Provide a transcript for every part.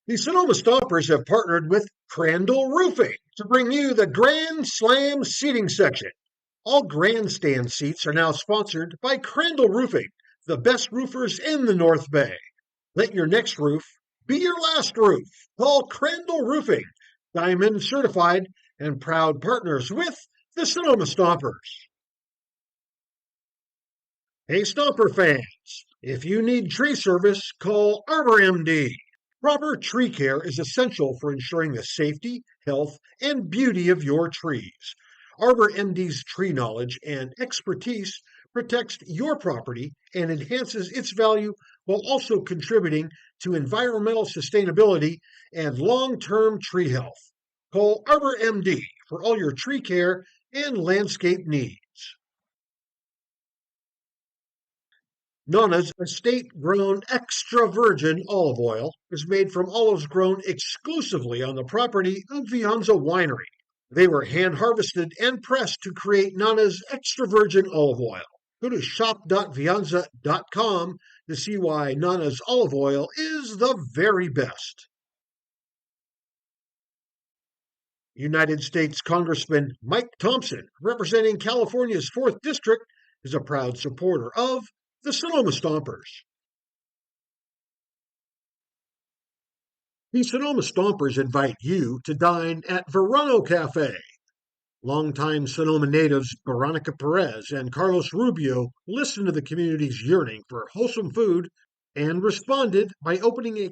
The Sonoma Stompers have partnered with Crandall Roofing to bring you the Grand Slam seating section. All grandstand seats are now sponsored by Crandall Roofing, the best roofers in the North Bay. Let your next roof be your last roof. Call Crandall Roofing, Diamond certified and proud partners with the Sonoma Stompers. Hey, Stomper fans, if you need tree service, call Arbor MD. Proper tree care is essential for ensuring the safety, health, and beauty of your trees. Arbor MD's tree knowledge and expertise protects your property and enhances its value while also contributing to environmental sustainability and long-term tree health. Call Arbor MD for all your tree care and landscape needs. Nana's estate-grown extra virgin olive oil is made from olives grown exclusively on the property of Vianza Winery. They were hand-harvested and pressed to create Nana's extra virgin olive oil. Go to shop.vianza.com to see why Nana's olive oil is the very best. United States Congressman Mike Thompson, representing California's 4th District, is a proud supporter of the Sonoma Stompers. The Sonoma Stompers invite you to dine at Verano Cafe. Longtime Sonoma natives Veronica Perez and Carlos Rubio listened to the community's yearning for wholesome food and responded by opening a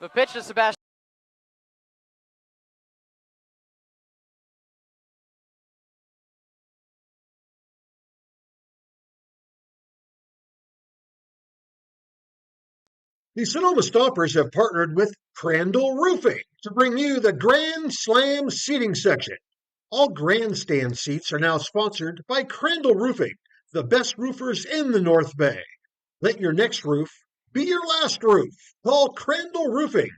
The pitch to Sebastian. The Sonoma Stompers have partnered with Crandall Roofing to bring you the Grand Slam seating section. All grandstand seats are now sponsored by Crandall Roofing, the best roofers in the North Bay. Let your next roof be your last roof. Call Crandall Roofing,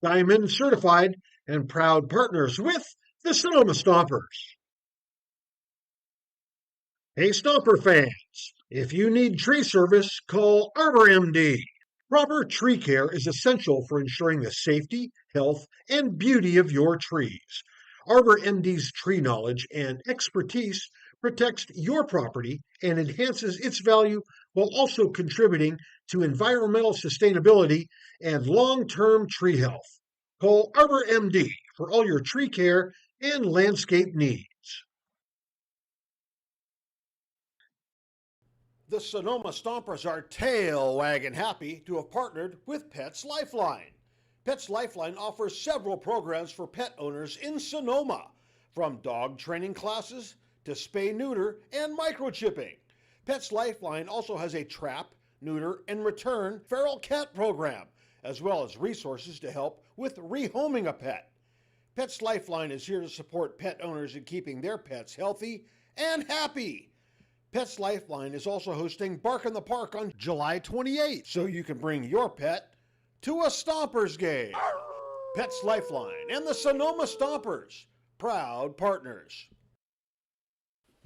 Diamond certified and proud partners with the Sonoma Stompers. Hey, Stomper fans, if you need tree service, call Arbor MD. Proper tree care is essential for ensuring the safety, health, and beauty of your trees. Arbor MD's tree knowledge and expertise protects your property and enhances its value while also contributing to environmental sustainability and long-term tree health. Call Arbor MD for all your tree care and landscape needs. The Sonoma Stompers are tail wagging happy to have partnered with Pets Lifeline. Pets Lifeline offers several programs for pet owners in Sonoma, from dog training classes to spay-neuter and microchipping. Pets Lifeline also has a trap, neuter, and return feral cat program, as well as resources to help with rehoming a pet. Pets Lifeline is here to support pet owners in keeping their pets healthy and happy. Pets Lifeline is also hosting Bark in the Park on July 28th, so you can bring your pet to a Stompers game. Pets Lifeline and the Sonoma Stompers, proud partners.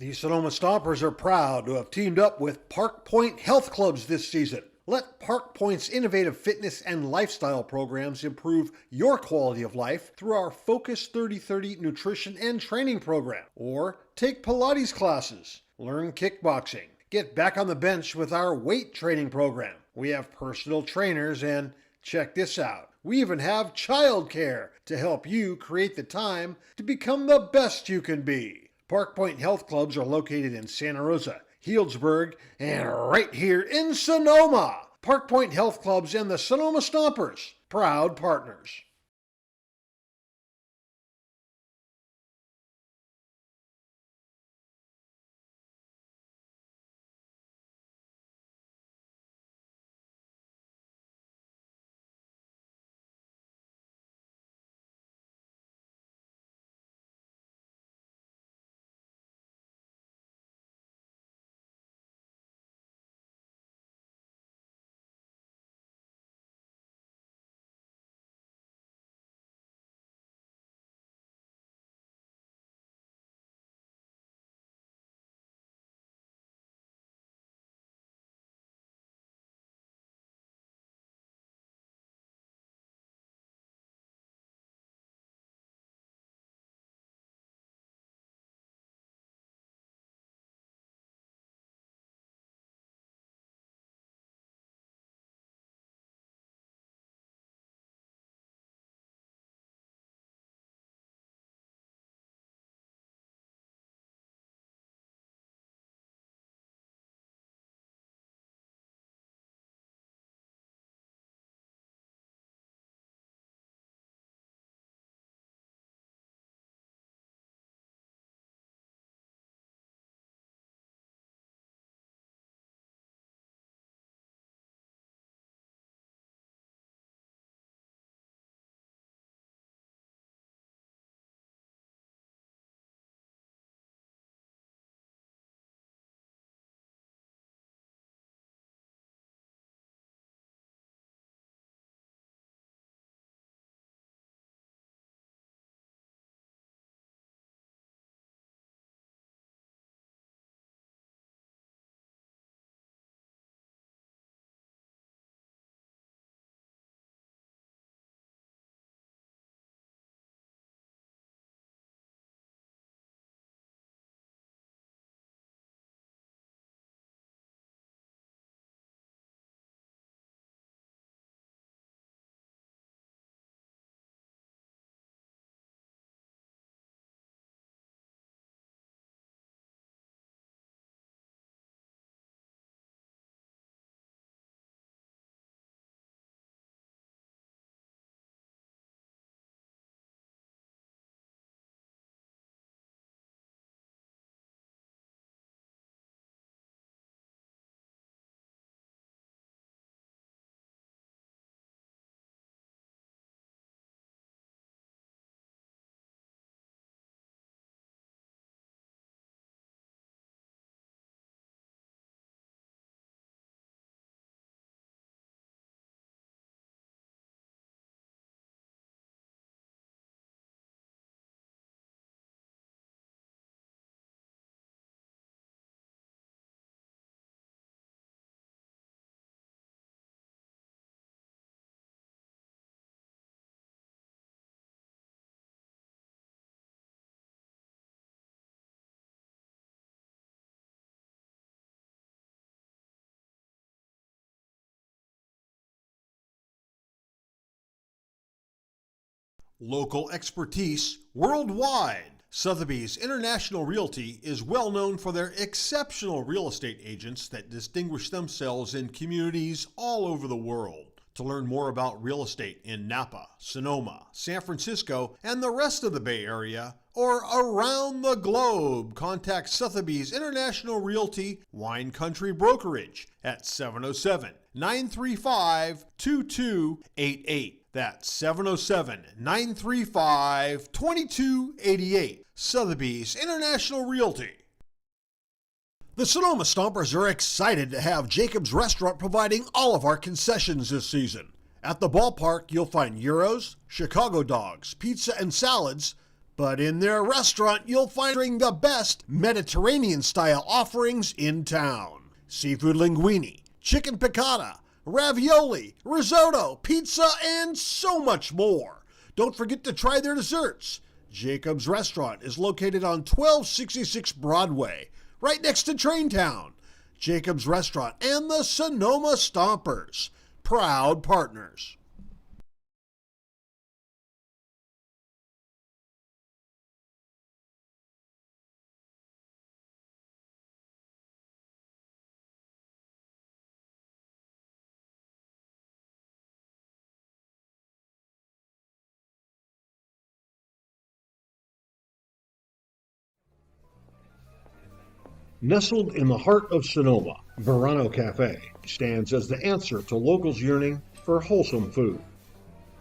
The Sonoma Stompers are proud to have teamed up with Park Point Health Clubs this season. Let Park Point's innovative fitness and lifestyle programs improve your quality of life through our Focus 3030 nutrition and training program. Or take Pilates classes, learn kickboxing, get back on the bench with our weight training program. We have personal trainers and, check this out, we even have childcare to help you create the time to become the best you can be. Park Point Health Clubs are located in Santa Rosa, Healdsburg, and right here in Sonoma. Park Point Health Clubs and the Sonoma Stompers, proud partners. Local expertise worldwide. Sotheby's International Realty is well known for their exceptional real estate agents that distinguish themselves in communities all over the world. To learn more about real estate in Napa, Sonoma, San Francisco, and the rest of the Bay Area, or around the globe, contact Sotheby's International Realty Wine Country Brokerage at 707-935-2288. That's 707-935-2288. Sotheby's International Realty. The Sonoma Stompers are excited to have Jacob's Restaurant providing all of our concessions this season. At the ballpark, you'll find gyros, Chicago dogs, pizza, and salads. But in their restaurant, you'll find the best Mediterranean-style offerings in town. Seafood linguine, chicken piccata, ravioli, risotto, pizza, and so much more. Don't forget to try their desserts. Jacob's Restaurant is located on 1266 Broadway, right next to Traintown. Jacob's Restaurant and the Sonoma Stompers, proud partners. Nestled in the heart of Sonoma, Verano Cafe stands as the answer to locals yearning for wholesome food.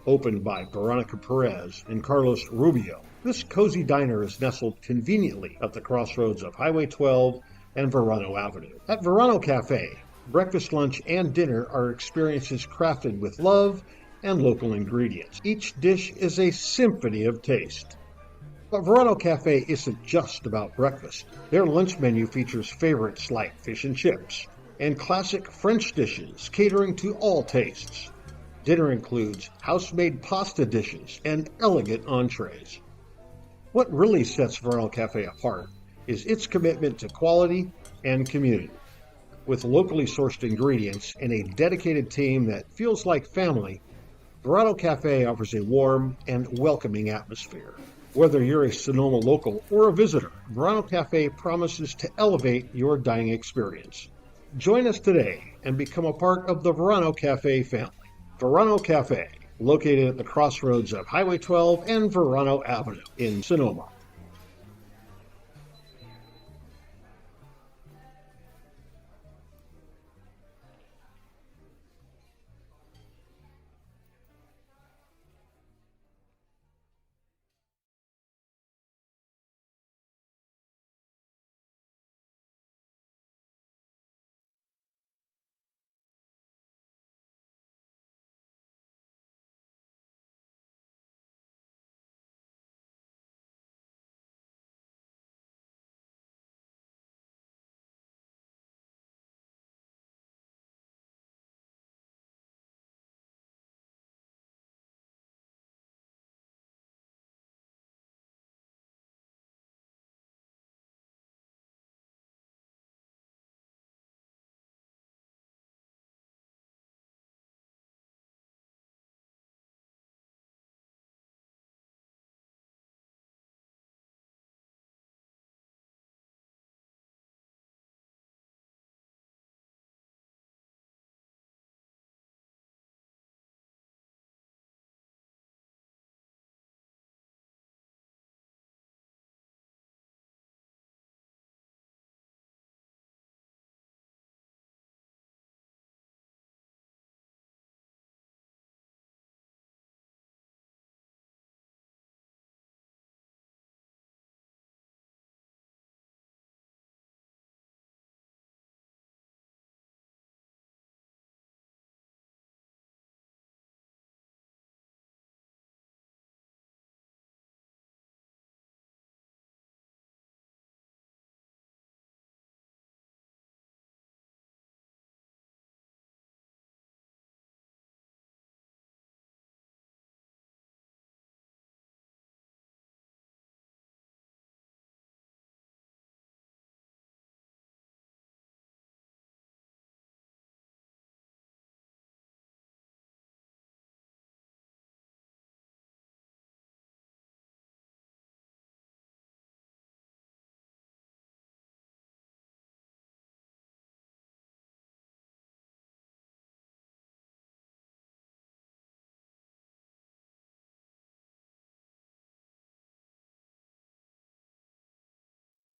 Opened by Veronica Perez and Carlos Rubio, this cozy diner is nestled conveniently at the crossroads of Highway 12 and Verano Avenue. At Verano Cafe, breakfast, lunch, and dinner are experiences crafted with love and local ingredients. Each dish is a symphony of taste. But Verano Cafe isn't just about breakfast. Their lunch menu features favorites like fish and chips and classic French dishes catering to all tastes. Dinner includes house-made pasta dishes and elegant entrees. What really sets Verano Cafe apart is its commitment to quality and community. With locally sourced ingredients and a dedicated team that feels like family, Verano Cafe offers a warm and welcoming atmosphere. Whether you're a Sonoma local or a visitor, Verano Cafe promises to elevate your dining experience. Join us today and become a part of the Verano Cafe family. Verano Cafe, located at the crossroads of Highway 12 and Verano Avenue in Sonoma.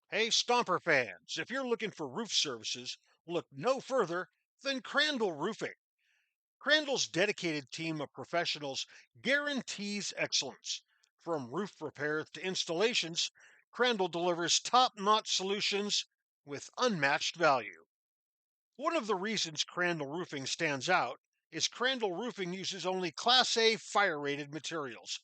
Hey, Stomper fans, if you're looking for roof services, look no further than Crandall Roofing. Crandall's dedicated team of professionals guarantees excellence. From roof repairs to installations, Crandall delivers top-notch solutions with unmatched value. One of the reasons Crandall Roofing stands out is Crandall Roofing uses only Class A fire-rated materials,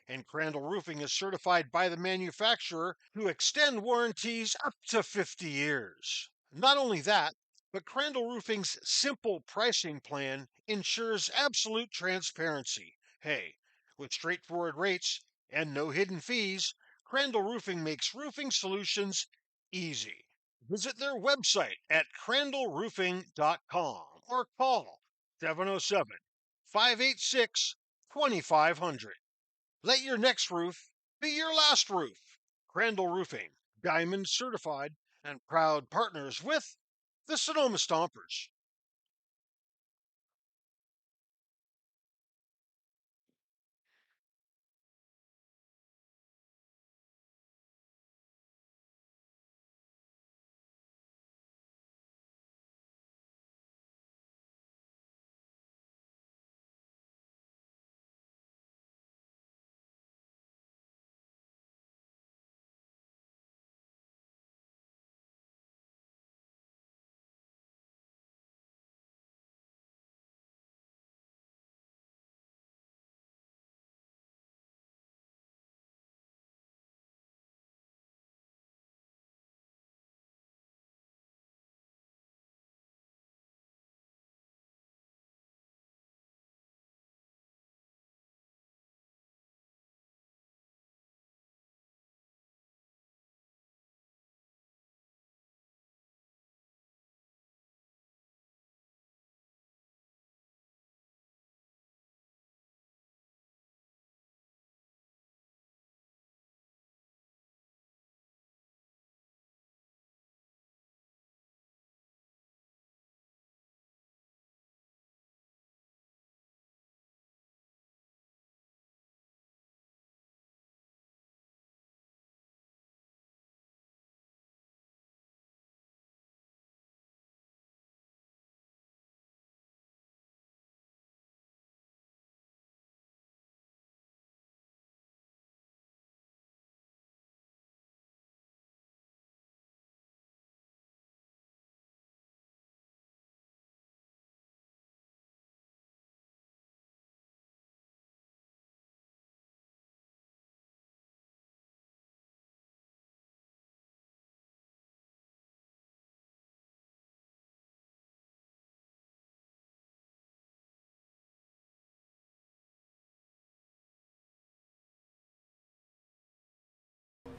and Crandall Roofing is certified by the manufacturer who extend warranties up to 50 years. Not only that, but Crandall Roofing's simple pricing plan ensures absolute transparency. Hey, with straightforward rates and no hidden fees, Crandall Roofing makes roofing solutions easy. Visit their website at crandallroofing.com or call 707 586 2500. Let your next roof be your last roof. Crandall Roofing, Diamond certified and proud partners with the Sonoma Stompers.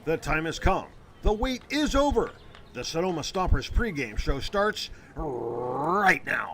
The time has come. The wait is over. The Sonoma Stompers pregame show starts right now.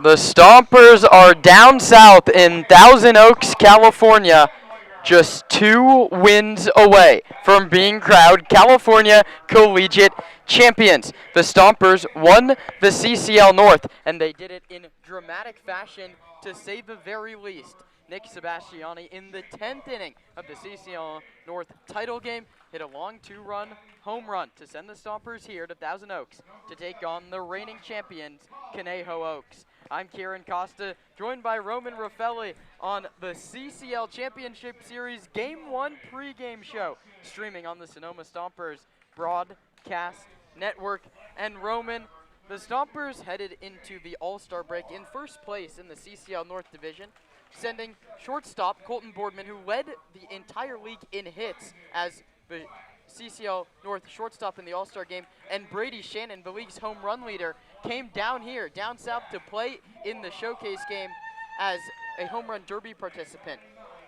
The Stompers are down south in Thousand Oaks, California, just 2 wins away from being crowned California Collegiate Champions. The Stompers won the CCL North, and they did it in dramatic fashion, to say the very least. Nick Sebastiani, in the 10th inning of the CCL North title game, hit a long 2-run home run to send the Stompers here to Thousand Oaks to take on the reigning champions, Conejo Oaks. I'm Kieran Costa, joined by Roman Raffelli on the CCL Championship Series Game 1 pregame show, streaming on the Sonoma Stompers broadcast network. And Roman, the Stompers headed into the All-Star break in first place in the CCL North Division, sending shortstop Colton Boardman, who led the entire league in hits as the CCL North shortstop in the All-Star game, and Brady Shannon, the league's home run leader, came down south to play in the showcase game as a home run derby participant.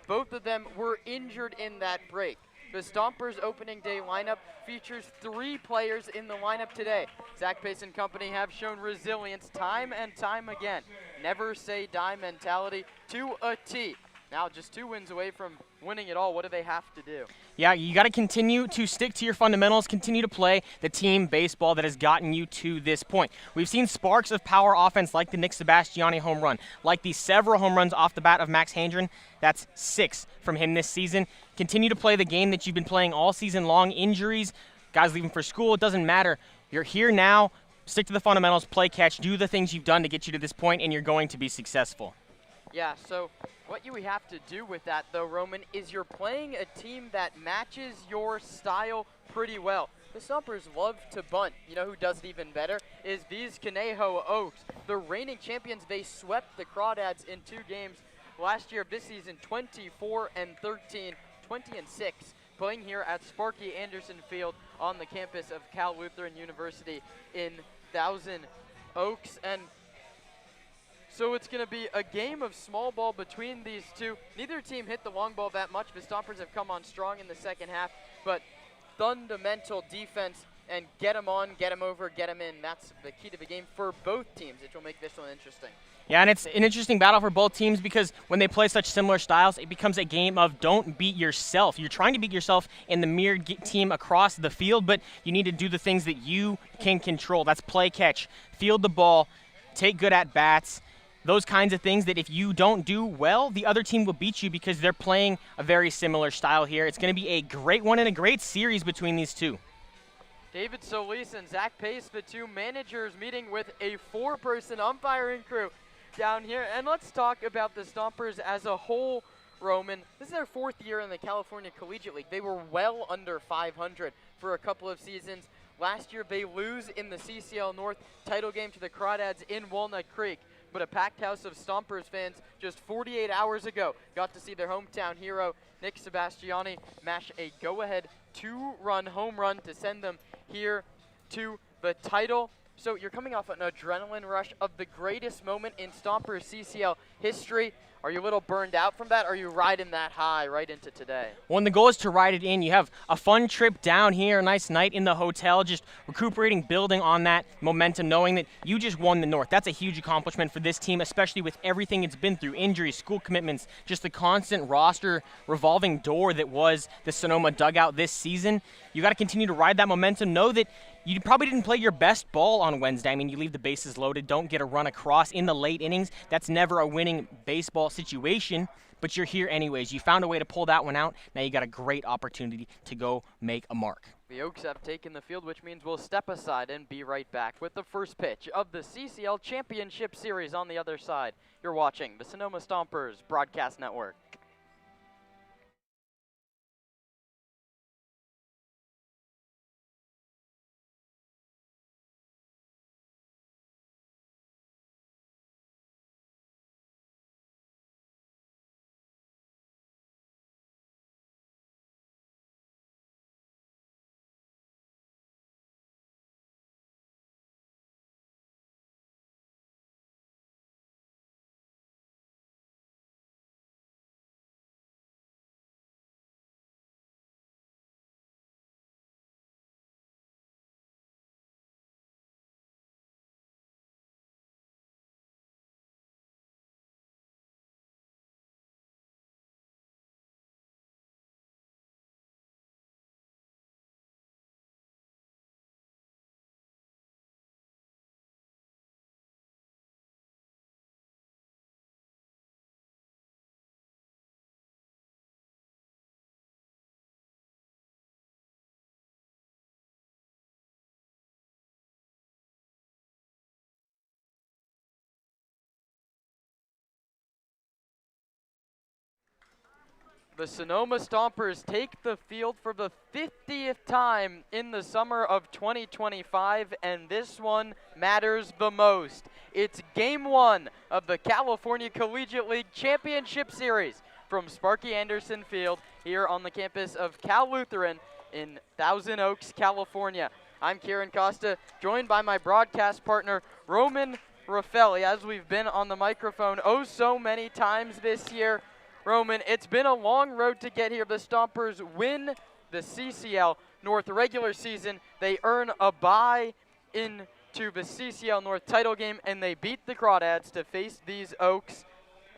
Both of them were injured in that break. The Stompers opening day lineup features 3 players in the lineup today. Zach Pace and company have shown resilience time and time again. Never say die mentality to a T. Now just 2 wins away from winning it all. What do they have to do? Yeah, you got to continue to stick to your fundamentals, continue to play the team baseball that has gotten you to this point. We've seen sparks of power offense like the Nick Sebastiani home run, like the several home runs off the bat of Max Handren. That's 6 from him this season. Continue to play the game that you've been playing all season long. Injuries, guys leaving for school, it doesn't matter. You're here now. Stick to the fundamentals, play catch, do the things you've done to get you to this point, and you're going to be successful. Yeah, so what you have to do with that, though, Roman, is you're playing a team that matches your style pretty well. The Stompers love to bunt. You know who does it even better? Is these Conejo Oaks. The reigning champions, they swept the Crawdads in 2 games last year of this season, 24-13, 20-6, playing here at Sparky Anderson Field on the campus of Cal Lutheran University in Thousand Oaks. And so it's going to be a game of small ball between these two. Neither team hit the long ball that much. The Stompers have come on strong in the second half, but fundamental defense and get them on, get them over, get them in. That's the key to the game for both teams, which will make this one interesting. Yeah, and it's an interesting battle for both teams because when they play such similar styles, it becomes a game of don't beat yourself. You're trying to beat yourself in the mere team across the field, but you need to do the things that you can control. That's play catch, field the ball, take good at-bats, those kinds of things that if you don't do well, the other team will beat you because they're playing a very similar style here. It's going to be a great one and a great series between these two. David Solis and Zach Pace, the 2 managers, meeting with a 4-person umpiring crew down here. And let's talk about the Stompers as a whole, Roman. This is their 4th year in the California Collegiate League. They were well under 500 for a couple of seasons. Last year, they lose in the CCL North title game to the Crawdads in Walnut Creek. But a packed house of Stompers fans just 48 hours ago got to see their hometown hero, Nick Sebastiani, mash a go-ahead 2-run home run to send them here to the title. So you're coming off an adrenaline rush of the greatest moment in Stompers CCL history. Are you a little burned out from that, or are you riding that high right into today? Well, and the goal is to ride it in. You have a fun trip down here, a nice night in the hotel, just recuperating, building on that momentum, knowing that you just won the North. That's a huge accomplishment for this team, especially with everything it's been through, injuries, school commitments, just the constant roster revolving door that was the Sonoma dugout this season. You got to continue to ride that momentum. Know that you probably didn't play your best ball on Wednesday. I mean, you leave the bases loaded, don't get a run across in the late innings. That's never a winning baseball situation, but you're here anyways. You found a way to pull that one out. Now you got a great opportunity to go make a mark. The Oaks have taken the field, which means we'll step aside and be right back with the first pitch of the CCL Championship Series on the other side. You're watching the Sonoma Stompers Broadcast Network. The Sonoma Stompers take the field for the 50th time in the summer of 2025, and this one matters the most. It's Game 1 of the California Collegiate League Championship Series from Sparky Anderson Field here on the campus of Cal Lutheran in Thousand Oaks, California. I'm Kieran Costa, joined by my broadcast partner, Roman Raffelli, as we've been on the microphone oh so many times this year. Roman, it's been a long road to get here. The Stompers win the CCL North regular season. They earn a bye into the CCL North title game, and they beat the Crawdads to face these Oaks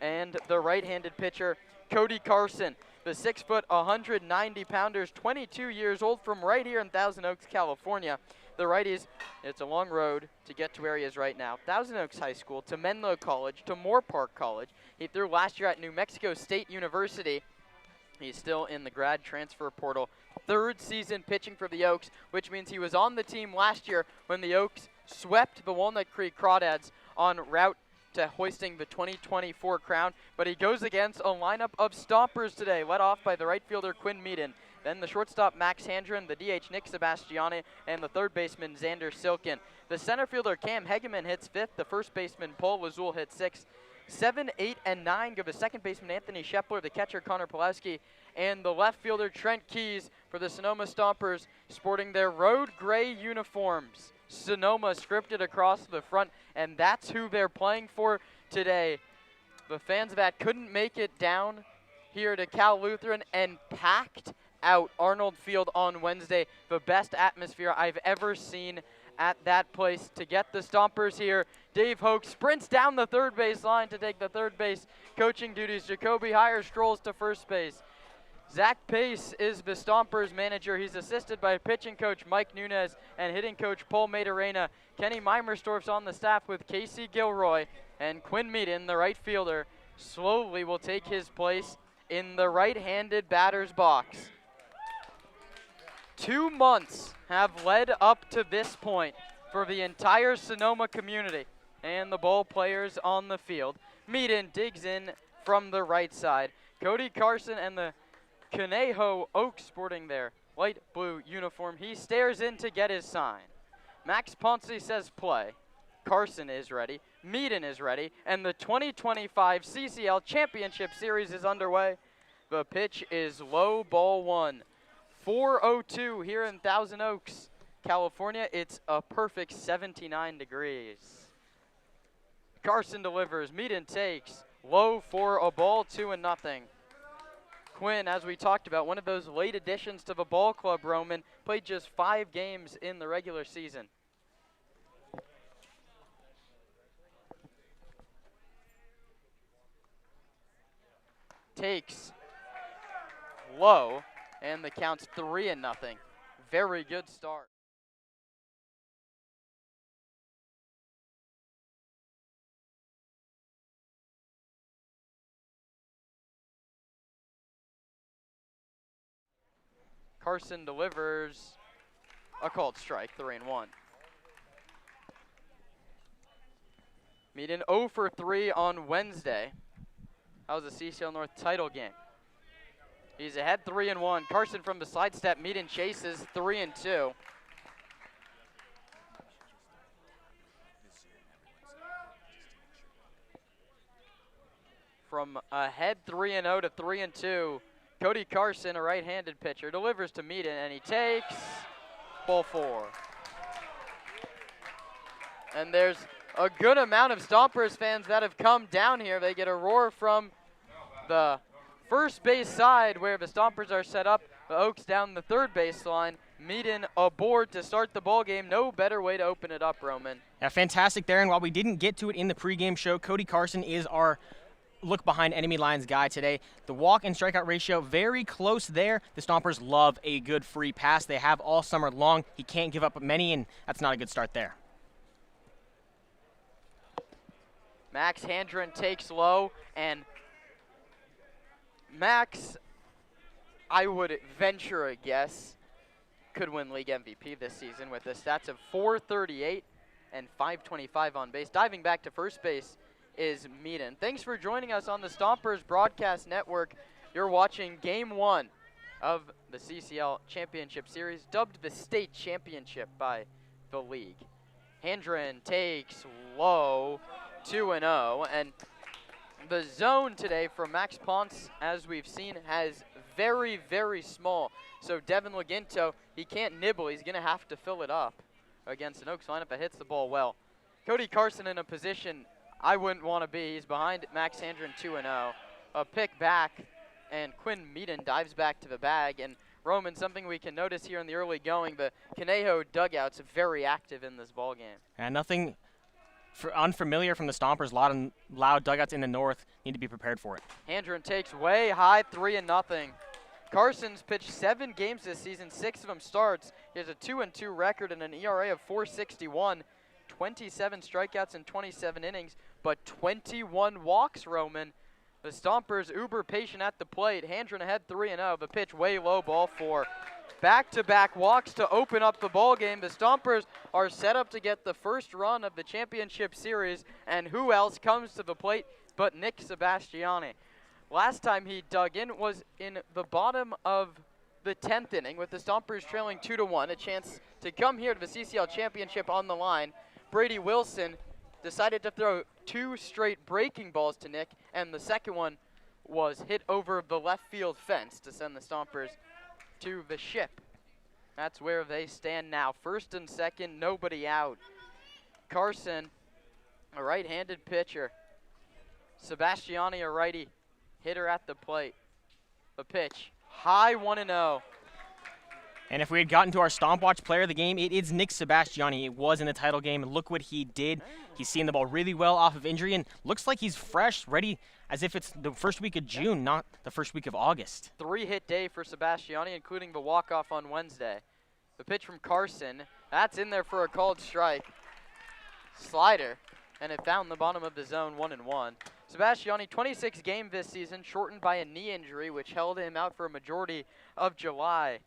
and the right-handed pitcher, Cody Carson. The 6-foot, 190-pounders, 22 years old, from right here in Thousand Oaks, California. The righties, it's a long road to get to where he is right now. Thousand Oaks High School, to Menlo College, to Moore Park College. He threw last year at New Mexico State University. He's still in the grad transfer portal. Third season pitching for the Oaks, which means he was on the team last year when the Oaks swept the Walnut Creek Crawdads en route to hoisting the 2024 crown. But he goes against a lineup of Stompers today, led off by the right fielder Quinn Meaden, then the shortstop Max Handren, the DH Nick Sebastiani, and the third baseman Xander Silkin. The center fielder Cam Hegeman hits fifth, the first baseman Paul Lazul hits sixth. 7, 8, and 9 go the second baseman Anthony Shepler, the catcher Connor Pulaski, and the left fielder Trent Keys for the Sonoma Stompers, sporting their road gray uniforms. Sonoma scripted across the front, and that's who they're playing for today. The fans that couldn't make it down here to Cal Lutheran and packed out Arnold Field on Wednesday. The best atmosphere I've ever seen at that place to get the Stompers here. Dave Hoke sprints down the third base line to take the third base coaching duties. Jacoby Heyer strolls to first base. Zach Pace is the Stompers manager. He's assisted by pitching coach Mike Nunez and hitting coach Paul Madarena. Kenny Meimersdorf's on the staff with Casey Gilroy, and Quinn Meaden, the right fielder, slowly will take his place in the right-handed batter's box. 2 months have led up to this point for the entire Sonoma community and the ball players on the field. Meaden digs in from the right side. Cody Carson and the Conejo Oaks sporting their light blue uniform. He stares in to get his sign. Max Ponce says play. Carson is ready. Meaden is ready. And the 2025 CCL Championship Series is underway. The pitch is low, ball one. 4:02 here in Thousand Oaks, California. It's a perfect 79 degrees. Carson delivers. Meaden takes. Low for a ball, 2-0. Quinn, as we talked about, one of those late additions to the ball club, Roman, played just 5 games in the regular season. Takes. Low. And the count's 3-0. Very good start. Carson delivers a called strike, 3-1. Meaden 0 for 3 on Wednesday. That was a CCL North title game. He's ahead 3-1. Carson from the side step. Meaden chases 3-2. From ahead 3-0 to 3-2, Cody Carson, a right-handed pitcher, delivers to Meaden, and he takes ball 4. And there's a good amount of Stompers fans that have come down here. They get a roar from the first base side where the Stompers are set up. The Oaks down the third base line. Meaden aboard to start the ball game. No better way to open it up, Roman. Yeah, fantastic there. And while we didn't get to it in the pregame show, Cody Carson is our look behind enemy lines guy today. The walk and strikeout ratio very close there. The Stompers love a good free pass. They have all summer long. He can't give up many, and that's not a good start there. Max Handren takes low, and Max, I would venture a guess, could win league MVP this season with the stats of .438 and .525 on base. Diving back to first base is Meaden. Thanks for joining us on the Stompers Broadcast Network. You're watching Game 1 of the CCL Championship Series, dubbed the State Championship by the league. Handren takes low, 2-0, and the zone today from Max Ponce, as we've seen, has very, very small. So Devin Laginto, he can't nibble. He's going to have to fill it up against an Oaks lineup that hits the ball well. Cody Carson in a position I wouldn't want to be. He's behind Max Handren 2-0. A pick back, and Quinn Meaden dives back to the bag. And Roman, something we can notice here in the early going, the Conejo dugout's very active in this ball game. And nothing unfamiliar from the Stompers. A lot of loud dugouts in the north. Need to be prepared for it. Handren takes way high, 3-0. Carson's pitched 7 games this season, 6 of them starts. He has a 2-2 record and an ERA of 4.61, 27 strikeouts in 27 innings, but 21 walks, Roman. The Stompers uber patient at the plate. Handren ahead 3-0. The pitch way low, ball 4. Back-to-back walks to open up the ball game. The Stompers are set up to get the first run of the championship series, and who else comes to the plate but Nick Sebastiani. Last time he dug in was in the bottom of the 10th inning with the Stompers trailing 2-1, a chance to come here to the CCL Championship on the line. Brady Wilson decided to throw 2 straight breaking balls to Nick, and the second one was hit over the left field fence to send the Stompers to the ship. That's where they stand now. First and second, nobody out. Carson, a right-handed pitcher. Sebastiani, a righty hitter at the plate. The pitch, high 1-0. And if we had gotten to our Stomp Watch player of the game, it is Nick Sebastiani. It was in the title game, and look what he did. He's seeing the ball really well off of injury, and looks like he's fresh, ready, as if it's the first week of June, not the first week of August. 3-hit day for Sebastiani, including the walk-off on Wednesday. The pitch from Carson, that's in there for a called strike. Slider, and it found the bottom of the zone, 1-1. Sebastiani, 26 games this season, shortened by a knee injury, which held him out for a majority of July.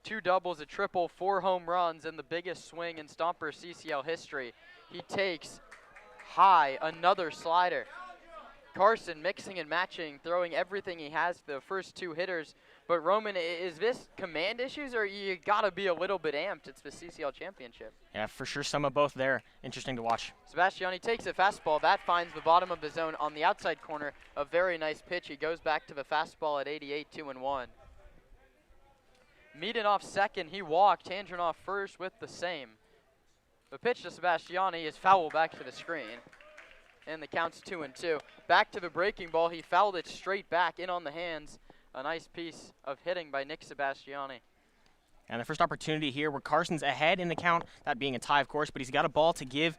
2 doubles, a triple, 4 home runs, and the biggest swing in Stomper CCL history. He takes high, another slider. Carson mixing and matching, throwing everything he has to the first 2 hitters. But Roman, is this command issues, or you gotta be a little bit amped? It's the CCL Championship. Yeah, for sure, some of both there. Interesting to watch. Sebastiani takes a fastball. That finds the bottom of the zone on the outside corner. A very nice pitch. He goes back to the fastball at 88, 2-1. Meaden off second, he walked. Handren off first with the same. The pitch to Sebastiani is foul back to the screen. And the count's 2-2. Back to the breaking ball. He fouled it straight back in on the hands. A nice piece of hitting by Nick Sebastiani. And the first opportunity here where Carson's ahead in the count, that being a tie, of course, but he's got a ball to give.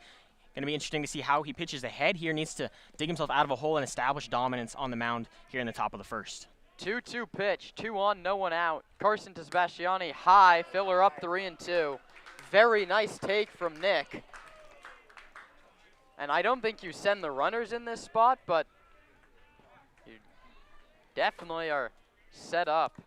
Going to be interesting to see how he pitches ahead here. Needs to dig himself out of a hole and establish dominance on the mound here in the top of the first. 2-2 pitch, 2 on, no one out. Carson to Sebastiani, high, filler up 3-2. Very nice take from Nick. And I don't think you send the runners in this spot, but you definitely are set up.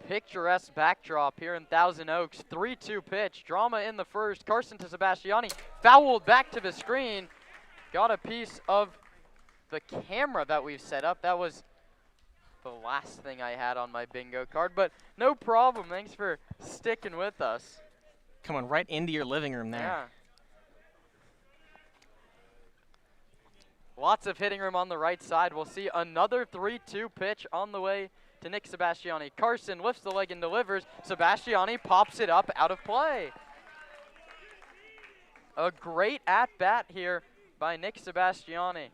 Picturesque backdrop here in Thousand Oaks. 3-2 pitch, drama in the first. Carson to Sebastiani, fouled back to the screen. Got a piece of the camera that we've set up. That was the last thing I had on my bingo card, but no problem. Thanks for sticking with us. Coming right into your living room there. Yeah. Lots of hitting room on the right side. We'll see another 3-2 pitch on the way to Nick Sebastiani. Carson lifts the leg and delivers. Sebastiani pops it up out of play. A great at-bat here by Nick Sebastiani.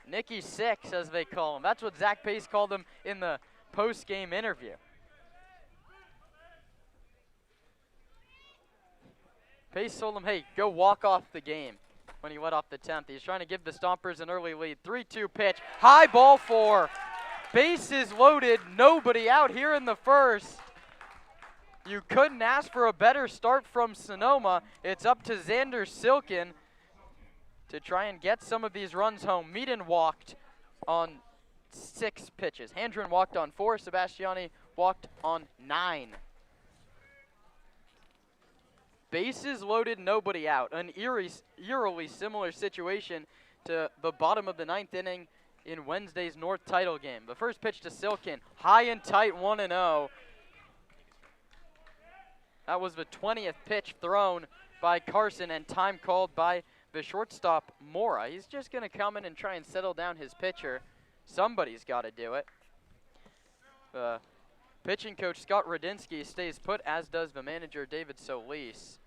Nicky 6, as they call him. That's what Zach Pace called him in the post-game interview. Pace told him, hey, go walk off the game when he let off the 10th. He's trying to give the Stompers an early lead. 3-2 pitch, high ball 4. Bases loaded, nobody out here in the first. You couldn't ask for a better start from Sonoma. It's up to Xander Silkin to try and get some of these runs home. Meaden walked on 6 pitches. Handren walked on 4. Sebastiani walked on 9. Bases loaded, nobody out. An eerily similar situation to the bottom of the 9th inning in Wednesday's North title game. The first pitch to Silkin, high and tight, 1-0. That was the 20th pitch thrown by Carson, and time called by the shortstop, Mora. He's just going to come in and try and settle down his pitcher. Somebody's got to do it. Pitching coach Scott Radinsky stays put, as does the manager David Solis.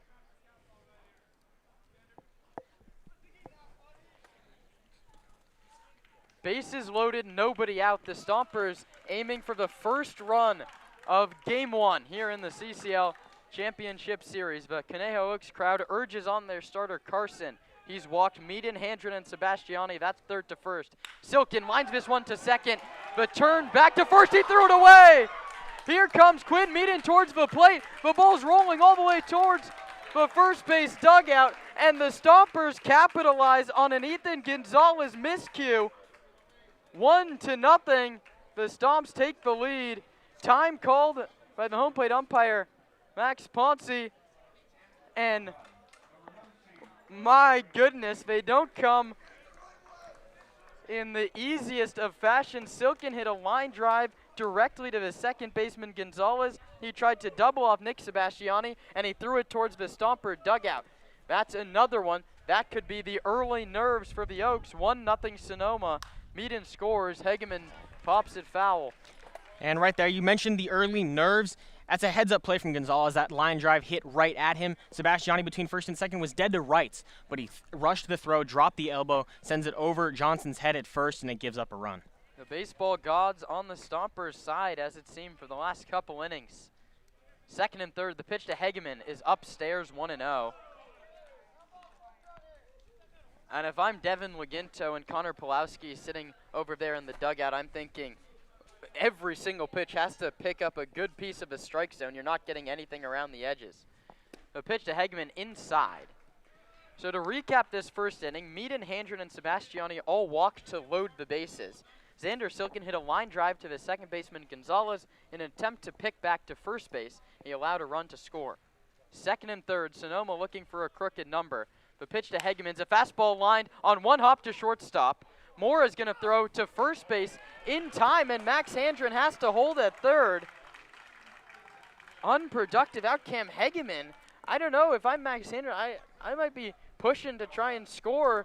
Bases loaded, nobody out. The Stompers aiming for the first run of Game 1 here in the CCL Championship Series. The Conejo Oaks crowd urges on their starter Carson. He's walked Meaden, Handren, and Sebastiani. That's third to first. Silkin lines this one to second. The turn back to first. He threw it away. Here comes Quinn Meaden towards the plate. The ball's rolling all the way towards the first base dugout. And the Stompers capitalize on an Ethan Gonzalez miscue. 1-0. The Stomps take the lead. Time called by the home plate umpire, Max Ponce. And my goodness, they don't come in the easiest of fashion. Silkin hit a line drive directly to the second baseman Gonzalez. He tried to double off Nick Sebastiani, and he threw it towards the Stomper dugout. That's another one. That could be the early nerves for the Oaks. 1-0 Sonoma. Meaden scores. Hegeman pops it foul. And right there, you mentioned the early nerves. That's a heads-up play from Gonzalez. That line drive hit right at him. Sebastiani between first and second was dead to rights, but he rushed the throw, dropped the elbow, sends it over Johnson's head at first, and it gives up a run. The baseball gods on the Stompers' side, as it seemed for the last couple innings. Second and third, the pitch to Hegeman is upstairs, 1-0. And if I'm Devin Laginto and Connor Pulowski sitting over there in the dugout, I'm thinking every single pitch has to pick up a good piece of the strike zone. You're not getting anything around the edges. The pitch to Hegeman inside. So to recap this first inning, Meaden, Handren, and Sebastiani all walked to load the bases. Xander Silkin hit a line drive to the second baseman Gonzalez in an attempt to pick back to first base. He allowed a run to score. Second and third, Sonoma looking for a crooked number. The pitch to Hegeman's a fastball lined on one hop to shortstop. Moore is going to throw to first base in time, and Max Handren has to hold at third. Unproductive out Cam Hegeman. I don't know if I'm Max Handren. I might be pushing to try and score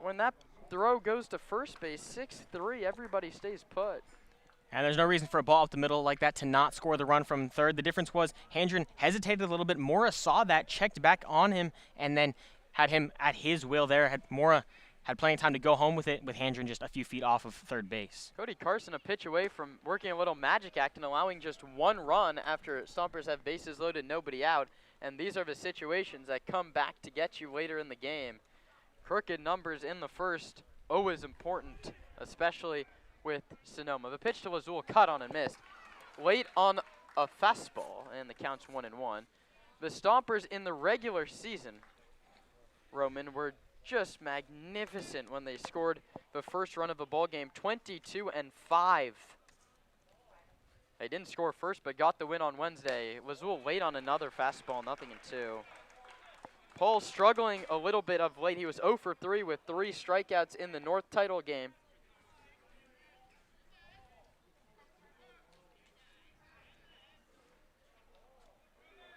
when that throw goes to first base. 6-3, everybody stays put. And there's no reason for a ball up the middle like that to not score the run from third. The difference was Handren hesitated a little bit. Mora saw that, checked back on him, and then had him at his will there. Mora had plenty of time to go home with it, with Handren just a few feet off of third base. Cody Carson a pitch away from working a little magic act and allowing just one run after Stompers have bases loaded, nobody out. And these are the situations that come back to get you later in the game. Crooked numbers in the first, always important, especially with Sonoma. The pitch to Lazul, cut on and missed. Late on a fastball, and the count's 1-1. The Stompers in the regular season, Roman, were just magnificent when they scored the first run of the ball game, 22-5. They didn't score first, but got the win on Wednesday. Lazul late on another fastball, 0-2. Paul struggling a little bit of late. He was 0 for 3 with 3 strikeouts in the North title game.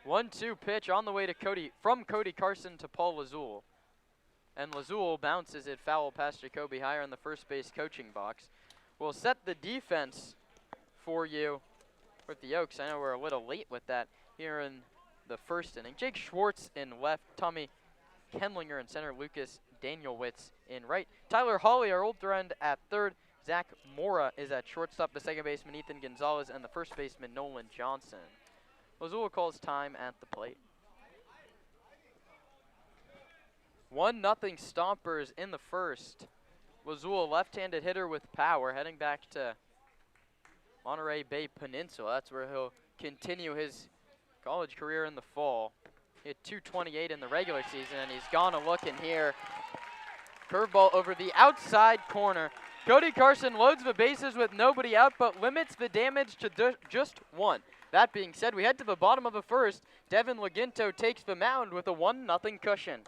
One-two pitch on the way to from Cody Carson to Paul Lazul. And Lazul bounces it foul past Jacoby Higher in the first base coaching box. We'll set the defense for you with the Oaks. I know we're a little late with that here in the first inning. Jake Schwartz in left, Tommy Kenlinger in center, Lucas Danielwitz in right. Tyler Hawley, our old friend, at third. Zach Mora is at shortstop, the second baseman Ethan Gonzalez, and the first baseman Nolan Johnson. Lazul calls time at the plate. 1-0 Stompers in the first. Lazul, left-handed hitter with power, heading back to Monterey Bay Peninsula. That's where he'll continue his college career in the fall. He hit .228 in the regular season, and he's gone a look in here. Curveball over the outside corner. Cody Carson loads the bases with nobody out, but limits the damage to just one. That being said, we head to the bottom of the first. Devin Laginto takes the mound with a 1-0 cushion.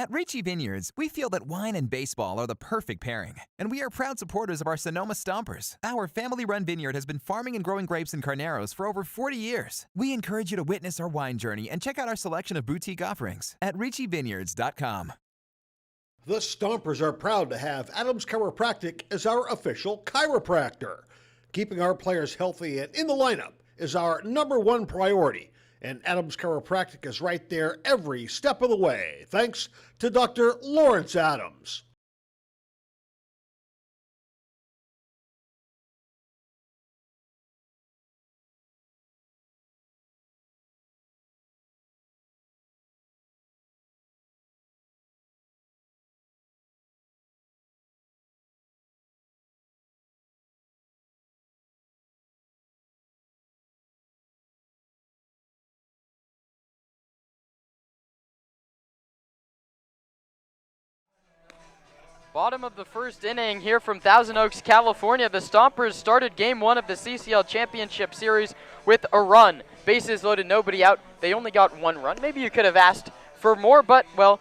At Ricci Vineyards, we feel that wine and baseball are the perfect pairing, and we are proud supporters of our Sonoma Stompers. Our family-run vineyard has been farming and growing grapes and carneros for over 40 years. We encourage you to witness our wine journey and check out our selection of boutique offerings at RicciVineyards.com. The Stompers are proud to have Adams Chiropractic as our official chiropractor. Keeping our players healthy and in the lineup is our #1 priority, and Adams Chiropractic is right there every step of the way, thanks to Dr. Lawrence Adams. Bottom of the first inning here from Thousand Oaks, California. The Stompers started game 1 of the CCL Championship Series with a run. Bases loaded, nobody out. They only got 1 run. Maybe you could have asked for more, but, well,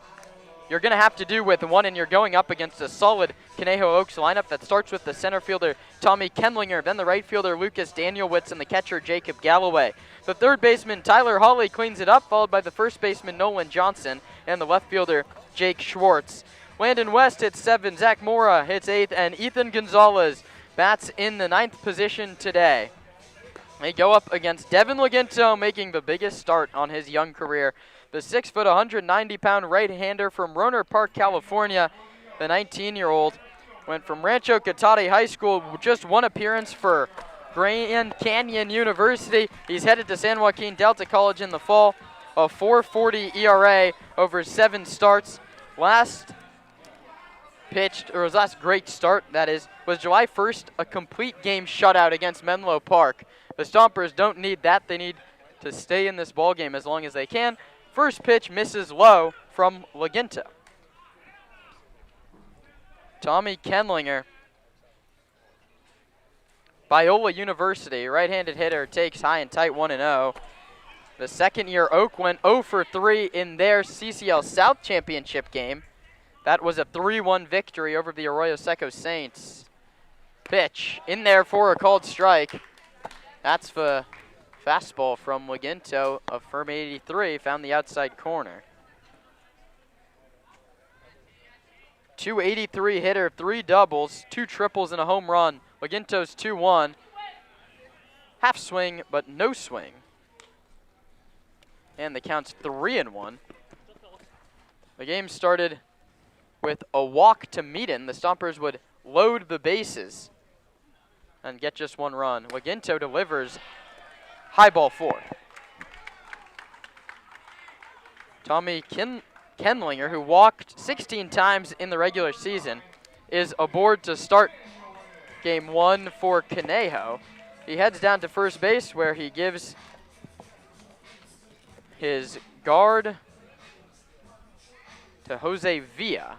you're going to have to do with 1, and you're going up against a solid Conejo Oaks lineup that starts with the center fielder, Tommy Kendlinger, then the right fielder, Lucas Danielwitz, and the catcher, Jacob Galloway. The third baseman, Tyler Hawley, cleans it up, followed by the first baseman, Nolan Johnson, and the left fielder, Jake Schwartz. Landon West hits 7, Zach Mora hits 8, and Ethan Gonzalez bats in the 9th position today. They go up against Devin Laginto, making the biggest start on his young career. The 6-foot, 190-pound right-hander from Rohnert Park, California, the 19-year-old, went from Rancho Cotati High School, just 1 appearance for Grand Canyon University. He's headed to San Joaquin Delta College in the fall, a 4.40 ERA over 7 starts. Last great start, that is, was July 1st, a complete game shutout against Menlo Park. The Stompers don't need that. They need to stay in this ball game as long as they can. First pitch misses low from Laginto. Tommy Kendlinger, Biola University, right-handed hitter, takes high and tight 1-0. The second-year Oak went 0 for 3 in their CCL South Championship game. That was a 3-1 victory over the Arroyo Seco Saints. Pitch in there for a called strike. That's the fastball from Laginto of firm 83, found the outside corner. 283 hitter, 3 doubles, 2 triples, and a home run. Laginto's 2-1. Half swing, but no swing. And the count's 3-1. The game started with a walk to Meaden. The Stompers would load the bases and get just 1 run. Laginto delivers high ball 4. Tommy Kendlinger, who walked 16 times in the regular season, is aboard to start game 1 for Conejo. He heads down to first base where he gives his guard to Jose Villa.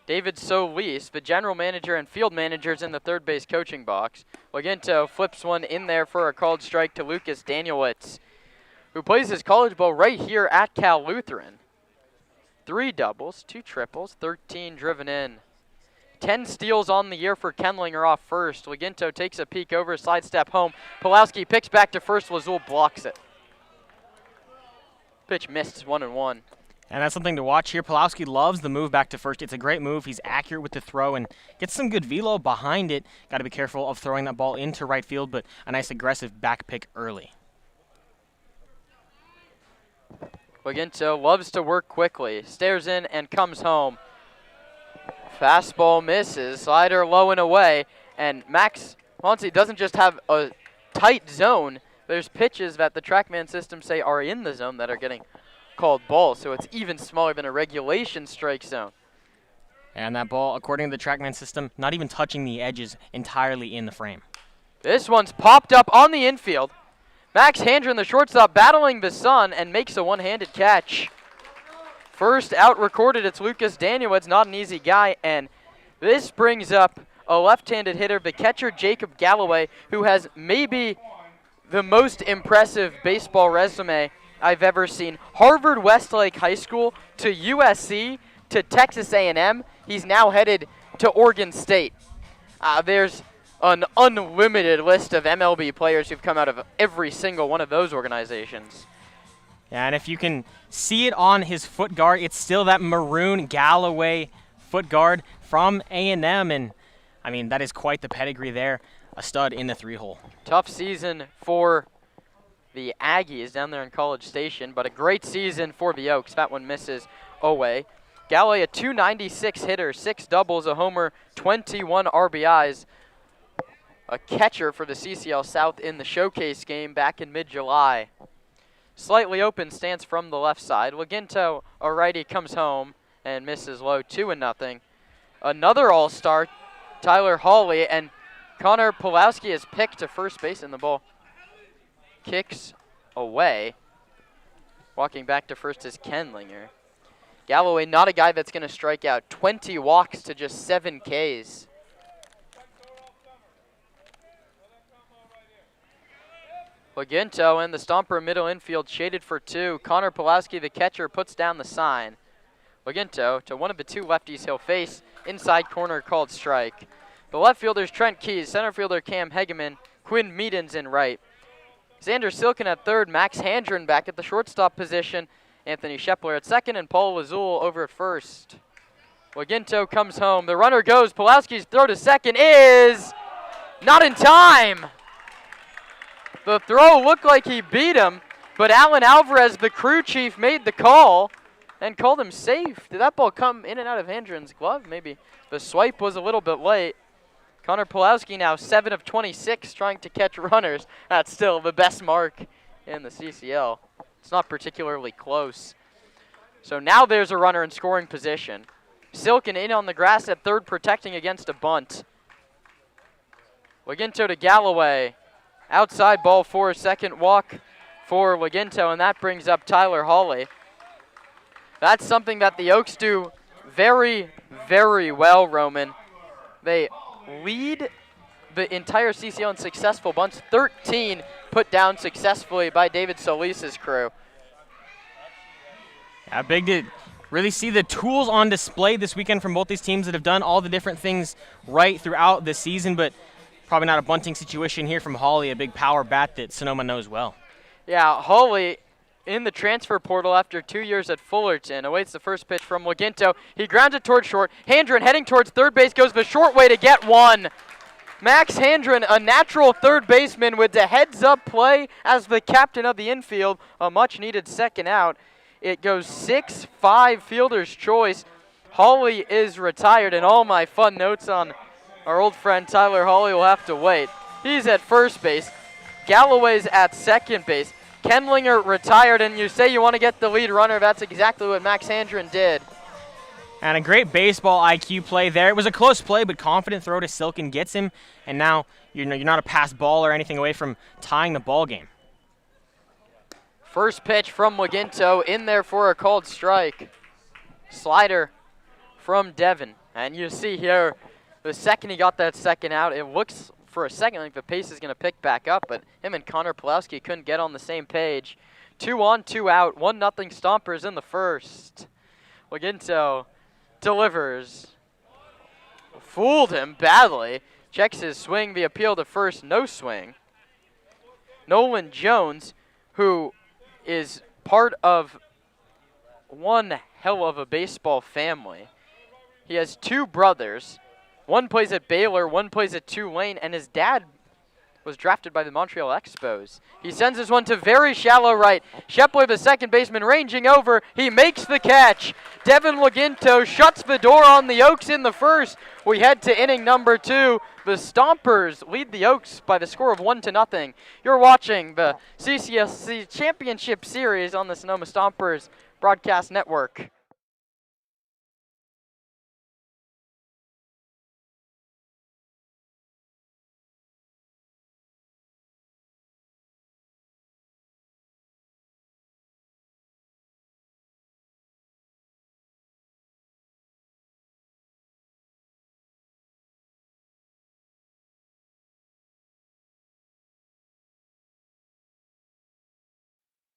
David Solis, the general manager and field managers in the third base coaching box. Laginto flips one in there for a called strike to Lucas Danielwitz, who plays his college ball right here at Cal Lutheran. 3 doubles, 2 triples, 13 driven in. 10 steals on the year for Kendlinger off first. Laginto takes a peek over, slide step home. Pulowski picks back to first. Lazul blocks it. Pitch missed, 1-1. And that's something to watch here. Pulowski loves the move back to first. It's a great move. He's accurate with the throw and gets some good velo behind it. Got to be careful of throwing that ball into right field, but a nice aggressive back pick early. Laginto loves to work quickly. Stares in and comes home. Fastball misses. Slider low and away. And Max Ponce doesn't just have a tight zone. There's pitches that the TrackMan system say are in the zone that are getting called balls, so it's even smaller than a regulation strike zone. And that ball, according to the TrackMan system, not even touching the edges, entirely in the frame. This one's popped up on the infield. Max Handren, the shortstop, battling the sun and makes a one-handed catch. First out recorded, it's Lucas Danielwitz, not an easy guy, and this brings up a left-handed hitter, the catcher Jacob Galloway, who has maybe the most impressive baseball resume I've ever seen. Harvard Westlake High School to USC to Texas A&M. He's now headed to Oregon State. There's an unlimited list of MLB players who've come out of every single one of those organizations. Yeah, and if you can see it on his foot guard, it's still that maroon Galloway foot guard from A&M, and I mean, that is quite the pedigree there. A stud in the 3-hole. Tough season for the Aggies down there in College Station, but a great season for the Oaks. That one misses away. Galloway, a .296 hitter, 6 doubles, a homer, 21 RBIs. A catcher for the CCL South in the showcase game back in mid-July. Slightly open stance from the left side. Laginto, a righty, comes home and misses low, 2-0. Another all-star, Tyler Hawley, and Connor Pulowski is picked to first base, and the ball kicks away. Walking back to first is Kenlinger. Galloway, not a guy that's going to strike out. 20 walks to just 7 Ks. Laginto and the Stomper middle infield shaded for 2. Connor Pulowski, the catcher, puts down the sign. Laginto to one of the 2 lefties he'll face. Inside corner called strike. The left fielders Trent Keys, center fielder Cam Hegeman, Quinn Meadens in right. Xander Silken at third, Max Handren back at the shortstop position, Anthony Shepler at second, and Paul Lazul over at first. Laginto comes home. The runner goes. Pulowski's throw to second is not in time. The throw looked like he beat him, but Alan Alvarez, the crew chief, made the call and called him safe. Did that ball come in and out of Handren's glove? Maybe the swipe was a little bit late. Connor Pulowski now 7 of 26 trying to catch runners. That's still the best mark in the CCL. It's not particularly close. So now there's a runner in scoring position. Silken in on the grass at third, protecting against a bunt. Laginto to Galloway. Outside ball for a second walk for Laginto, and that brings up Tyler Hawley. That's something that the Oaks do very, very well, Roman. They lead the entire CCL in successful bunts. 13 put down successfully by David Solis's crew. Yeah, big to really see the tools on display this weekend from both these teams that have done all the different things right throughout the season, but probably not a bunting situation here from Hawley, a big power bat that Sonoma knows well. Yeah, Hawley in the transfer portal after 2 years at Fullerton. Awaits the first pitch from Laginto. He grounds it towards short. Handren heading towards third base, goes the short way to get one. Max Handren, a natural third baseman with the heads-up play as the captain of the infield. A much-needed second out. It goes 6-5 fielder's choice. Hawley is retired, and all my fun notes on our old friend Tyler Hawley will have to wait. He's at first base. Galloway's at second base. Kenlinger retired, and you say you want to get the lead runner. That's exactly what Max Handren did. And a great baseball IQ play there. It was a close play, but confident throw to Silken gets him. And now you're not a pass ball or anything away from tying the ball game. First pitch from Laginto in there for a called strike. Slider from Devin. And you see here, the second he got that second out, it looks for a second like the pace is going to pick back up, but him and Connor Pulowski couldn't get on the same page. 2 on, 2 out, 1-0 Stompers in the first. Laginto delivers. Fooled him badly. Checks his swing, the appeal to first, no swing. Nolan Jones, who is part of one hell of a baseball family. He has 2 brothers. One plays at Baylor, one plays at Tulane, and his dad was drafted by the Montreal Expos. He sends this one to very shallow right. Shepler, the second baseman, ranging over. He makes the catch. Devin Laginto shuts the door on the Oaks in the first. We head to inning number 2. The Stompers lead the Oaks by the score of 1-0. You're watching the CCL Championship Series on the Sonoma Stompers Broadcast Network.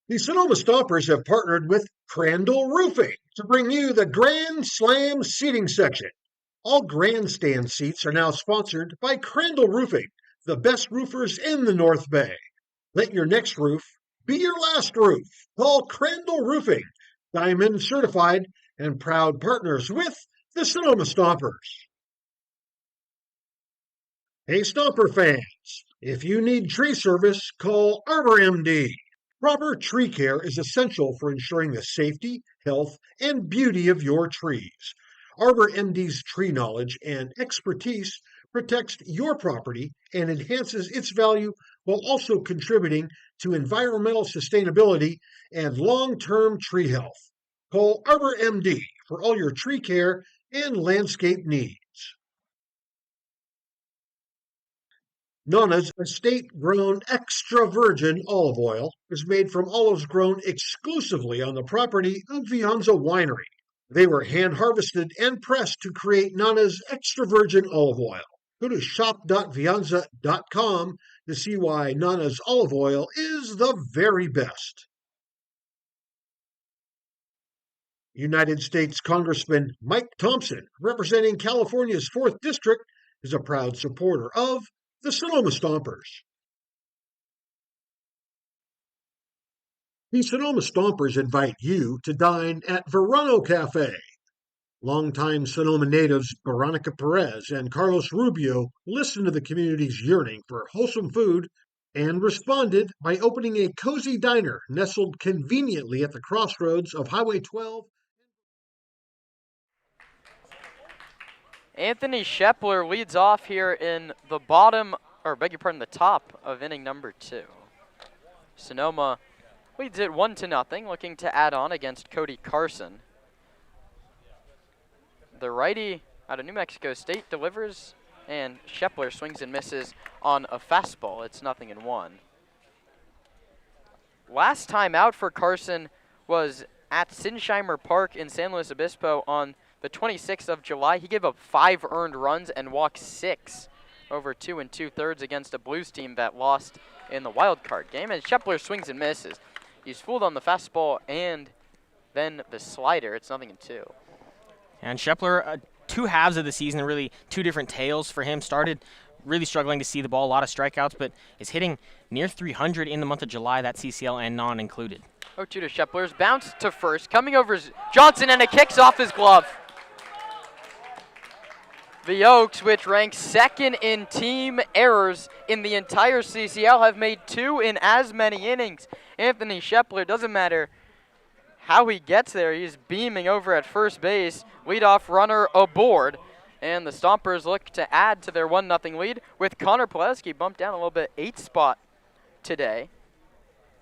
The Sonoma Stompers have partnered with Crandall Roofing to bring you the Grand Slam seating section. All grandstand seats are now sponsored by Crandall Roofing, the best roofers in the North Bay. Let your next roof be your last roof. Call Crandall Roofing, Diamond certified and proud partners with the Sonoma Stompers. Hey, Stomper fans, if you need tree service, call Arbor MD. Proper tree care is essential for ensuring the safety, health, and beauty of your trees. Arbor MD's tree knowledge and expertise protects your property and enhances its value while also contributing to environmental sustainability and long-term tree health. Call Arbor MD for all your tree care and landscape needs. Nana's estate-grown extra virgin olive oil is made from olives grown exclusively on the property of Vianza Winery. They were hand-harvested and pressed to create Nana's extra virgin olive oil. Go to shop.vianza.com to see why Nana's olive oil is the very best. United States Congressman Mike Thompson, representing California's 4th District, is a proud supporter of the Sonoma Stompers. The Sonoma Stompers invite you to dine at Verano Cafe. Longtime Sonoma natives Veronica Perez and Carlos Rubio listened to the community's yearning for wholesome food and responded by opening a cozy diner nestled conveniently at the crossroads of Highway 12. Anthony Shepler leads off here in the the top of inning number 2. Sonoma leads it 1-0, looking to add on against Cody Carson. The righty out of New Mexico State delivers, and Shepler swings and misses on a fastball. It's 0-1. Last time out for Carson was at Sinsheimer Park in San Luis Obispo on the 26th of July. He gave up 5 earned runs and walked 6 over 2 2/3 against a Blues team that lost in the wild card game. And Shepler swings and misses. He's fooled on the fastball and then the slider. It's 0-2. And Shepler, 2 halves of the season, really 2 different tales for him. Started really struggling to see the ball, a lot of strikeouts, but is hitting near 300 in the month of July, that CCL and non included. 0-2 to Shepler's bounce to first, coming over is Johnson, and it kicks off his glove. The Oaks, which ranks 2nd in team errors in the entire CCL, have made 2 in as many innings. Anthony Shepler, doesn't matter how he gets there, he's beaming over at first base. Leadoff runner aboard, and the Stompers look to add to their 1-0 lead with Connor Pulaski bumped down a little bit, 8th spot today.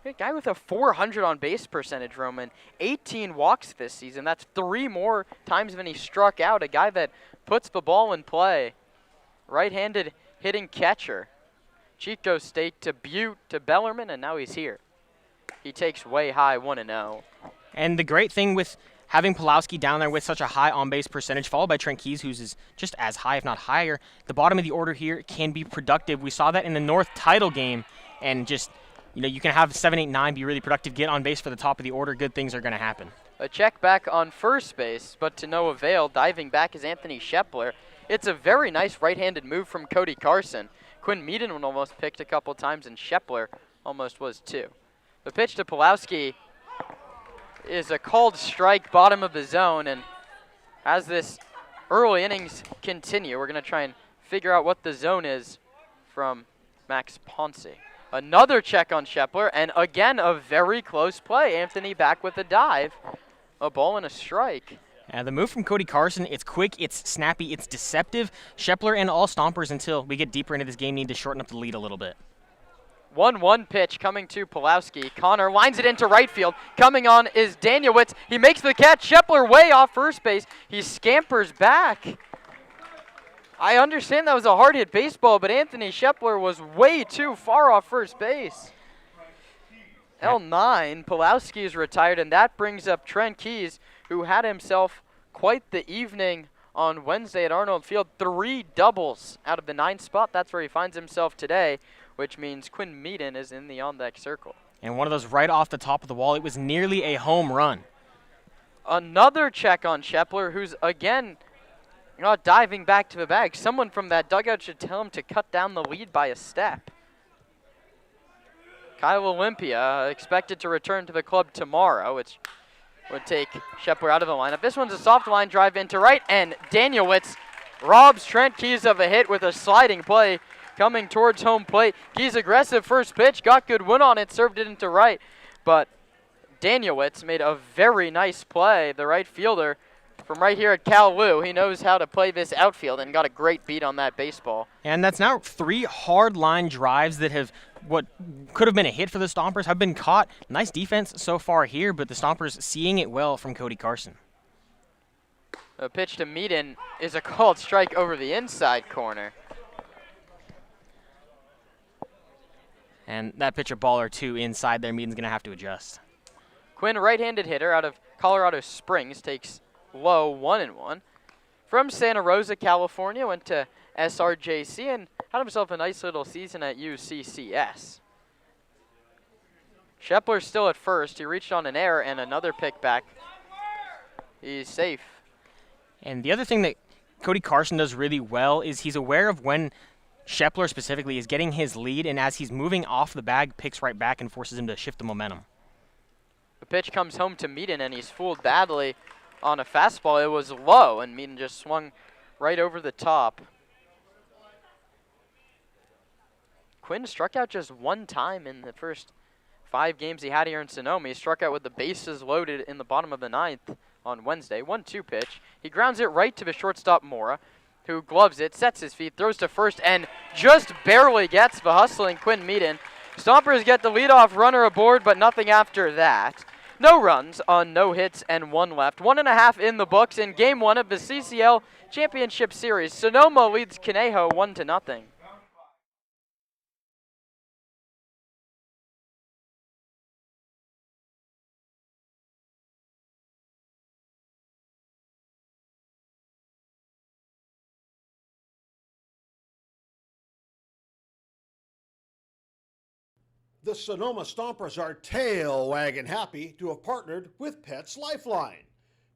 A guy with a 400 on base percentage, Roman. 18 walks this season. That's 3 more times than he struck out. A guy that puts the ball in play. Right-handed hitting catcher. Chico State to Butte to Bellarmine, and now he's here. He takes way high, 1-0. And the great thing with having Pulowski down there with such a high on-base percentage, followed by Trent Keys, who's is just as high, if not higher, the bottom of the order here can be productive. We saw that in the North title game, and just, you can have 7, 8, 9 be really productive, get on base for the top of the order, good things are going to happen. A check back on first base, but to no avail. Diving back is Anthony Shepler. It's a very nice right-handed move from Cody Carson. Quinn Meaden was almost picked a couple times, and Shepler almost was too. The pitch to Pulowski is a called strike, bottom of the zone, and as this early innings continue, we're going to try and figure out what the zone is from Max Ponce. Another check on Shepler, and again a very close play. Anthony back with a dive, a ball and a strike. The move from Cody Carson, it's quick, it's snappy, it's deceptive. Shepler and all Stompers, until we get deeper into this game, need to shorten up the lead a little bit. 1-1 pitch coming to Pulowski. Connor lines it into right field. Coming on is Danielewicz. He makes the catch. Shepler way off first base. He scampers back. I understand that was a hard hit baseball, but Anthony Shepler was way too far off first base. L9, Pulowski is retired, and that brings up Trent Keys, who had himself quite the evening on Wednesday at Arnold Field. 3 doubles out of the 9th spot. That's where he finds himself today, which means Quinn Meaden is in the on-deck circle. And one of those right off the top of the wall. It was nearly a home run. Another check on Shepler, who's again not diving back to the bag. Someone from that dugout should tell him to cut down the lead by a step. Kyle Olympia expected to return to the club tomorrow, which would take Shepler out of the lineup. This one's a soft line drive into right, and Danielewicz robs Trent Keys of a hit with a sliding play coming towards home plate. Keys aggressive first pitch, got good win on it, served it into right, but Danielewicz made a very nice play, the right fielder from right here at Cal Lou. He knows how to play this outfield and got a great beat on that baseball. And that's now 3 hard line drives that have what could have been a hit for the Stompers have been caught. Nice defense so far here, but the Stompers seeing it well from Cody Carson. A pitch to Meaden is a called strike over the inside corner. And that pitch a ball or two inside there, Meaden's going to have to adjust. Quinn, right-handed hitter out of Colorado Springs, takes low 1-1. From Santa Rosa, California, went to SRJC and had himself a nice little season at UCCS. Shepler's still at first. He reached on an error and another pick back. He's safe. And the other thing that Cody Carson does really well is he's aware of when Shepler specifically is getting his lead, and as he's moving off the bag, picks right back and forces him to shift the momentum. The pitch comes home to Meaden, and he's fooled badly on a fastball. It was low, and Meaden just swung right over the top. Quinn struck out just one time in the first 5 games he had here in Sonoma. He struck out with the bases loaded in the bottom of the 9th on Wednesday. 1-2 pitch. He grounds it right to the shortstop, Mora, who gloves it, sets his feet, throws to first, and just barely gets the hustling Quinn Meaden. Stompers get the leadoff runner aboard, but nothing after that. No runs on no hits and 1 left. 1.5 in the books in Game 1 of the CCL Championship Series. Sonoma leads Conejo 1-0. The Sonoma Stompers are tail wagging happy to have partnered with Pets Lifeline.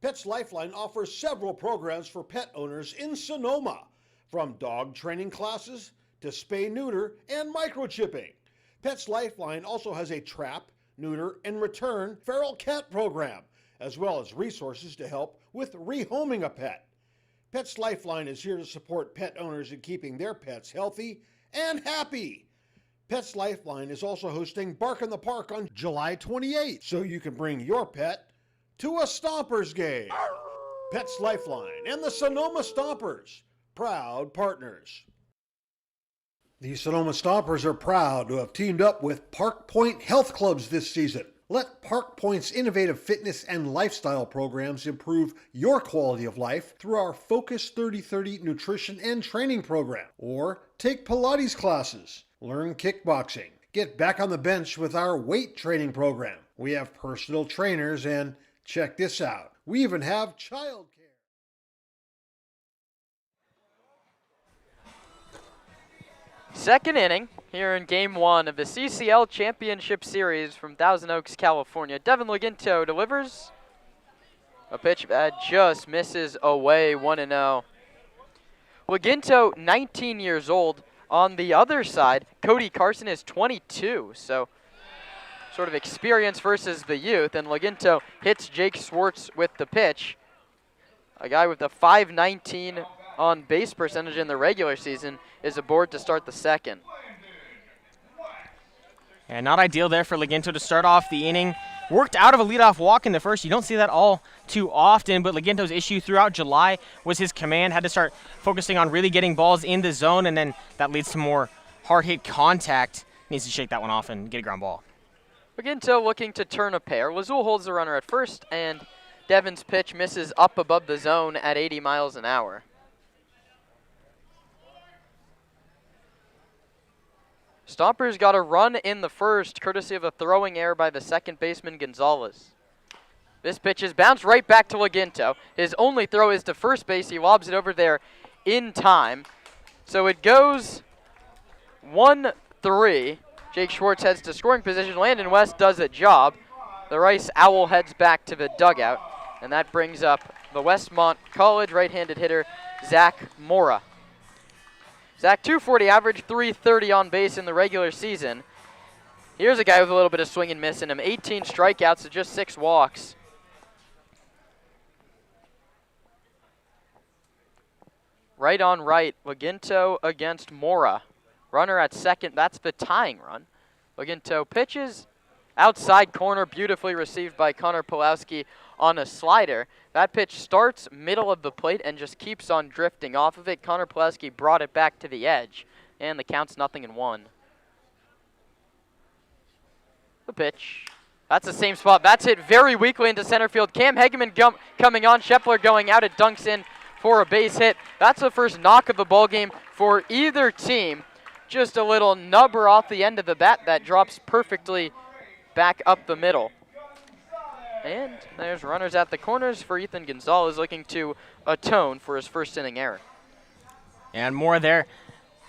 Pets Lifeline offers several programs for pet owners in Sonoma, from dog training classes to spay-neuter and microchipping. Pets Lifeline also has a trap, neuter, and return feral cat program, as well as resources to help with rehoming a pet. Pets Lifeline is here to support pet owners in keeping their pets healthy and happy. Pets Lifeline is also hosting Bark in the Park on July 28th, so you can bring your pet to a Stompers game. Pets Lifeline and the Sonoma Stompers, proud partners. The Sonoma Stompers are proud to have teamed up with Park Point Health Clubs this season. Let Park Point's innovative fitness and lifestyle programs improve your quality of life through our Focus 30/30 nutrition and training program. Or take Pilates classes, learn kickboxing, get back on the bench with our weight training program. We have personal trainers, and check this out, we even have childcare. Second inning here in Game 1 of the CCL Championship Series from Thousand Oaks, California. Devin Laginto delivers a pitch that just misses away, 1-0. Laginto, 19 years old. On the other side, Cody Carson is 22, so sort of experience versus the youth, and Laginto hits Jake Swartz with the pitch. A guy with a .519 on base percentage in the regular season is aboard to start the second. And not ideal there for Laginto to start off the inning. Worked out of a leadoff walk in the first. You don't see that all too often, but Laginto's issue throughout July was his command. Had to start focusing on really getting balls in the zone, and then that leads to more hard-hit contact. Needs to shake that one off and get a ground ball. Laginto looking to turn a pair. Lazul holds the runner at first, and Devin's pitch misses up above the zone at 80 miles an hour. Stompers got a run in the first, courtesy of a throwing error by the second baseman, Gonzalez. This pitch is bounced right back to Laginto. His only throw is to first base. He lobs it over there in time. So it goes 1-3. Jake Schwartz heads to scoring position. Landon West does a job. The Rice Owl heads back to the dugout, and that brings up the Westmont College right-handed hitter, Zach Mora. Zach, 240 average, 330 on base in the regular season. Here's a guy with a little bit of swing and miss in him. 18 strikeouts to just 6 walks. Right on right, Laginto against Mora. Runner at second, that's the tying run. Laginto pitches outside corner, beautifully received by Connor Pulowski on a slider. That pitch starts middle of the plate and just keeps on drifting off of it. Connor Pulowski brought it back to the edge, and the count's 0-1. The pitch. That's the same spot. That's hit very weakly into center field. Cam Hegeman coming on. Shepler going out. It dunks in for a base hit. That's the first knock of the ball game for either team. Just a little nubber off the end of the bat that drops perfectly back up the middle. And there's runners at the corners for Ethan Gonzalez, looking to atone for his first inning error. And more there.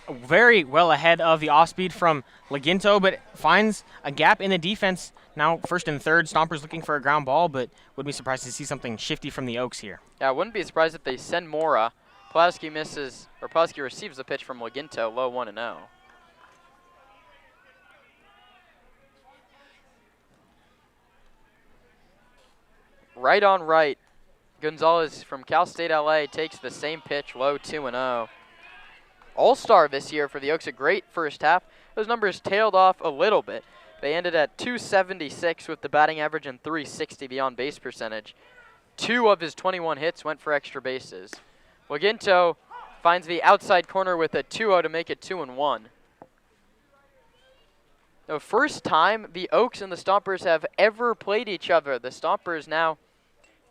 Very well ahead of the off-speed from Laginto, but finds a gap in the defense. Now first and third, Stompers looking for a ground ball, but would be surprised to see something shifty from the Oaks here. Yeah, I wouldn't be surprised if they send Mora. Pulowski receives the pitch from Laginto, low 1-0. Right on right, Gonzalez from Cal State LA takes the same pitch, low 2-0. All-star this year for the Oaks, a great first half. Those numbers tailed off a little bit. They ended at 276 with the batting average and 360 the on-base percentage. 2 of his 21 hits went for extra bases. Laginto finds the outside corner with a 2-0 to make it 2-1. The first time the Oaks and the Stompers have ever played each other. The Stompers now,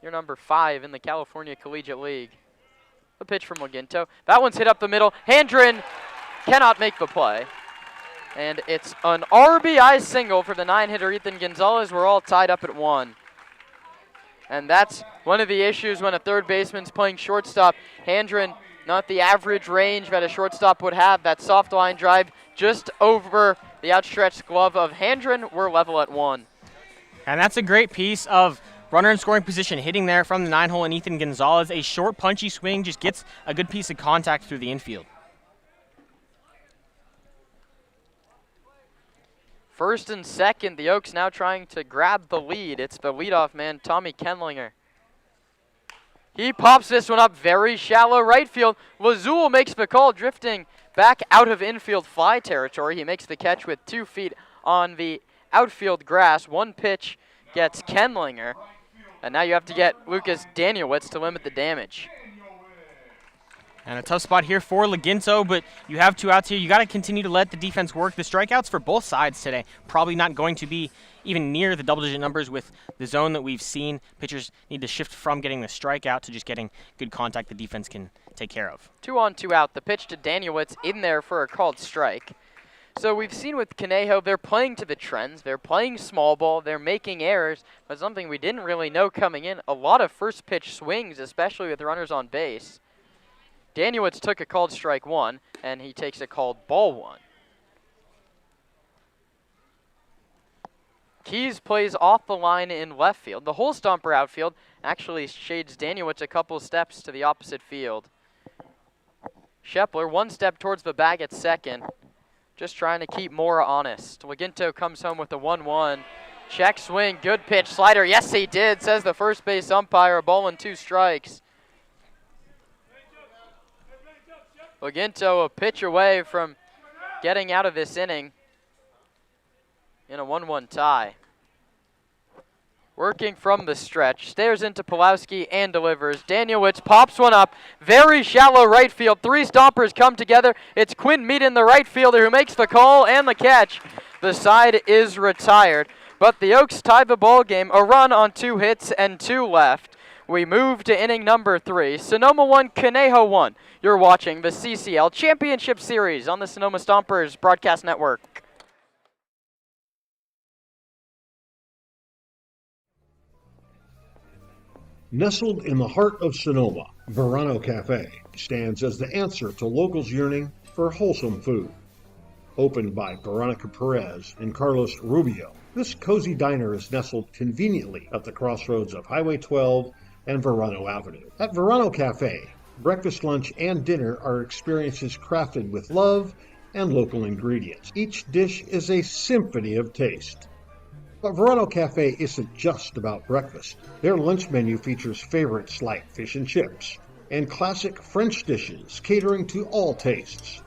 you're number 5 in the California Collegiate League. The pitch from Laginto. That one's hit up the middle. Handren cannot make the play. And it's an RBI single for the 9-hitter Ethan Gonzalez. We're all tied up at 1. And that's one of the issues when a third baseman's playing shortstop. Handren, not the average range that a shortstop would have. That soft line drive just over the outstretched glove of Handren. We're level at 1. And that's a great piece of runner in scoring position hitting there from the 9-hole, and Ethan Gonzalez. A short, punchy swing just gets a good piece of contact through the infield. First and second, the Oaks now trying to grab the lead. It's the leadoff man, Tommy Kenlinger. He pops this one up very shallow right field. Lazul makes the call, drifting back out of infield fly territory. He makes the catch with 2 feet on the outfield grass. One pitch gets Kenlinger. And now you have to get Lucas Danielewicz to limit the damage. And a tough spot here for Laginto, but you have 2 outs here. You got to continue to let the defense work. The strikeouts for both sides today probably not going to be even near the double-digit numbers with the zone that we've seen. Pitchers need to shift from getting the strikeout to just getting good contact the defense can take care of. 2 on, 2 out. The pitch to Danielewicz in there for a called strike. So we've seen with Conejo, they're playing to the trends. They're playing small ball. They're making errors, but something we didn't really know coming in, a lot of first pitch swings, especially with runners on base. Danielewicz took a called strike 1, and he takes a called ball 1. Keys plays off the line in left field. The whole Stomper outfield actually shades Danielewicz a couple steps to the opposite field. Shepler 1 step towards the bag at second, just trying to keep Mora honest. Laginto comes home with a 1-1. Check swing, good pitch, slider. Yes, he did, says the first base umpire. A ball and 2 strikes. Laginto a pitch away from getting out of this inning in a 1-1 tie. Working from the stretch, stares into Pulowski and delivers. Danielewicz pops one up, very shallow right field. 3 Stompers come together. It's Quinn Meaden, the right fielder, who makes the call and the catch. The side is retired, but the Oaks tie the ball game. A run on 2 hits and 2 left. We move to inning number 3. Sonoma 1, Conejo 1. You're watching the CCL Championship Series on the Sonoma Stompers Broadcast Network. Nestled in the heart of Sonoma, Verano Cafe stands as the answer to locals yearning for wholesome food. Opened by Veronica Perez and Carlos Rubio, this cozy diner is nestled conveniently at the crossroads of Highway 12 and Verano Avenue. At Verano Cafe, breakfast, lunch, and dinner are experiences crafted with love and local ingredients. Each dish is a symphony of taste. But Verano Cafe isn't just about breakfast. Their lunch menu features favorites like fish and chips and classic French dishes catering to all tastes.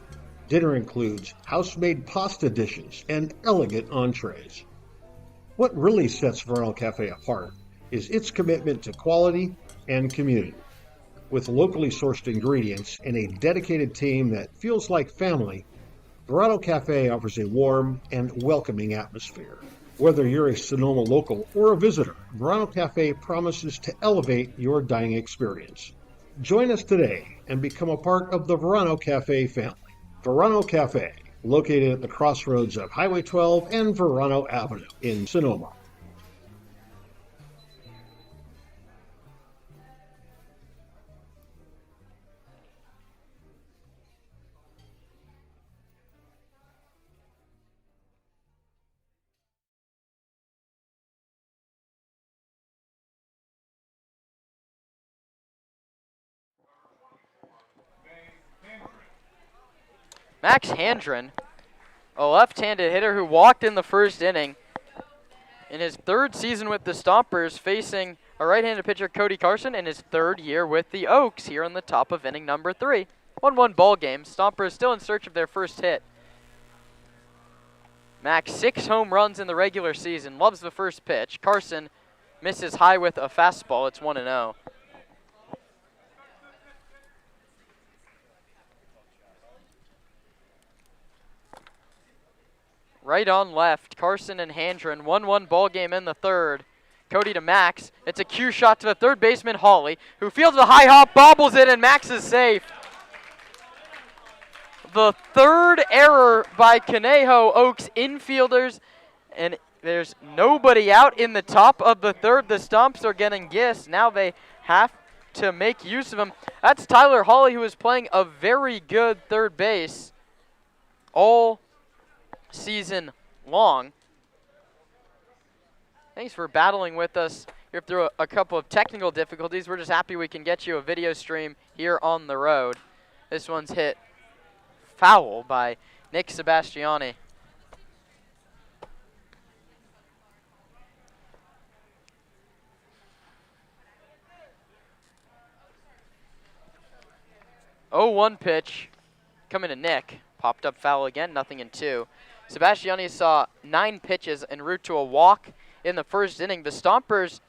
Dinner includes house-made pasta dishes and elegant entrees. What really sets Verano Cafe apart is its commitment to quality and community. With locally sourced ingredients and a dedicated team that feels like family, Verano Cafe offers a warm and welcoming atmosphere. Whether you're a Sonoma local or a visitor, Verano Cafe promises to elevate your dining experience. Join us today and become a part of the Verano Cafe family. Verano Cafe, located at the crossroads of Highway 12 and Verano Avenue in Sonoma. Max Handren, a left-handed hitter who walked in the first inning in his third season with the Stompers, facing a right-handed pitcher, Cody Carson, in his third year with the Oaks here on the top of inning number 3. 1-1 ball game. Stompers still in search of their first hit. Max 6 home runs in the regular season. Loves the first pitch. Carson misses high with a fastball. It's 1-0. Right on left, Carson and Handren. 1-1 ball game in the third. Cody to Max. It's a cue shot to the third baseman, Hawley, who fields a high hop, bobbles it, and Max is safe. The third error by Conejo Oaks infielders, and there's nobody out in the top of the third. The Stomps are getting gifts. Now they have to make use of them. That's Tyler Hawley, who is playing a very good third base all season long. Thanks for battling with us here through a couple of technical difficulties. We're just happy we can get you a video stream here on the road. This one's hit foul by Nick Sebastiani. Oh, 1 pitch coming to Nick. Popped up foul again, 0-2. Sebastiani saw 9 pitches en route to a walk in the first inning. The Stompers'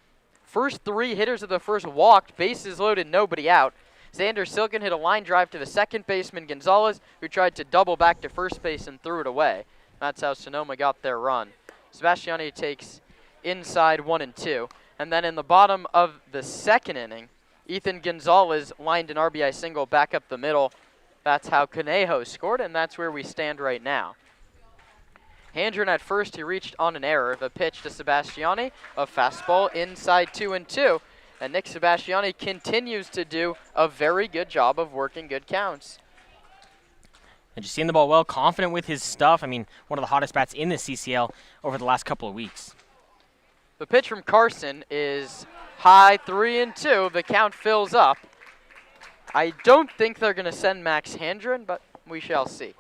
first 3 hitters of the first walked, bases loaded, nobody out. Xander Silken hit a line drive to the second baseman, Gonzalez, who tried to double back to first base and threw it away. That's how Sonoma got their run. Sebastiani takes inside 1-2. And then in the bottom of the second inning, Ethan Gonzalez lined an RBI single back up the middle. That's how Conejo scored, and that's where we stand right now. Handren at first, he reached on an error. The pitch to Sebastiani, a fastball inside 2-2. And Nick Sebastiani continues to do a very good job of working good counts. And just seeing the ball well, confident with his stuff. I mean, one of the hottest bats in the CCL over the last couple of weeks. The pitch from Carson is high, 3-2. The count fills up. I don't think they're going to send Max Handren, but we shall see.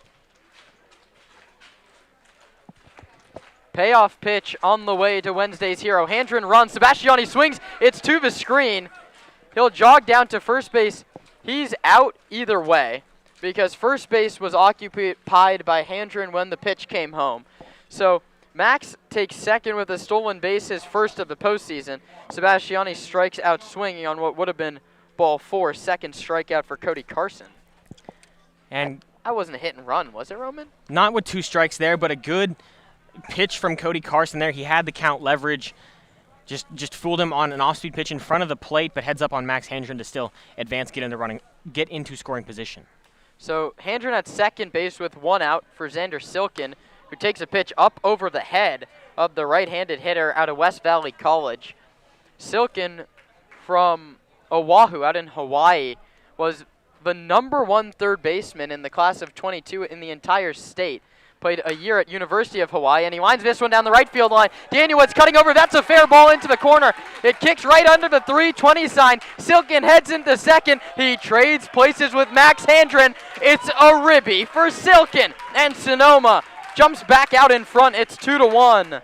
Payoff pitch on the way to Wednesday's hero. Handren runs. Sebastiani swings. It's to the screen. He'll jog down to first base. He's out either way because first base was occupied by Handren when the pitch came home. So Max takes second with a stolen base, his first of the postseason. Sebastiani strikes out swinging on what would have been ball 4, second strikeout for Cody Carson. And that wasn't a hit and run, was it, Roman? Not with 2 strikes there, but a good pitch from Cody Carson there. He had the count leverage. Just fooled him on an off-speed pitch in front of the plate, but heads up on Max Handren to still advance, get into scoring position. So Handren at second base with 1 out for Xander Silken, who takes a pitch up over the head of the right-handed hitter out of West Valley College. Silken from Oahu out in Hawaii was the #1 third baseman in the class of 22 in the entire state. Played a year at University of Hawaii, and he lines this one down the right field line. Danielwitz cutting over. That's a fair ball into the corner. It kicks right under the 320 sign. Silken heads into second. He trades places with Max Handren. It's a ribby for Silken, and Sonoma jumps back out in front. It's 2-1.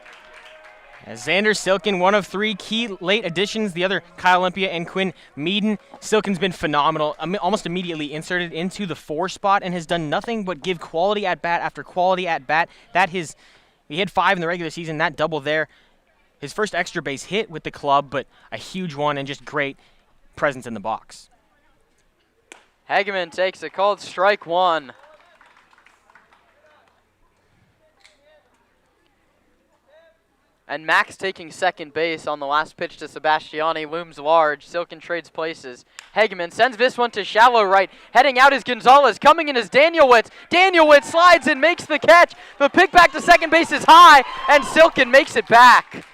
As Xander Silken, one of 3 key late additions, the other Kyle Olympia and Quinn Meaden. Silken's been phenomenal, almost immediately inserted into the 4 spot and has done nothing but give quality at bat after quality at bat. He had 5 in the regular season, that double there. His first extra base hit with the club, but a huge one and just great presence in the box. Hageman takes a called strike 1. And Max taking second base on the last pitch to Sebastiani looms large. Silken trades places. Hageman sends this one to shallow right. Heading out is Gonzalez. Coming in is Danielwitz. Danielwitz slides and makes the catch. The pick back to second base is high, and Silken makes it back.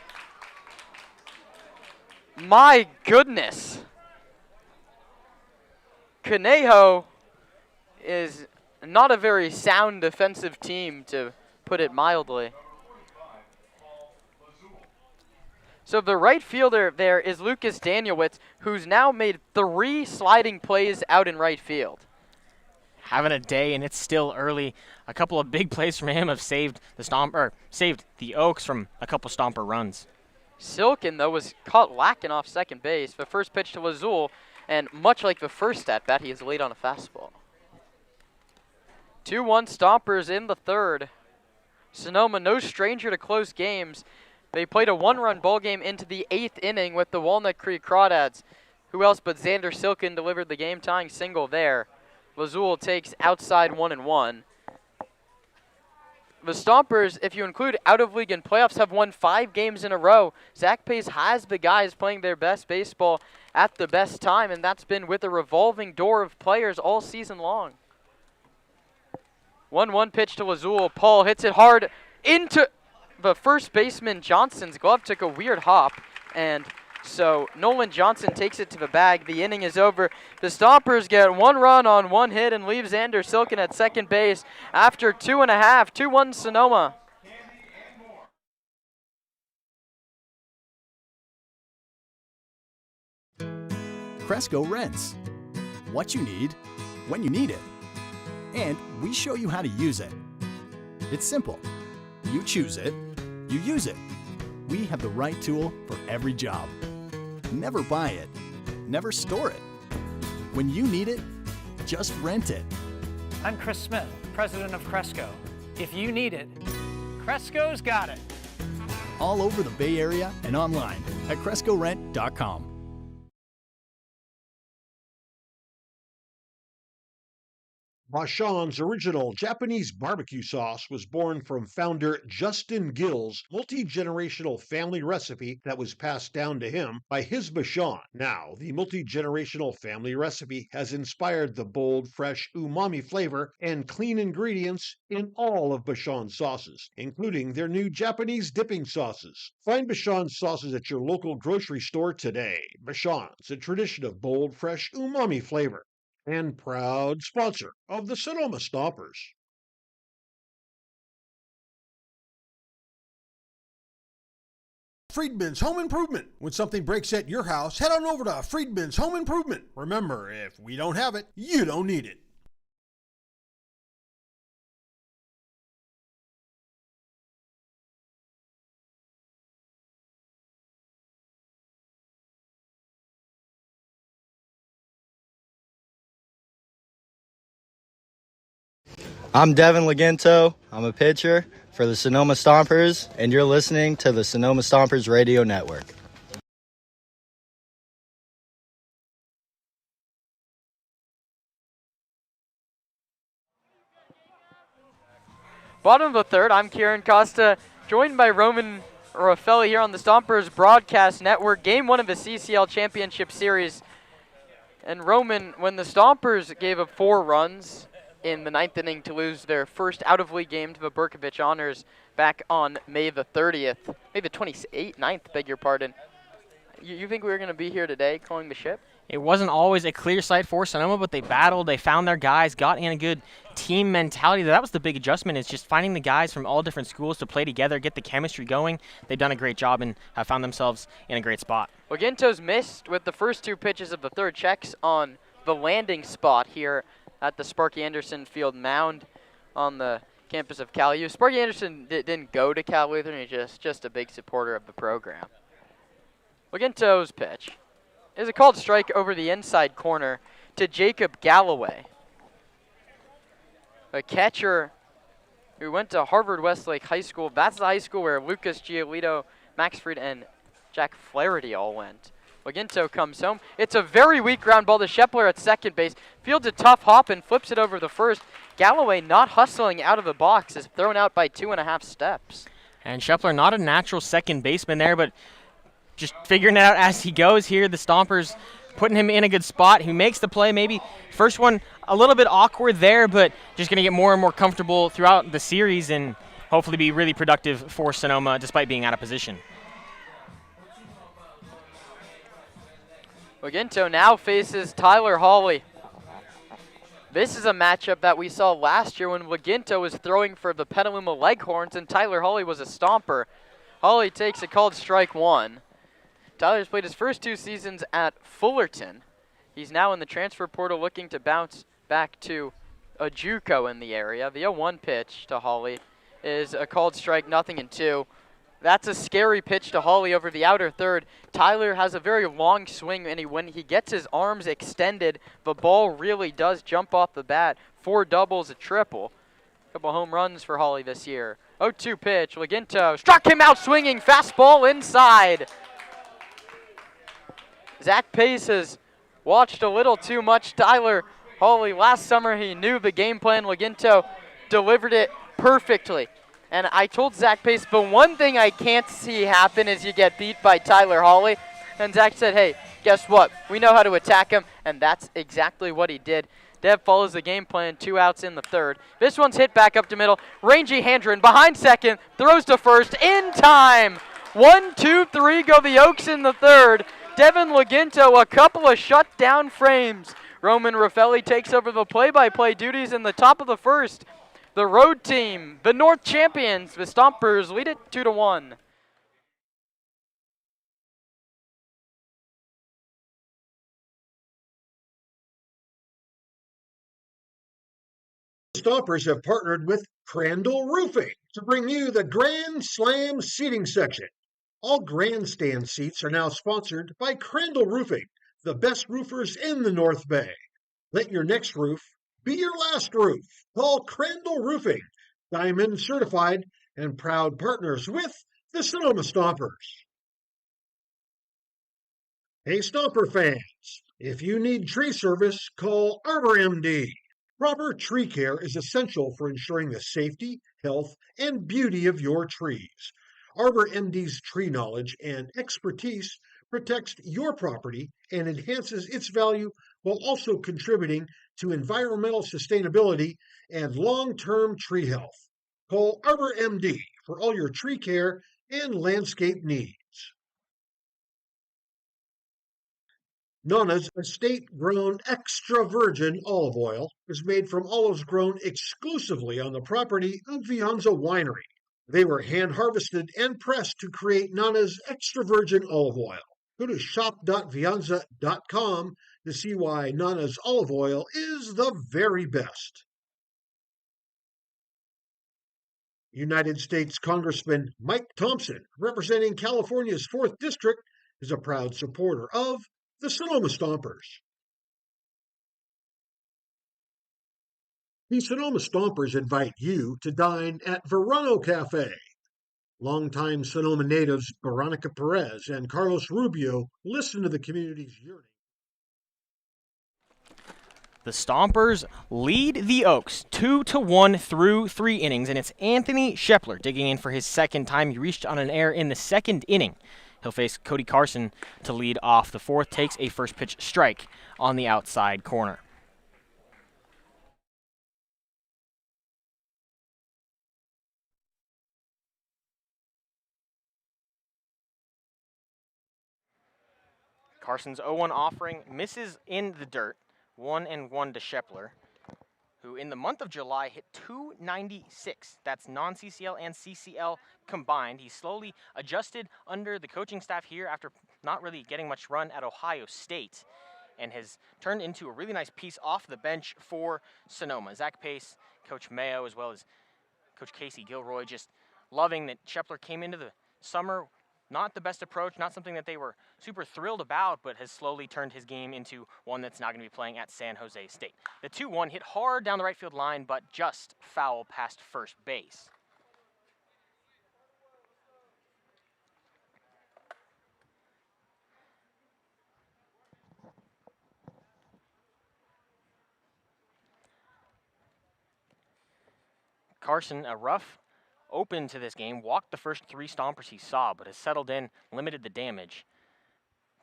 My goodness. Conejo is not a very sound defensive team, to put it mildly. So the right fielder there is Lucas Danielwitz, who's now made 3 sliding plays out in right field. Having a day, and it's still early. A couple of big plays from him have saved the Oaks from a couple Stomper runs. Silken, though, was caught lacking off second base. The first pitch to Lazul, and much like the first at-bat, he is late on a fastball. 2-1 Stompers in the 3rd. Sonoma, no stranger to close games. They played a 1-run ball game into the 8th inning with the Walnut Creek Crawdads. Who else but Xander Silken delivered the game-tying single there. Lazul takes outside 1-1. The Stompers, if you include out-of-league and playoffs, have won 5 games in a row. Zach Pace has the guys playing their best baseball at the best time, and that's been with a revolving door of players all season long. 1-1 pitch to Lazul. Paul hits it hard into the first baseman. Johnson's glove took a weird hop, and so Nolan Johnson takes it to the bag. The inning is over. The Stompers get 1 run on 1 hit and leave Xander Silken at second base after 2.5. 2-1 Sonoma. Cresco Rents. What you need, when you need it. And we show you how to use it. It's simple. You choose it, you use it. We have the right tool for every job. Never buy it, never store it. When you need it, just rent it. I'm Chris Smith, president of Cresco. If you need it, Cresco's got it. All over the Bay Area and online at CrescoRent.com. Bashan's original Japanese barbecue sauce was born from founder Justin Gill's multi-generational family recipe that was passed down to him by his Bashan. Now, the multi-generational family recipe has inspired the bold, fresh umami flavor and clean ingredients in all of Bashan's sauces, including their new Japanese dipping sauces. Find Bashan's sauces at your local grocery store today. Bashan's, a tradition of bold, fresh umami flavor, and proud sponsor of the Sonoma Stompers. Friedman's Home Improvement. When something breaks at your house, head on over to Friedman's Home Improvement. Remember, if we don't have it, you don't need it. I'm Devin Legento. I'm a pitcher for the Sonoma Stompers, and you're listening to the Sonoma Stompers Radio Network. Bottom of the 3rd, I'm Kieran Costa, joined by Roman Raffelli here on the Stompers Broadcast Network. Game 1 of the CCL Championship Series. And Roman, when the Stompers gave up 4 runs in the 9th inning to lose their first out-of-league game to the Berkovich Honors back on May the 30th. May the 9th, beg your pardon. You think we were going to be here today calling the ship? It wasn't always a clear sight for Sonoma, but they battled, they found their guys, got in a good team mentality. That was the big adjustment, is just finding the guys from all different schools to play together, get the chemistry going. They've done a great job and have found themselves in a great spot. Waginto's missed with the first 2 pitches of the third. Checks on the landing spot here at the Sparky Anderson Field mound on the campus of Cal U. Sparky Anderson didn't go to Cal Lutheran. He's just a big supporter of the program. Waginto's pitch is a called strike over the inside corner to Jacob Galloway, a catcher who went to Harvard Westlake High School. That's the high school where Lucas Giolito, Max Fried, and Jack Flaherty all went. Waginto comes home. It's a very weak ground ball to Shepler at second base. Fields a tough hop and flips it over the first. Galloway, not hustling out of the box, is thrown out by 2.5 steps. And Shepler, not a natural second baseman there, but just figuring it out as he goes here. The Stompers putting him in a good spot. He makes the play. Maybe first one a little bit awkward there, but just going to get more and more comfortable throughout the series and hopefully be really productive for Sonoma despite being out of position. Waginto now faces Tyler Hawley. This is a matchup that we saw last year when Waginto was throwing for the Petaluma Leghorns and Tyler Hawley was a Stomper. Hawley takes a called strike 1. Tyler's played his first 2 seasons at Fullerton. He's now in the transfer portal looking to bounce back to a JUCO in the area. The 0-1 pitch to Hawley is a called strike, 0-2. That's a scary pitch to Hawley over the outer third. Tyler has a very long swing, and when he gets his arms extended, the ball really does jump off the bat. 4 doubles, a triple. Couple home runs for Hawley this year. 0-2 pitch, Waginto struck him out swinging, fastball inside. Zach Pace has watched a little too much Tyler Hawley. Last summer he knew the game plan. Waginto delivered it perfectly. And I told Zach Pace, the one thing I can't see happen is you get beat by Tyler Hawley. And Zach said, hey, guess what? We know how to attack him. And that's exactly what he did. Dev follows the game plan, 2 outs in the third. This one's hit back up to middle. Rangy Handren behind second, throws to first in time. 1, 2, 3 go the Oaks in the third. Devin Waginto, a couple of shutdown frames. Roman Raffelli takes over the play-by-play duties in the top of the first. The road team, the North champions, the Stompers lead it 2-1. Stompers have partnered with Crandall Roofing to bring you the Grand Slam seating section. All grandstand seats are now sponsored by Crandall Roofing, the best roofers in the North Bay. Let your next roof be your last roof. Call Crandall Roofing, Diamond certified and proud partners with the Sonoma Stompers. Hey Stomper fans, if you need tree service, call Arbor MD. Proper tree care is essential for ensuring the safety, health, and beauty of your trees. Arbor MD's tree knowledge and expertise protects your property and enhances its value while also contributing to environmental sustainability and long-term tree health. Call Arbor MD for all your tree care and landscape needs. Nana's estate-grown extra virgin olive oil is made from olives grown exclusively on the property of Vianza Winery. They were hand-harvested and pressed to create Nana's extra virgin olive oil. Go to shop.vianza.com to see why Nana's olive oil is the very best. United States Congressman Mike Thompson, representing California's 4th District, is a proud supporter of the Sonoma Stompers. The Sonoma Stompers invite you to dine at Verano Cafe. Longtime Sonoma natives Veronica Perez and Carlos Rubio listen to the community's yearning. The Stompers lead the Oaks 2-1 through 3 innings, and it's Anthony Shepler digging in for his second time. He reached on an error in the second inning. He'll face Cody Carson to lead off the fourth, takes a first pitch strike on the outside corner. Carson's 0-1 offering misses in the dirt, 1-1 to Shepler, who in the month of July hit .296. That's non-CCL and CCL combined. He slowly adjusted under the coaching staff here after not really getting much run at Ohio State, and has turned into a really nice piece off the bench for Sonoma. Zach Pace, Coach Mayo, as well as Coach Casey Gilroy, just loving that Shepler came into the summer. Not the best approach, not something that they were super thrilled about, but has slowly turned his game into one that's now going to be playing at San Jose State. The 2-1 hit hard down the right field line, but just foul past first base. Carson, a rough open to this game, walked the first 3 Stompers he saw, but has settled in, limited the damage.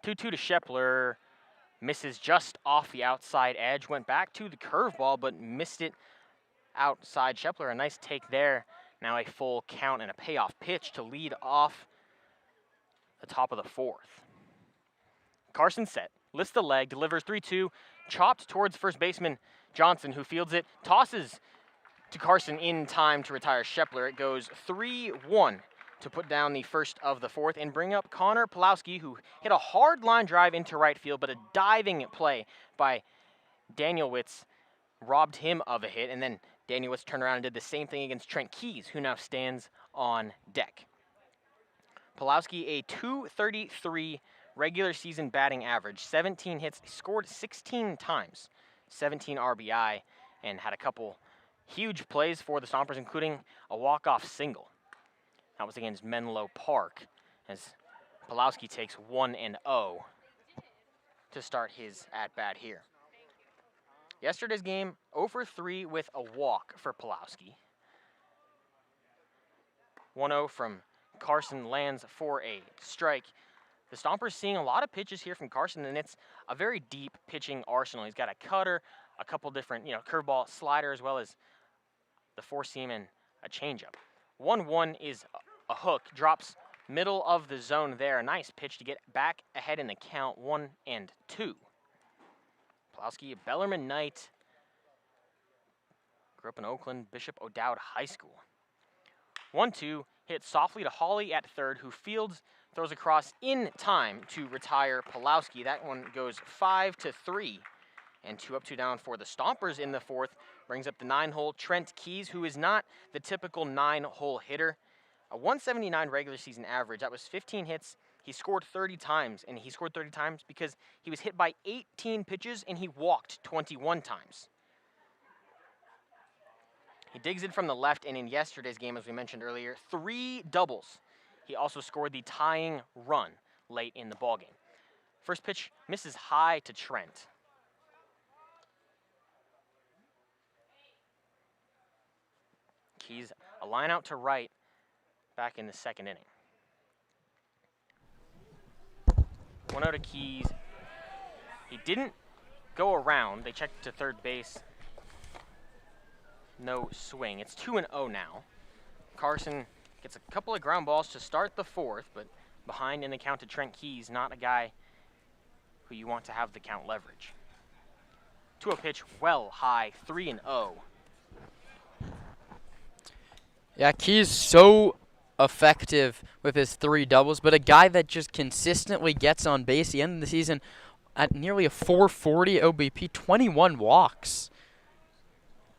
2-2 to Shepler, misses just off the outside edge, went back to the curveball, but missed it outside Shepler. A nice take there. Now a full count and a payoff pitch to lead off the top of the 4th. Carson set, lifts the leg, delivers 3-2, chopped towards first baseman Johnson, who fields it, tosses to Carson in time to retire Shepler. It goes 3-1 to put down the first of the 4th and bring up Connor Pulowski, who hit a hard line drive into right field, but a diving play by Daniel Witz robbed him of a hit, and then Daniel Witz turned around and did the same thing against Trent Keys, who now stands on deck. Pulowski, a .233 regular season batting average, 17 hits, scored 16 times, 17 RBI, and had a couple huge plays for the Stompers, including a walk-off single. That was against Menlo Park, as Pulowski takes 1-0 to start his at-bat here. Yesterday's game, 0 for 3 with a walk for Pulowski. 1-0 from Carson lands for a strike. The Stompers seeing a lot of pitches here from Carson, and it's a very deep pitching arsenal. He's got a cutter, a couple different, curveball, slider, as well as the four-seam and a changeup. 1-1 is a hook, drops middle of the zone there. A nice pitch to get back ahead in the count, 1-2. Pulowski, a Bellarmine Knight, grew up in Oakland, Bishop O'Dowd High School. 1-2, hit softly to Hawley at third, who fields, throws across in time to retire Pulowski. That one goes 5-3. And 2 up, 2 down for the Stompers in the 4th. Brings up the 9-hole Trent Keys, who is not the typical 9-hole hitter. A 179 regular season average. That was 15 hits. He scored 30 times, and he scored 30 times because he was hit by 18 pitches and he walked 21 times. He digs in from the left, and in yesterday's game, as we mentioned earlier, 3 doubles. He also scored the tying run late in the ballgame. First pitch misses high to Trent. Keys, a line out to right back in the 2nd inning. 1-0 to Keys. He didn't go around. They checked to third base. No swing. It's 2-0 now. Carson gets a couple of ground balls to start the 4th, but behind in the count to Trent Keys, not a guy who you want to have the count leverage. 2-0 pitch, well high, 3-0. Yeah, Keys so effective with his 3 doubles, but a guy that just consistently gets on base. The end of the season at nearly a .440 OBP, 21 walks.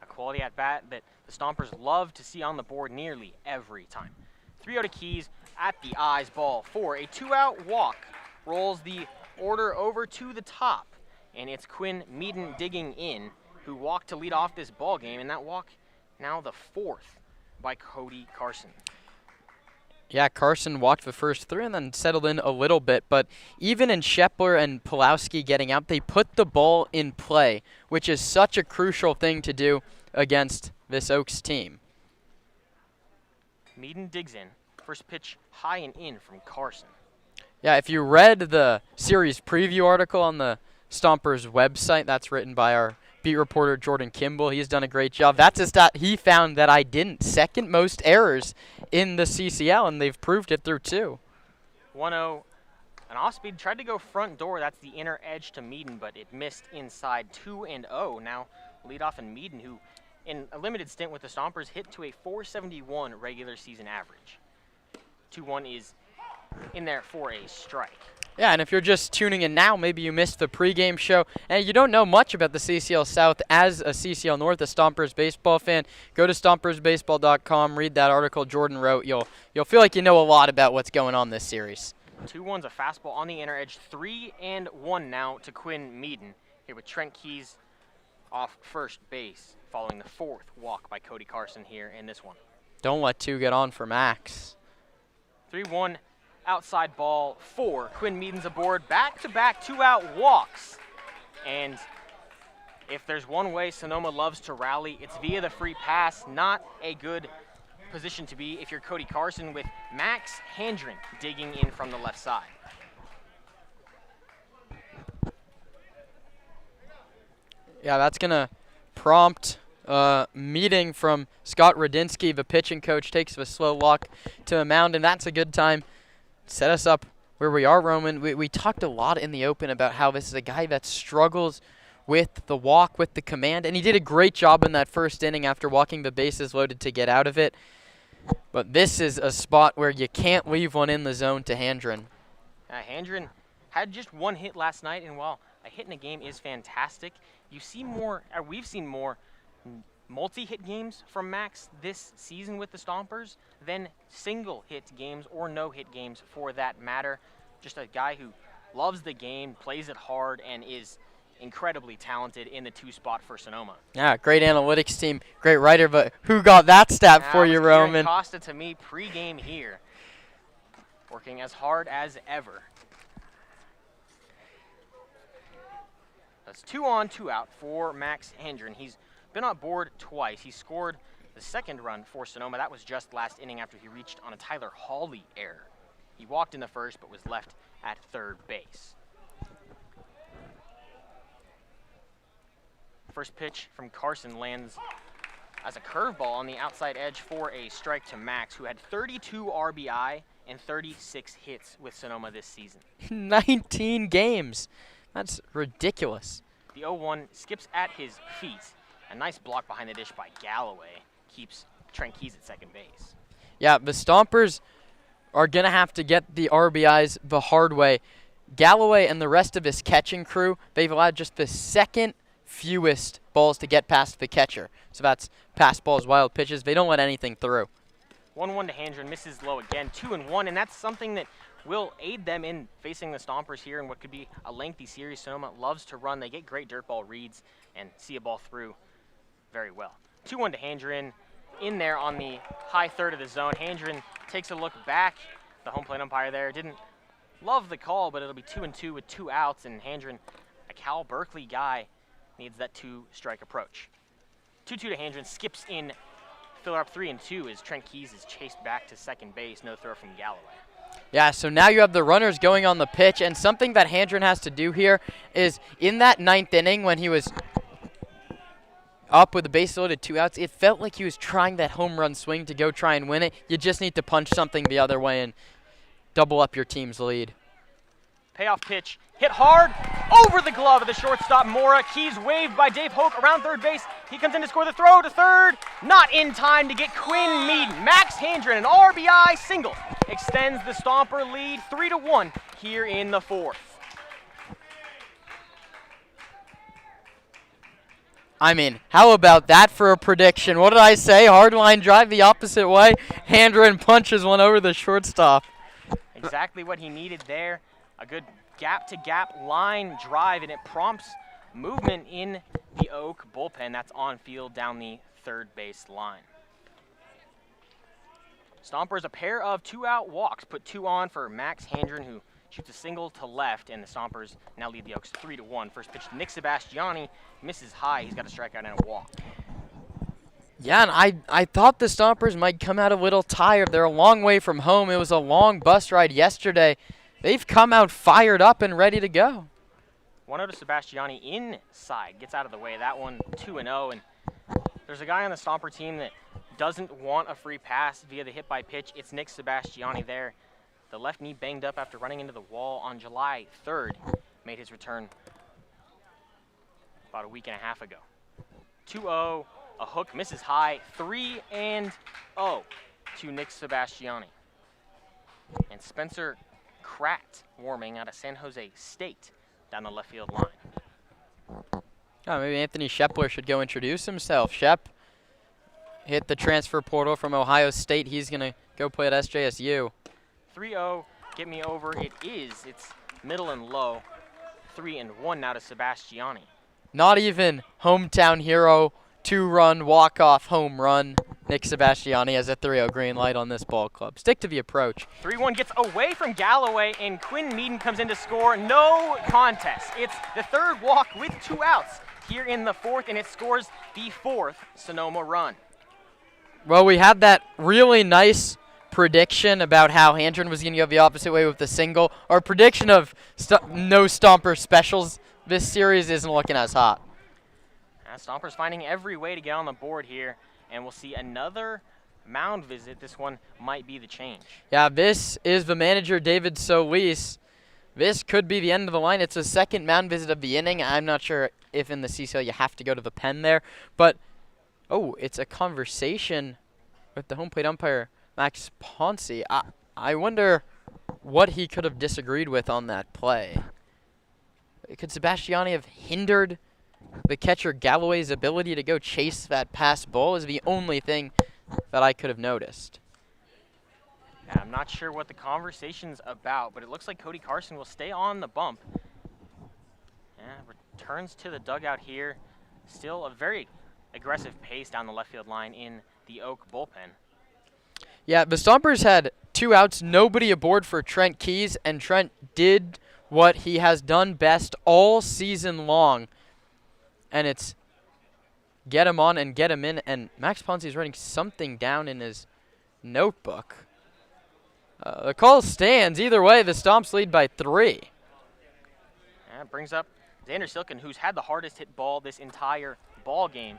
A quality at bat that the Stompers love to see on the board nearly every time. 3-0 to Keys at the eyes, ball 4. A 2-out walk rolls the order over to the top, and it's Quinn Meaden digging in, who walked to lead off this ball game, and that walk now the 4th by Cody Carson. Yeah, Carson walked the first 3 and then settled in a little bit, but even in Shepler and Pulowski getting out, they put the ball in play, which is such a crucial thing to do against this Oaks team. Meaden digs in. First pitch high and in from Carson. Yeah, if you read the series preview article on the Stompers website, that's written by our beat reporter Jordan Kimball. He's done a great job. That's a stat he found that I didn't. Second most errors in the CCL, and they've proved it through 2. 1-0, An off-speed tried to go front door. That's the inner edge to Meaden, but it missed inside 2-0. Now leadoff and Meaden, who in a limited stint with the Stompers hit to a .471 regular season average. 2-1 is in there for a strike. Yeah, and if you're just tuning in now, maybe you missed the pregame show, and you don't know much about the CCL South as a CCL North, a Stompers baseball fan, go to stompersbaseball.com, read that article Jordan wrote. You'll feel like you know a lot about what's going on this series. 2-1's a fastball on the inner edge. 3-1 now to Quinn Meaden here with Trent Keys off first base following the 4th walk by Cody Carson here in this one. Don't let 2 get on for Max. 3-1 outside ball 4. Quinn Meaden's aboard. Back-to-back 2-out walks. And if there's one way Sonoma loves to rally, it's via the free pass. Not a good position to be if you're Cody Carson, with Max Handren digging in from the left side. Yeah, that's going to prompt a meeting from Scott Radinsky. The pitching coach takes a slow walk to the mound, and that's a good time. Set us up where we are, Roman. We talked a lot in the open about how this is a guy that struggles with the walk, with the command, and he did a great job in that first inning after walking the bases loaded to get out of it. But this is a spot where you can't leave one in the zone to Handren. Handren had just 1 hit last night, and while a hit in a game is fantastic, we've seen more multi-hit games from Max this season with the Stompers than single-hit games or no-hit games for that matter. Just a guy who loves the game, plays it hard, and is incredibly talented in the 2 spot for Sonoma. Yeah, great analytics team, great writer, but who got that stat for you, Roman? Costa to me pregame here, working as hard as ever. That's 2 on, 2 out for Max Handren. He's been on board twice. He scored the 2nd run for Sonoma. That was just last inning after he reached on a Tyler Hawley error. He walked in the 1st but was left at 3rd base. First pitch from Carson lands as a curveball on the outside edge for a strike to Max, who had 32 RBI and 36 hits with Sonoma this season. 19 games. That's ridiculous. The 0-1 skips at his feet. A nice block behind the dish by Galloway keeps Trent Keys at 2nd base. Yeah, the Stompers are going to have to get the RBIs the hard way. Galloway and the rest of his catching crew, they've allowed just the 2nd fewest balls to get past the catcher. So that's pass balls, wild pitches. They don't let anything through. 1-1 to Handren, misses low again. 2-1, and that's something that will aid them in facing the Stompers here in what could be a lengthy series. Sonoma loves to run. They get great dirt ball reads and see a ball through very well. 2-1 to Handren, in there on the high 3rd of the zone. Handren takes a look back. The home plate umpire there didn't love the call, but it'll be 2-2 with 2 outs, and Handren, a Cal Berkeley guy, needs that 2-strike approach. 2-2 to Handren, skips in. Filler up 3-2 as Trent Keys is chased back to 2nd base. No throw from Galloway. Yeah, so now you have the runners going on the pitch, and something that Handren has to do here is in that 9th inning when he was up with the base loaded 2 outs, it felt like he was trying that home run swing to go try and win it. You just need to punch something the other way and double up your team's lead. Payoff pitch, hit hard, over the glove of the shortstop, Mora. Keys waved by Dave Hoke around 3rd base. He comes in to score the throw to 3rd. Not in time to get Quinn Meaden. Max Handren, an RBI single, extends the Stomper lead 3-1 here in the 4th. I mean, how about that for a prediction? What did I say? Hard line drive the opposite way. Handren punches one over the shortstop. Exactly what he needed there. A good gap-to-gap line drive, and it prompts movement in the Oak bullpen. That's on field down the 3rd base line. Stompers, a pair of 2-out walks, put 2 on for Max Handren, who shoots a single to left, and the Stompers now lead the Oaks 3-1. First pitch to Nick Sebastiani, misses high. He's got a strikeout and a walk. Yeah, and I thought the Stompers might come out a little tired. They're a long way from home. It was a long bus ride yesterday. They've come out fired up and ready to go. 1-0 to Sebastiani inside, gets out of the way. That one 2-0, and there's a guy on the Stomper team that doesn't want a free pass via the hit by pitch. It's Nick Sebastiani there. the left knee banged up after running into the wall on July 3rd. Made his return about a week and a half ago. 2-0, a hook misses high, 3-0 to Nick Sebastiani. And Spencer Kratt warming out of San Jose State down the left field line. Oh, maybe Anthony Shepler should go introduce himself. Shep hit the transfer portal from Ohio State. He's going to go play at SJSU. 3-0, get me over. It is. It's middle and low. 3-1 now to Sebastiani. Not even hometown hero, 2-run walk-off home run. Nick Sebastiani has a 3-0 green light on this ball club. Stick to the approach. 3-1 gets away from Galloway, and Quinn Meaden comes in to score. No contest. It's the third walk with 2 outs here in the 4th, and it scores the 4th Sonoma run. Well, we had that really nice prediction about how Handren was going to go the opposite way with the single. Our prediction of no Stomper specials this series isn't looking as hot. Stompers finding every way to get on the board here, and we'll see another mound visit. This one might be the change. Yeah, this is the manager, David Solis. This could be the end of the line. It's a second mound visit of the inning. I'm not sure if in the CCL you have to go to the pen there, but it's a conversation with the home plate umpire, Max Ponce. I wonder what he could have disagreed with on that play. Could Sebastiani have hindered the catcher Galloway's ability to go chase that pass ball? Is the only thing that I could have noticed. I'm not sure what the conversation's about, but it looks like Cody Carson will stay on the bump. Returns to the dugout here. Still a very aggressive pace down the left field line in the Oak bullpen. Yeah, the Stompers had 2 outs, nobody aboard for Trent Keys, and Trent did what he has done best all season long. And it's get him on and get him in. And Max Ponce is writing something down in his notebook. The call stands. Either way, the Stomps lead by 3. That brings up Xander Silken, who's had the hardest hit ball this entire ball game.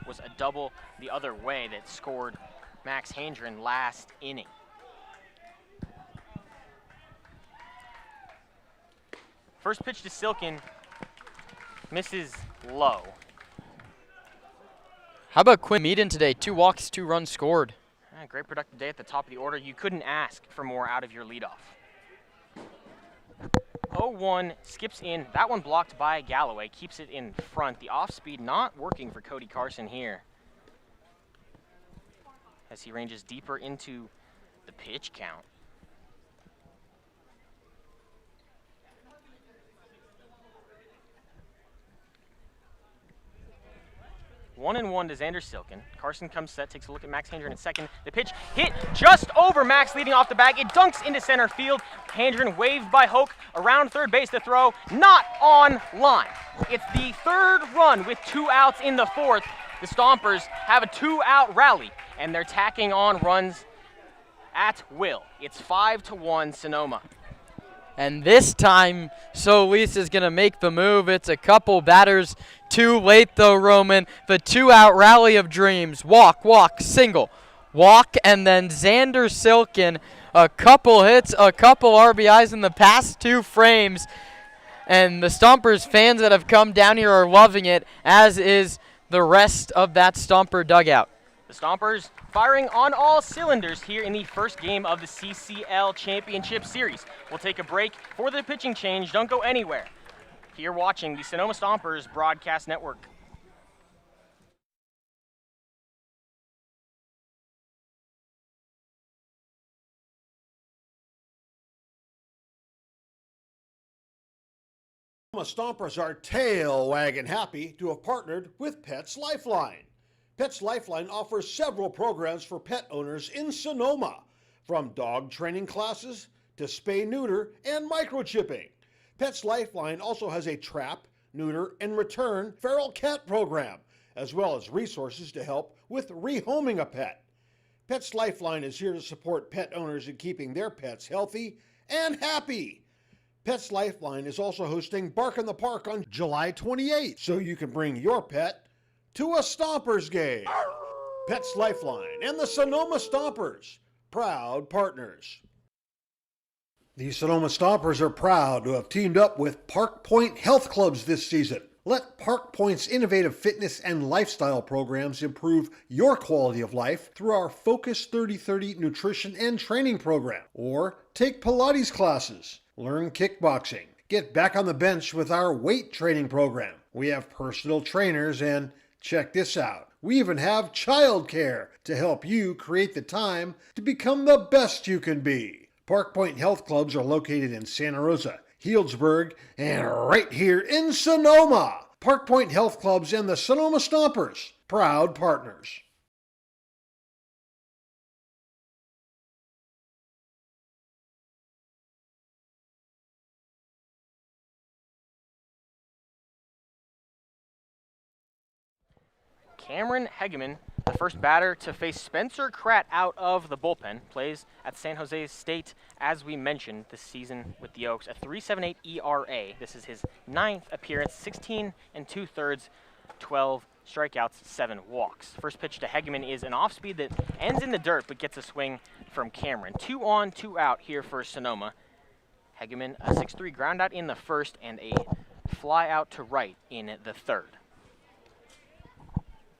Was a double the other way that scored Max Handren last inning. First pitch to Silken. Misses low. How about Quinn Meaden today? 2 walks, 2 runs scored. Great productive day at the top of the order. You couldn't ask for more out of your leadoff. 0-1 skips in. That one blocked by Galloway. Keeps it in front. The off speed not working for Cody Carson here, as he ranges deeper into the pitch count. 1-1 to Xander Silken. Carson comes set, takes a look at Max Handren in second. The pitch hit just over Max, leading off the bag. It dunks into center field. Handren waved by Hoke around third base to throw. Not on line. It's the 3rd run with 2 outs in the 4th. The Stompers have a 2-out rally, and they're tacking on runs at will. It's 5-1 Sonoma. And this time, Solis is going to make the move. It's a couple batters too late, though, Roman. The 2-out rally of dreams. Walk, walk, single. Walk, and then Xander Silken. A couple hits, a couple RBIs in the past 2 frames. And the Stompers fans that have come down here are loving it, as is the rest of that Stomper dugout. The Stompers firing on all cylinders here in the first game of the CCL Championship Series. We'll take a break for the pitching change. Don't go anywhere. You're watching the Sonoma Stompers Broadcast Network. Sonoma Stompers are tail wagging happy to have partnered with Pets Lifeline. Pets Lifeline offers several programs for pet owners in Sonoma, from dog training classes to spay-neuter and microchipping. Pets Lifeline also has a trap, neuter, and return feral cat program, as well as resources to help with rehoming a pet. Pets Lifeline is here to support pet owners in keeping their pets healthy and happy. Pets Lifeline is also hosting Bark in the Park on July 28th, so you can bring your pet to a Stompers game. Pets Lifeline and the Sonoma Stompers, proud partners. The Sonoma Stompers are proud to have teamed up with Park Point Health Clubs this season. Let Park Point's innovative fitness and lifestyle programs improve your quality of life through our Focus 30/30 nutrition and training program. Or take Pilates classes, learn kickboxing, get back on the bench with our weight training program. We have personal trainers and, check this out, we even have childcare to help you create the time to become the best you can be. Park Point Health Clubs are located in Santa Rosa, Healdsburg, and right here in Sonoma. Park Point Health Clubs and the Sonoma Stompers, proud partners. Cameron Hegeman, the first batter to face Spencer Kratt out of the bullpen, plays at San Jose State, as we mentioned, this season with the Oaks, a 3.78 ERA. This is his 9th appearance, 16 2/3, 12 strikeouts, 7 walks. First pitch to Hegeman is an off-speed that ends in the dirt but gets a swing from Cameron. 2 on, 2 out here for Sonoma. Hegeman, a 6-3 ground out in the first and a fly out to right in the third.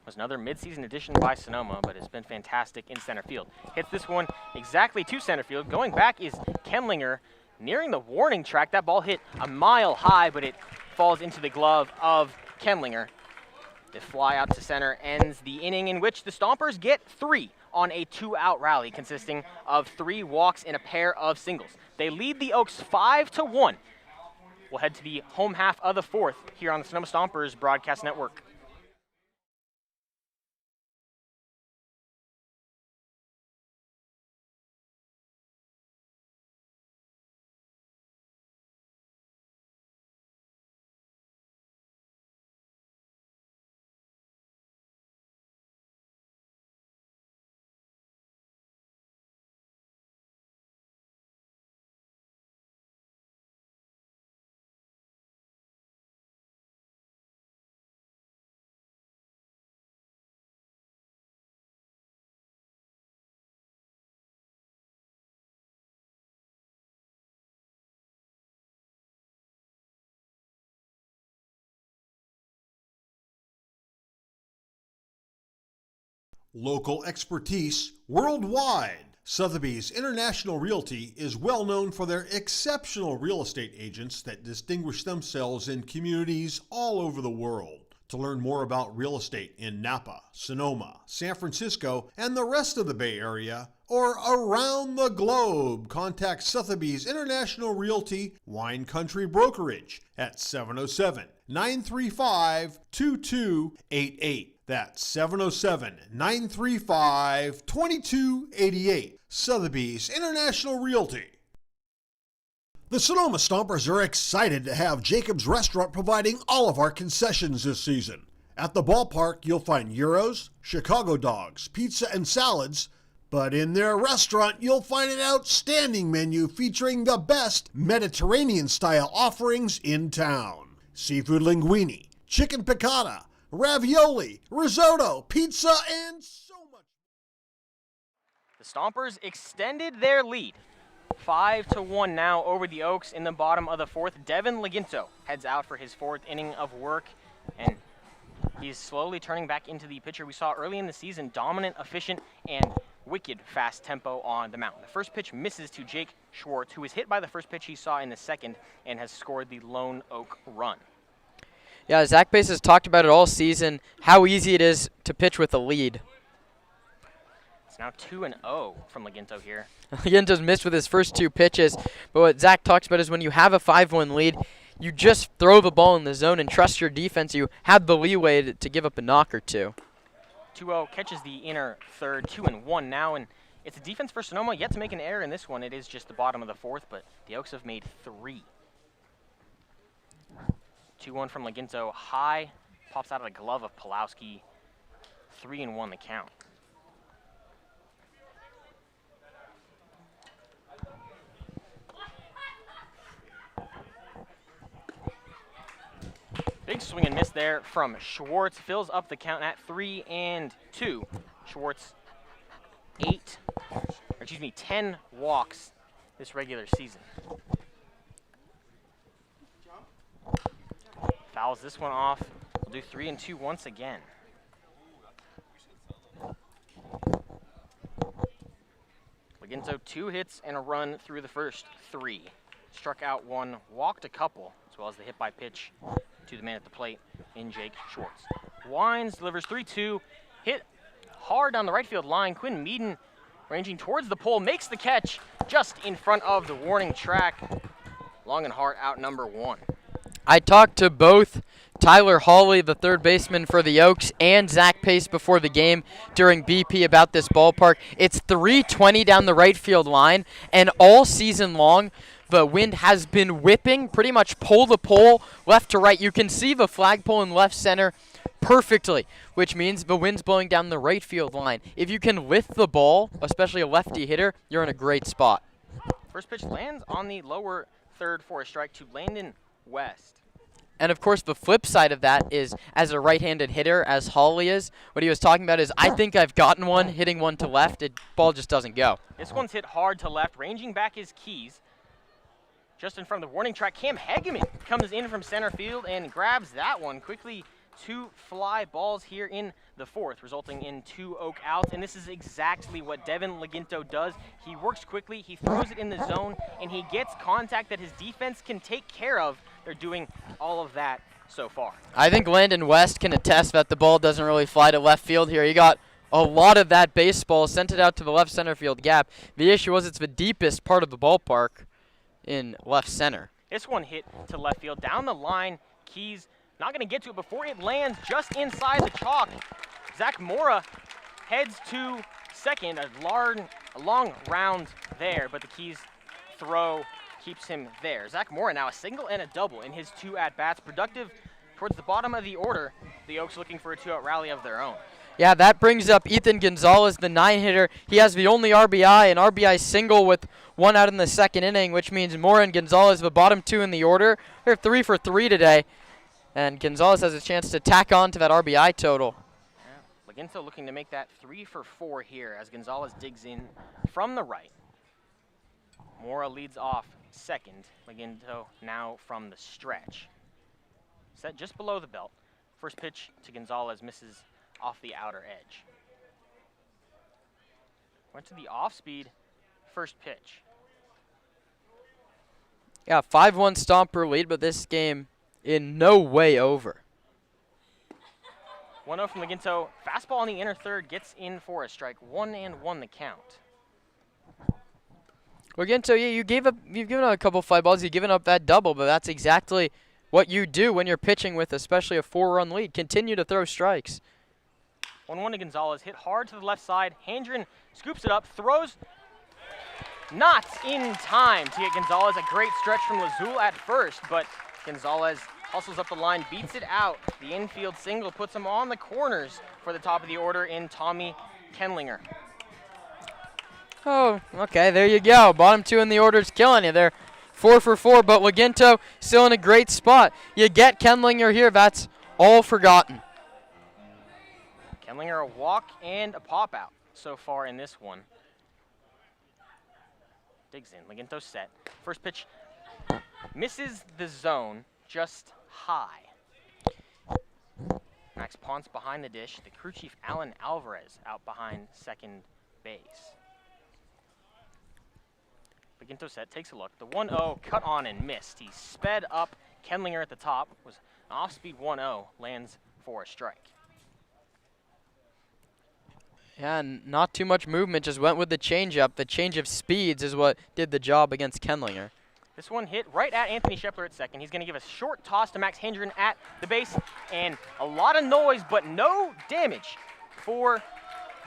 Was another midseason addition by Sonoma, but has been fantastic in center field. Hits this one exactly to center field. Going back is Kemlinger, nearing the warning track. That ball hit a mile high, but it falls into the glove of Kemlinger. The fly out to center ends the inning, in which the Stompers get 3 on a 2-out rally consisting of 3 walks and a pair of singles. They lead the Oaks 5-1. We'll head to the home half of the 4th here on the Sonoma Stompers Broadcast Network. Local expertise worldwide. Sotheby's International Realty is well known for their exceptional real estate agents that distinguish themselves in communities all over the world. To learn more about real estate in Napa, Sonoma, San Francisco, and the rest of the Bay Area, or around the globe, contact Sotheby's International Realty Wine Country Brokerage at 707-935-2288. That's 707-935-2288. Sotheby's International Realty. The Sonoma Stompers are excited to have Jacob's Restaurant providing all of our concessions this season. At the ballpark, you'll find gyros, Chicago dogs, pizza, and salads. But in their restaurant, you'll find an outstanding menu featuring the best Mediterranean-style offerings in town. Seafood linguine, chicken piccata, ravioli, risotto, pizza, and so much. The Stompers extended their lead. 5-1 now over the Oaks in the bottom of the 4th. Devin Laginto heads out for his 4th inning of work, and he's slowly turning back into the pitcher we saw early in the season. Dominant, efficient, and wicked fast tempo on the mound. The first pitch misses to Jake Schwartz, who was hit by the first pitch he saw in the second and has scored the lone Oak run. Yeah, Zach Bass has talked about it all season, how easy it is to pitch with a lead. It's now 2-0 from Laginto here. Laginto's missed with his first 2 pitches, but what Zach talks about is when you have a 5-1 lead, you just throw the ball in the zone and trust your defense. You have the leeway to give up a knock or 2. 2-0 catches the inner third, 2-1 now, and it's a defense for Sonoma yet to make an error in this one. It is just the bottom of the 4th, but the Oaks have made 3. 2-1 from Laginto, high, pops out of the glove of Pulowski. 3-1 the count. Big swing and miss there from Schwartz. Fills up the count at 3-2. Schwartz 10 walks this regular season. Fouls this one off. We'll do 3-2 once again. Laginto 2 hits and a run through the first 3. Struck out 1, walked a couple, as well as the hit by pitch to the man at the plate in Jake Schwartz. Wines delivers 3-2, hit hard down the right field line. Quinn Meaden, ranging towards the pole, makes the catch just in front of the warning track. Long and hard out number 1. I talked to both Tyler Hawley, the third baseman for the Oaks, and Zach Pace before the game during BP about this ballpark. It's 320 down the right field line, and all season long, the wind has been whipping pretty much pole to pole, left to right. You can see the flagpole in left center perfectly, which means the wind's blowing down the right field line. If you can lift the ball, especially a lefty hitter, you're in a great spot. First pitch lands on the lower third for a strike to Landon West. And, of course, the flip side of that is, as a right-handed hitter, as Hawley is, what he was talking about is, I think I've gotten one, hitting one to left. Ball just doesn't go. This one's hit hard to left, ranging back his keys. Just in front of the warning track, Cam Hegeman comes in from center field and grabs that one. Quickly, 2 fly balls here in the 4th, resulting in 2 Oak outs. And this is exactly what Devin Laginto does. He works quickly, he throws it in the zone, and he gets contact that his defense can take care of. They're doing all of that so far. I think Landon West can attest that the ball doesn't really fly to left field here. He got a lot of that baseball, sent it out to the left center field gap. The issue was it's the deepest part of the ballpark in left center. This one hit to left field. Down the line, Keys not going to get to it before it lands just inside the chalk. Zach Mora heads to second. A long round there, but the Keys throw keeps him there. Zach Mora now a single and a double in his 2 at-bats. Productive towards the bottom of the order. The Oaks looking for a 2-out rally of their own. Yeah, that brings up Ethan Gonzalez, the 9-hitter. He has the only RBI, an RBI single with 1 out in the 2nd inning, which means Mora and Gonzalez, the bottom 2 in the order. They're 3 for 3 today, and Gonzalez has a chance to tack on to that RBI total. Yeah. Laginto looking to make that 3 for 4 here as Gonzalez digs in from the right. Mora leads off second. Laginto now from the stretch. Set just below the belt. First pitch to Gonzalez misses off the outer edge. Went to the off-speed first pitch. Yeah, 5-1 Stomper lead, but this game in no way over. 1-0 from Laginto. Fastball on the inner third gets in for a strike. 1-1 the count. Laginto, yeah, you've given up a couple fly balls. You've given up that double, but that's exactly what you do when you're pitching with especially a 4-run lead. Continue to throw strikes. 1-1 to Gonzalez, hit hard to the left side. Handren scoops it up, throws not in time to get Gonzalez. A great stretch from Lazul at first, but Gonzalez hustles up the line, beats it out. The infield single puts him on the corners for the top of the order in Tommy Kenlinger. Oh, okay, there you go. Bottom 2 in the order is killing you. They're 4 for 4, but Laginto still in a great spot. You get Kenlinger here, that's all forgotten. Kenlinger a walk and a pop out so far in this one. Digs in, Laginto set. First pitch misses the zone just high. Max Ponce behind the dish. The crew chief Alan Alvarez out behind second base. Laginto set, takes a look. The 1-0 cut on and missed. He sped up. Kenlinger at the top was an off-speed 1-0, lands for a strike. Yeah, and not too much movement, just went with the changeup. The change of speeds is what did the job against Kenlinger. This one hit right at Anthony Schepler at second. He's going to give a short toss to Max Hendren at the base, and a lot of noise, but no damage for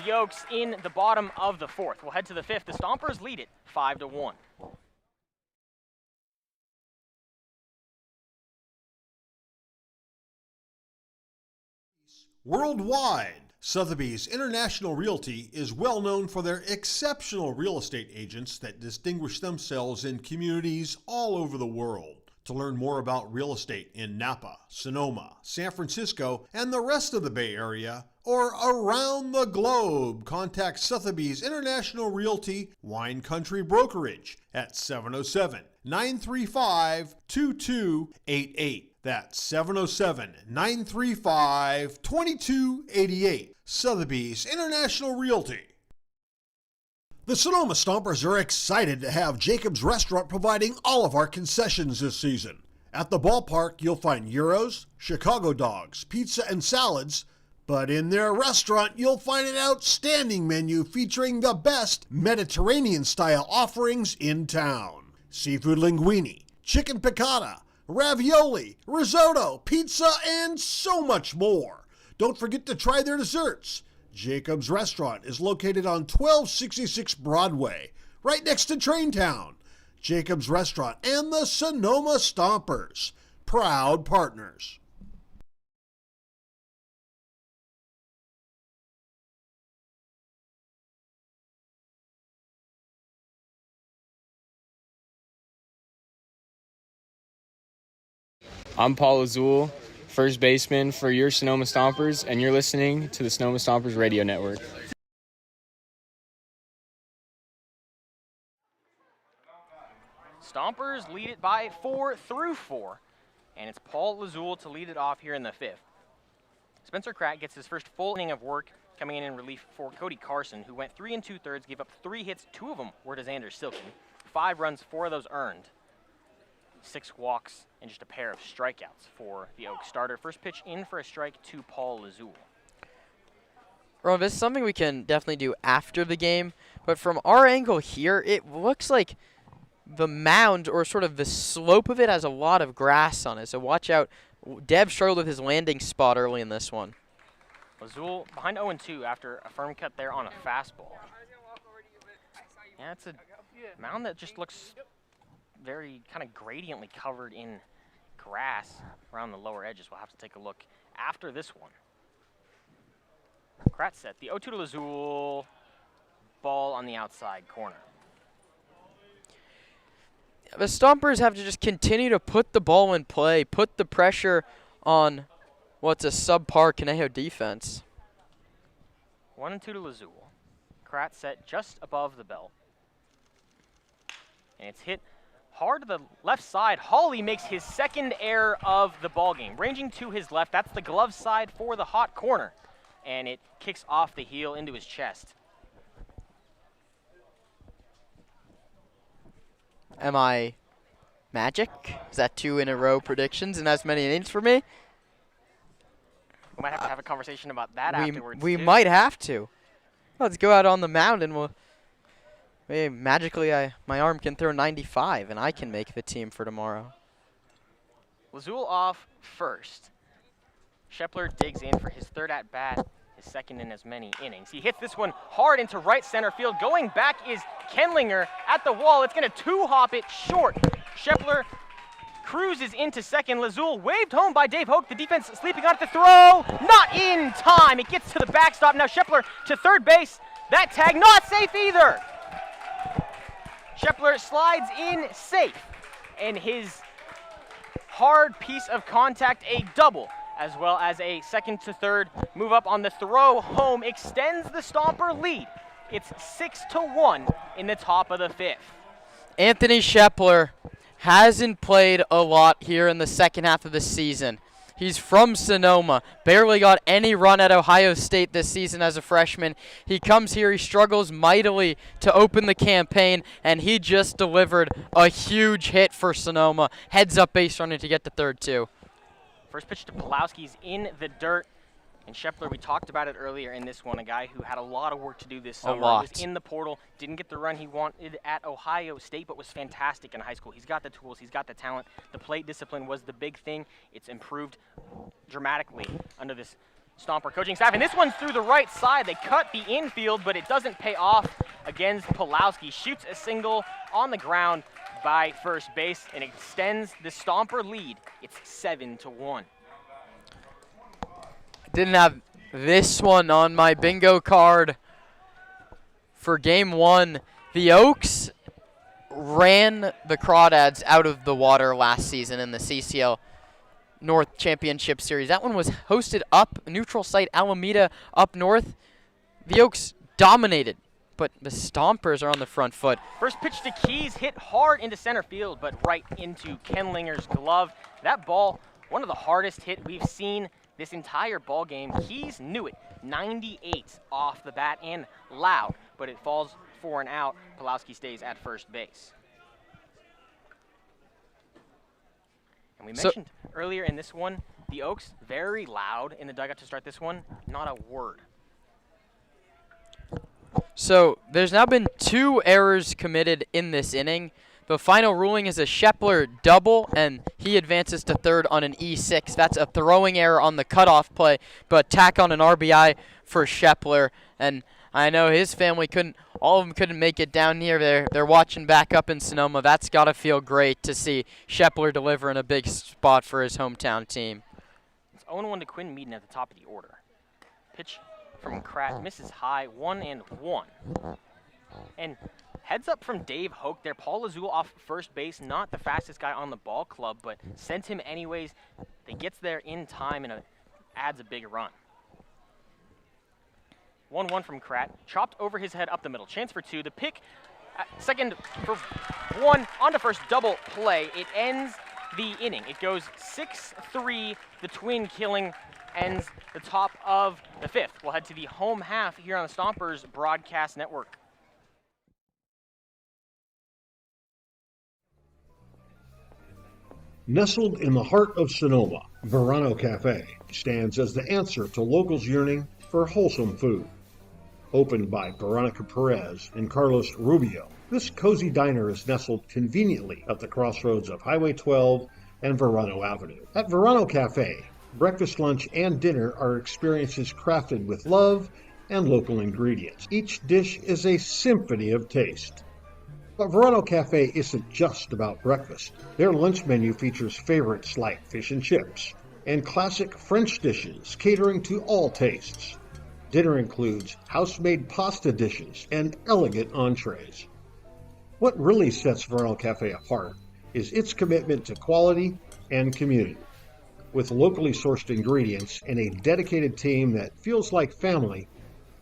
the Oaks in the bottom of the 4th. We'll head to the 5th. The Stompers lead it 5-1. Worldwide, Sotheby's International Realty is well known for their exceptional real estate agents that distinguish themselves in communities all over the world. To learn more about real estate in Napa, Sonoma, San Francisco, and the rest of the Bay Area, or around the globe, contact Sotheby's International Realty Wine Country Brokerage at 707-935-2288. That's 707-935-2288. Sotheby's International Realty. The Sonoma Stompers are excited to have Jacob's Restaurant providing all of our concessions this season. At the ballpark, you'll find gyros, Chicago dogs, pizza, and salads. But in their restaurant, you'll find an outstanding menu featuring the best Mediterranean-style offerings in town. Seafood linguine, chicken piccata, ravioli, risotto, pizza, and so much more. Don't forget to try their desserts. Jacob's Restaurant is located on 1266 Broadway, right next to Traintown. Jacob's Restaurant and the Sonoma Stompers, proud partners. I'm Paul Azul, first baseman for your Sonoma Stompers, and you're listening to the Sonoma Stompers Radio Network. Stompers lead it by 4-4, and it's Paul Lazul to lead it off here in the 5th. Spencer Kratt gets his first full inning of work coming in relief for Cody Carson, who went 3 2/3, gave up 3 hits, 2 of them were to Xander Silken, 5 runs, 4 of those earned. 6 walks and just a pair of strikeouts for the Oaks starter. First pitch in for a strike to Paul Lazul. Rob, this is something we can definitely do after the game, but from our angle here, it looks like the mound, or sort of the slope of it, has a lot of grass on it, so watch out. Deb struggled with his landing spot early in this one. Lazul behind 0-2 after a firm cut there on a fastball. Yeah, it's a mound that just looks very kind of gradiently covered in grass around the lower edges. We'll have to take a look after this one. Kratz set the 0-2 to Lazul, ball on the outside corner. The Stompers have to just continue to put the ball in play, put the pressure on what's a subpar Conejo defense. 1-2 to Lazul. Kratz set just above the belt. And it's hit hard to the left side. Hawley makes his second error of the ballgame. Ranging to his left, that's the glove side for the hot corner. And it kicks off the heel into his chest. Am I magic? Is that 2 in a row predictions and as many innings for me? We might have to have a conversation about that afterwards. We might have to. Let's go out on the mound and magically my arm can throw 95 and I can make the team for tomorrow. Lazul off first. Shepler digs in for his 3rd at bat, his 2nd in as many innings. He hits this one hard into right center field. Going back is Kenlinger at the wall. It's going to 2-hop it short. Shepler cruises into second. Lazul waved home by Dave Hoke. The defense sleeping on it to throw. Not in time. It gets to the backstop. Now Shepler to third base. That tag not safe either. Shepler slides in safe. And his hard piece of contact, a double, as well as a 2nd to 3rd move up on the throw home, extends the Stomper lead. It's 6-1 in the top of the 5th. Anthony Shepler hasn't played a lot here in the second half of the season. He's from Sonoma, barely got any run at Ohio State this season as a freshman. He comes here, he struggles mightily to open the campaign, and he just delivered a huge hit for Sonoma. Heads up base running to get to third too. First pitch to Pulowski's in the dirt. And Shepler, we talked about it earlier in this one, a guy who had a lot of work to do this summer. Was in the portal, didn't get the run he wanted at Ohio State, but was fantastic in high school. He's got the tools, he's got the talent. The plate discipline was the big thing. It's improved dramatically under this Stomper coaching staff. And this one's through the right side. They cut the infield, but it doesn't pay off against Pulowski. Shoots a single on the ground by first base and extends the Stomper lead. It's 7-1. Didn't have this one on my bingo card for game 1. The Oaks ran the Crawdads out of the water last season in the CCL North Championship Series. That one was hosted up neutral site Alameda up north. The Oaks dominated, but the Stompers are on the front foot. First pitch to Keys, hit hard into center field, but right into Kenlinger's glove. That ball, one of the hardest hit we've seen this entire ball game. Keys knew it. 98 off the bat and loud, but it falls for an out. Pulowski stays at first base. And we mentioned earlier in this one, the Oaks very loud in the dugout to start this one. Not a word. So there's now been 2 errors committed in this inning. The final ruling is a Shepler double, and he advances to third on an E6. That's a throwing error on the cutoff play, but tack on an RBI for Shepler. And I know his family all of them couldn't make it down here. They're watching back up in Sonoma. That's got to feel great to see Shepler delivering a big spot for his hometown team. It's 0-1 to Quinn Meaden at the top of the order. Pitch from Kratt misses high, 1-1. And heads up from Dave Hoke there. Paul Azul off first base, not the fastest guy on the ball club, but sent him anyways. They gets there in time and adds a big run. 1-1 from Kratt. Chopped over his head up the middle. Chance for 2. The pick, second for 1, onto first, double play. It ends the inning. It goes 6-3. The twin killing ends the top of the 5th. We'll head to the home half here on the Stompers Broadcast Network. Nestled in the heart of Sonoma, Verano Cafe stands as the answer to locals yearning for wholesome food. Opened by Veronica Perez and Carlos Rubio, this cozy diner is nestled conveniently at the crossroads of Highway 12 and Verano Avenue. At Verano Cafe, breakfast, lunch, and dinner are experiences crafted with love and local ingredients. Each dish is a symphony of taste. But Verano Cafe isn't just about breakfast. Their lunch menu features favorites like fish and chips and classic French dishes catering to all tastes. Dinner includes house-made pasta dishes and elegant entrees. What really sets Verano Cafe apart is its commitment to quality and community. With locally sourced ingredients and a dedicated team that feels like family,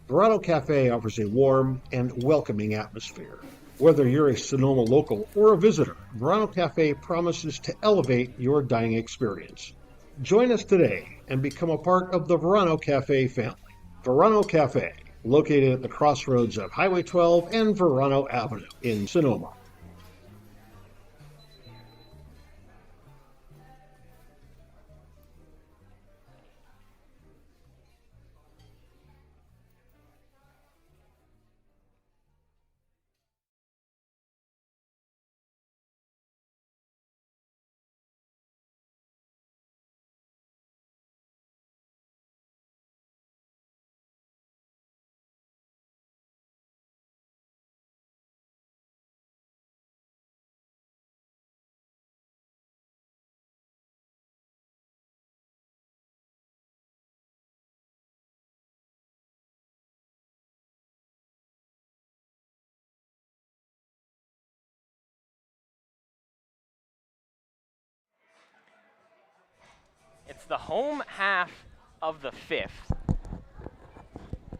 Verano Cafe offers a warm and welcoming atmosphere. Whether you're a Sonoma local or a visitor, Verano Cafe promises to elevate your dining experience. Join us today and become a part of the Verano Cafe family. Verano Cafe, located at the crossroads of Highway 12 and Verano Avenue in Sonoma. It's the home half of the 5th.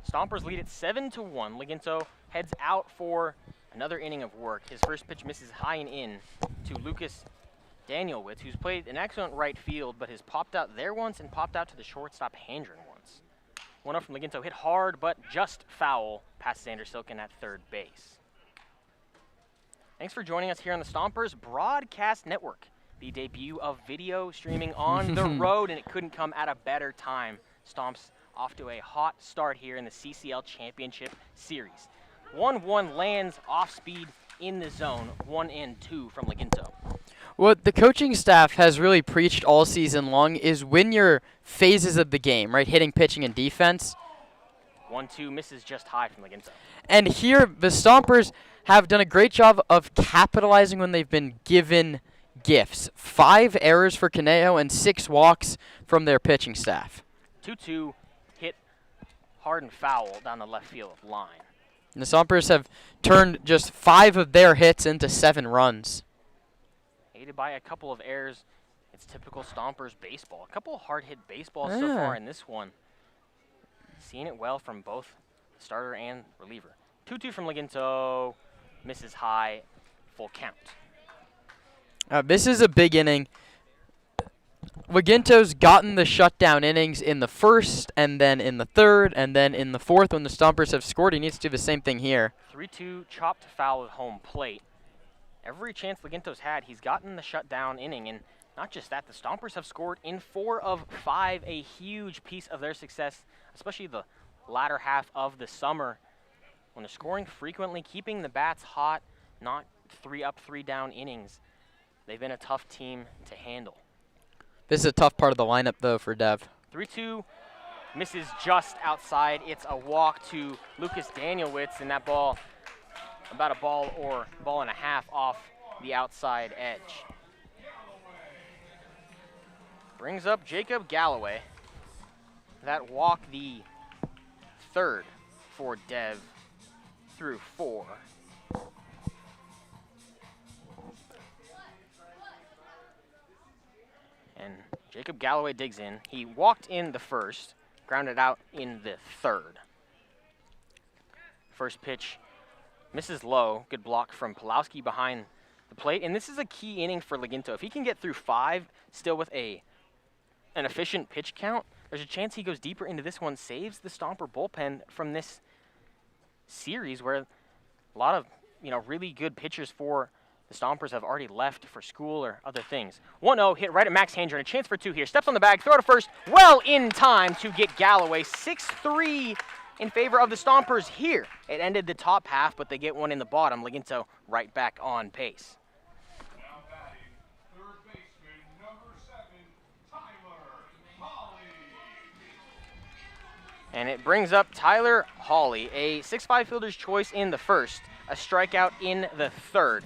Stompers lead it 7-1. Liginto heads out for another inning of work. His first pitch misses high and in to Lucas Danielwitz, who's played an excellent right field, but has popped out there once and popped out to the shortstop Handren once. 1-0 from Liginto, hit hard, but just foul past Xander Silken at third base. Thanks for joining us here on the Stompers Broadcast Network. The debut of video streaming on the road, and it couldn't come at a better time. Stomps off to a hot start here in the CCL Championship Series. 1-1 lands off speed in the zone, 1-2 from Liginto. What the coaching staff has really preached all season long is win your phases of the game, right? Hitting, pitching, and defense. 1-2 misses just high from Liginto. And here, the Stompers have done a great job of capitalizing when they've been given gifts. 5 errors for Conejo and 6 walks from their pitching staff. 2-2 hit hard and foul down the left field line. And the Stompers have turned just 5 of their hits into 7 runs. Aided by a couple of errors. It's typical Stompers baseball. A couple of hard-hit baseballs so far in this one. Seeing it well from both starter and reliever. 2-2 from Leginto. Misses high. Full count. This is a big inning. Leginto's gotten the shutdown innings in the first, and then in the third, and then in the fourth when the Stompers have scored. He needs to do the same thing here. 3-2 chopped foul at home plate. Every chance Leginto's had, he's gotten the shutdown inning. And not just that, the Stompers have scored in 4 of 5, a huge piece of their success, especially the latter half of the summer. When they're scoring frequently, keeping the bats hot, not 3 up, 3 down innings. They've been a tough team to handle. This is a tough part of the lineup, though, for Dev. 3-2 misses just outside. It's a walk to Lucas Danielwitz, and that ball, about a ball or ball and a half off the outside edge. Brings up Jacob Galloway. That walk, the 3rd for Dev through 4. And Jacob Galloway digs in. He walked in the first, grounded out in the 3rd. First pitch misses low. Good block from Pulowski behind the plate. And this is a key inning for Leginto. If he can get through 5 still with an efficient pitch count, there's a chance he goes deeper into this one, saves the Stomper bullpen from this series where a lot of really good pitchers for the Stompers have already left for school or other things. 1-0 hit right at Max Hanger, and a chance for 2 here. Steps on the bag, throw to first, well in time to get Galloway. 6-3 in favor of the Stompers here. It ended the top half, but they get one in the bottom. Leginto right back on pace. Now batting, third baseman, number 7, Tyler Hawley. And it brings up Tyler Hawley, a 6'5" fielder's choice in the first, a strikeout in the 3rd.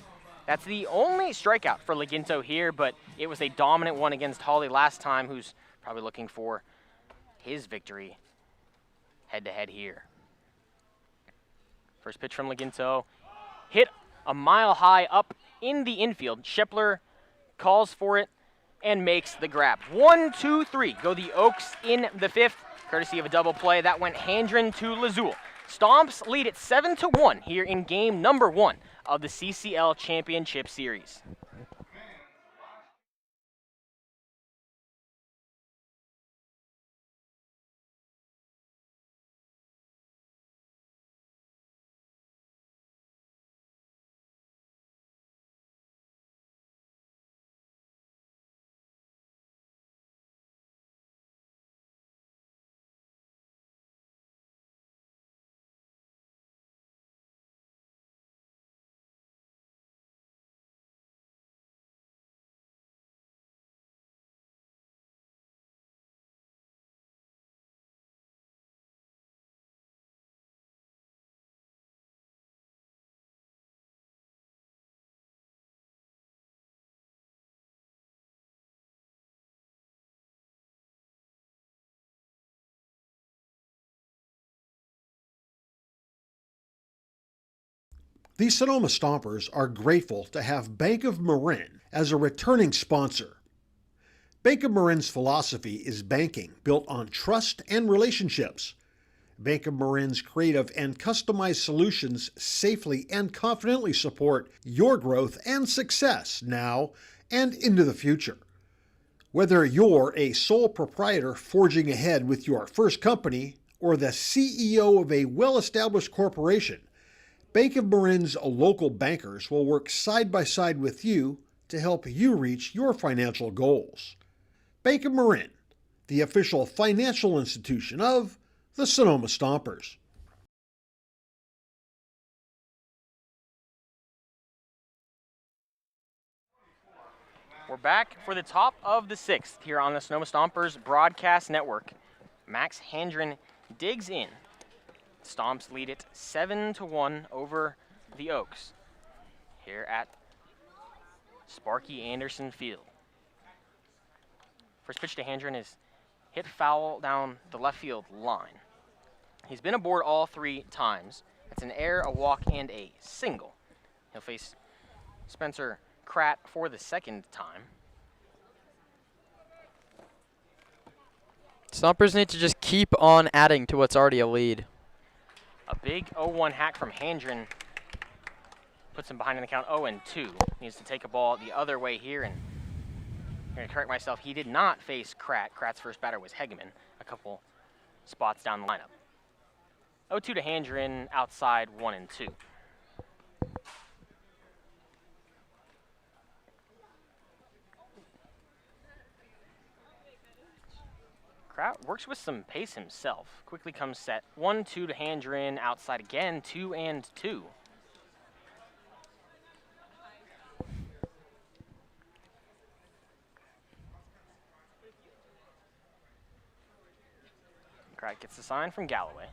That's the only strikeout for Leginto here, but it was a dominant one against Hawley last time, who's probably looking for his victory head-to-head here. First pitch from Leginto. Hit a mile high up in the infield. Shepler calls for it and makes the grab. 1, 2, 3. Go the Oaks in the 5th, courtesy of a double play. That went Handren to Lazul. Stomps lead it 7-1 here in game number 1 of the CCL Championship Series. The Sonoma Stompers are grateful to have Bank of Marin as a returning sponsor. Bank of Marin's philosophy is banking built on trust and relationships. Bank of Marin's creative and customized solutions safely and confidently support your growth and success now and into the future. Whether you're a sole proprietor forging ahead with your first company or the CEO of a well-established corporation, Bank of Marin's local bankers will work side by side with you to help you reach your financial goals. Bank of Marin, the official financial institution of the Sonoma Stompers. We're back for the top of the 6th here on the Sonoma Stompers broadcast network. Max Handren digs in. Stomps lead it 7-1 over the Oaks here at Sparky Anderson Field. First pitch to Handren is hit foul down the left field line. He's been aboard all 3 times. That's an error, a walk, and a single. He'll face Spencer Kratt for the second time. Stompers need to just keep on adding to what's already a lead. A big 0-1 hack from Handren puts him behind in the count 0-2. Needs to take a ball the other way here, and I'm going to correct myself. He did not face Kratt. Kratt's first batter was Hegeman, a couple spots down the lineup. 0-2 to Handren, outside 1-2. Kratt works with some pace himself. Quickly comes set. 1-2 to Handren, outside again, 2-2. Kratt gets the sign from Galloway.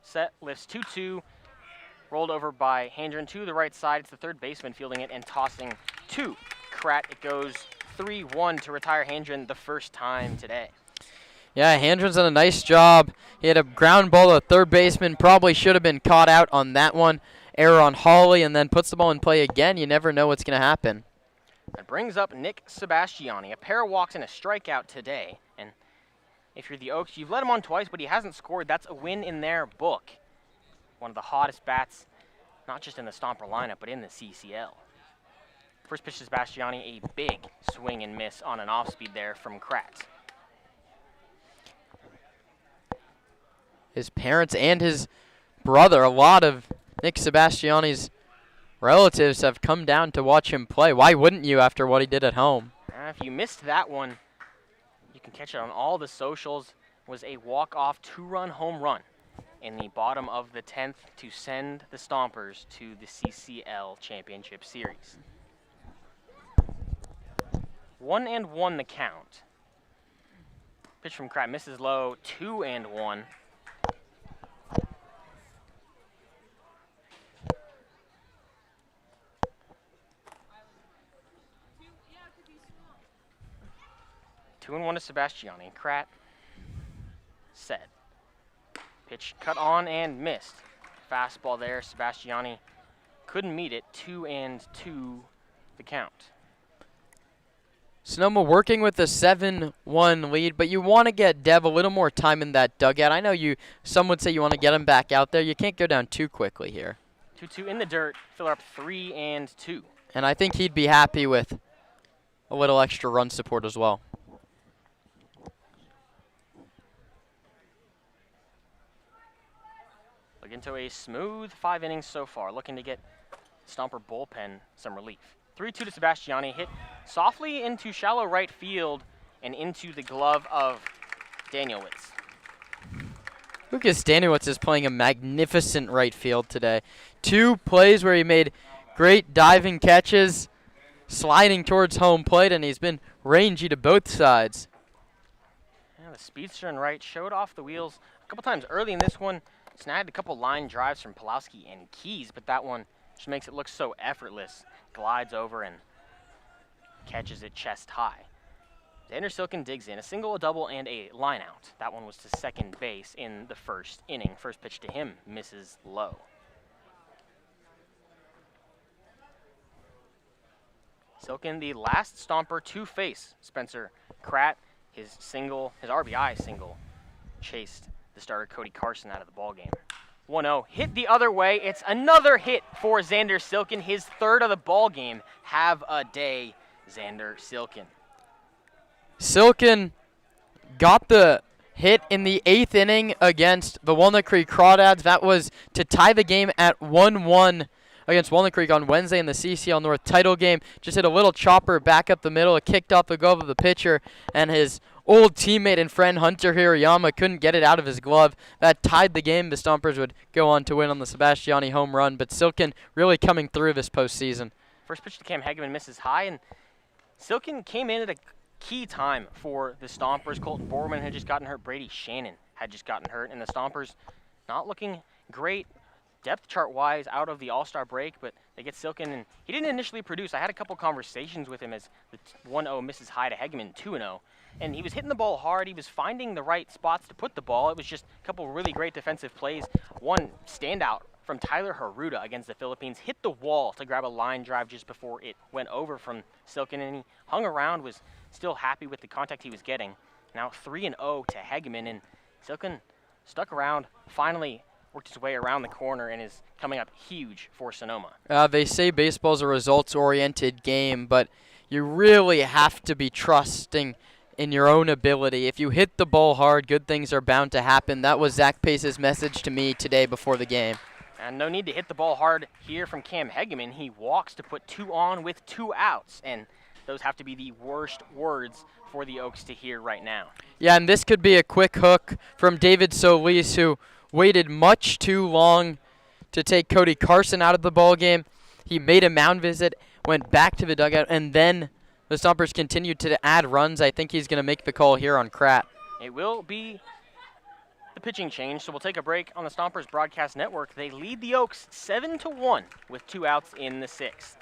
Set, lifts 2-2, rolled over by Handren to the right side. It's the third baseman fielding it and tossing to Kratt. It goes 3-1 to retire Handren the first time today. Yeah, Handren's done a nice job. He had a ground ball to third baseman. Probably should have been caught out on that one. Error on Hawley, and then puts the ball in play again. You never know what's going to happen. That brings up Nick Sebastiani. A pair of walks and a strikeout today. And if you're the Oaks, you've let him on twice, but he hasn't scored. That's a win in their book. One of the hottest bats, not just in the Stomper lineup, but in the CCL. First pitch to Sebastiani, a big swing and miss on an off-speed there from Kratt. His parents and his brother, a lot of Nick Sebastiani's relatives have come down to watch him play. Why wouldn't you after what he did at home? If you missed that one, you can catch it on all the socials. It was a walk-off two-run home run in the bottom of the 10th to send the Stompers to the CCL Championship Series. 1-1 the count. Pitch from Kratt misses low, 2-1. Two and one to Sebastiani. Kratt set. Pitch cut on and missed. Fastball there. Sebastiani couldn't meet it. 2-2 the count. Sonoma working with a 7-1 lead, but you want to get Dev a little more time in that dugout. I know some would say you want to get him back out there. You can't go down too quickly here. 2-2 in the dirt. Filler up 3-2. And I think he'd be happy with a little extra run support as well. Looking to a smooth 5 innings so far. Looking to get Stomper bullpen some relief. 3-2 to Sebastiani. Hit softly into shallow right field and into the glove of Danielwitz. Lucas Danielwitz is playing a magnificent right field today. 2 plays where he made great diving catches, sliding towards home plate, and he's been rangy to both sides. Yeah, the speedster in right showed off the wheels a couple times early in this one. Snagged a couple line drives from Pulowski and Keys, but that one just makes it look so effortless. Glides over and catches it chest high. Xander Silken digs in. A single, a double, and a line out. That one was to second base in the first inning. First pitch to him misses low. Silken, the last Stomper to face Spencer Kratt. His RBI single, chased the starter Cody Carson out of the ballgame. 1-0, hit the other way. It's another hit for Xander Silken, his third of the ballgame. Have a day, Xander Silken. Silken got the hit in the 8th inning against the Walnut Creek Crawdads. That was to tie the game at 1-1 against Walnut Creek on Wednesday in the CCL North title game. Just hit a little chopper back up the middle. It kicked off the glove of the pitcher, and his old teammate and friend Hunter Hirayama couldn't get it out of his glove. That tied the game. The Stompers would go on to win on the Sebastiani home run, but Silken really coming through this postseason. First pitch to Cam Hegeman misses high, and Silken came in at a key time for the Stompers. Colton Borman had just gotten hurt. Brady Shannon had just gotten hurt, and the Stompers not looking great depth chart-wise out of the All-Star break, but they get Silken, and he didn't initially produce. I had a couple conversations with him as the 1-0 misses high to Hegeman, 2-0. And he was hitting the ball hard. He was finding the right spots to put the ball. It was just a couple really great defensive plays. One standout from Tyler Haruta against the Philippines. Hit the wall to grab a line drive just before it went over from Silken, and he hung around, was still happy with the contact he was getting. Now 3-0 to Hegeman, and Silken stuck around, finally worked his way around the corner, and is coming up huge for Sonoma. They say baseball's a results-oriented game, but you really have to be trusting in your own ability. If you hit the ball hard, good things are bound to happen. That was Zach Pace's message to me today before the game. And no need to hit the ball hard here from Cam Hegeman. He walks to put 2 on with 2 outs, and those have to be the worst words for the Oaks to hear right now. Yeah, and this could be a quick hook from David Solis, who waited much too long to take Cody Carson out of the ball game. He made a mound visit, went back to the dugout, and then the Stompers continued to add runs. I think he's going to make the call here on Kratt. It will be the pitching change, so we'll take a break on the Stompers Broadcast Network. They lead the Oaks 7-1 with 2 outs in the 6th.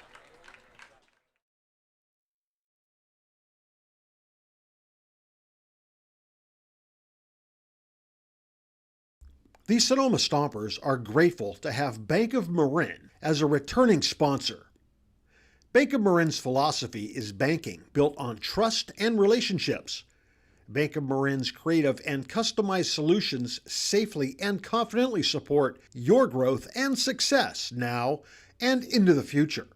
The Sonoma Stompers are grateful to have Bank of Marin as a returning sponsor. Bank of Marin's philosophy is banking built on trust and relationships. Bank of Marin's creative and customized solutions safely and confidently support your growth and success now and into the future.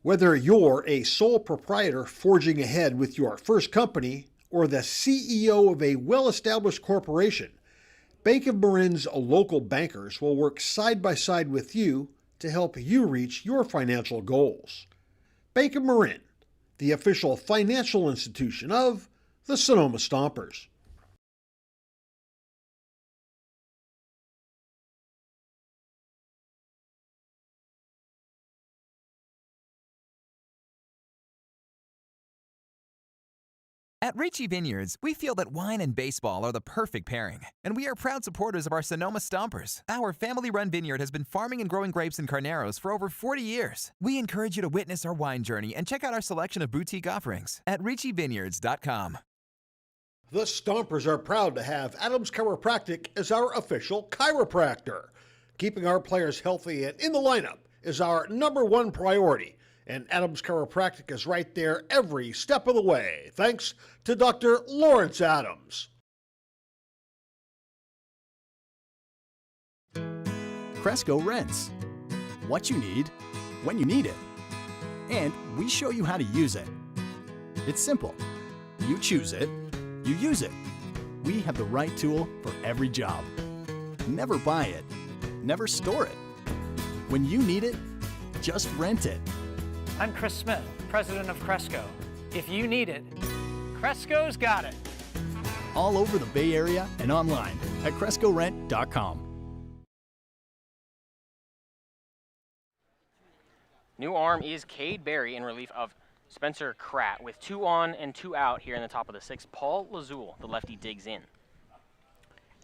Whether you're a sole proprietor forging ahead with your first company or the CEO of a well-established corporation, Bank of Marin's local bankers will work side by side with you to help you reach your financial goals. Bank of Marin, the official financial institution of the Sonoma Stompers. At Ricci Vineyards, we feel that wine and baseball are the perfect pairing, and we are proud supporters of our Sonoma Stompers. Our family-run vineyard has been farming and growing grapes and carneros for over 40 years. We encourage you to witness our wine journey and check out our selection of boutique offerings at RicciVineyards.com. The Stompers are proud to have Adams Chiropractic as our official chiropractor. Keeping our players healthy and in the lineup is our #1 priority, and Adams Chiropractic is right there every step of the way, thanks to Dr. Lawrence Adams. Cresco Rents. What you need, when you need it. And we show you how to use it. It's simple. You choose it, you use it. We have the right tool for every job. Never buy it, never store it. When you need it, just rent it. I'm Chris Smith, president of Cresco. If you need it, Cresco's got it. All over the Bay Area and online at CrescoRent.com. New arm is Cade Berry in relief of Spencer Kratt with 2 on and 2 out here in the top of the 6th. Paul Lazul, the lefty, digs in.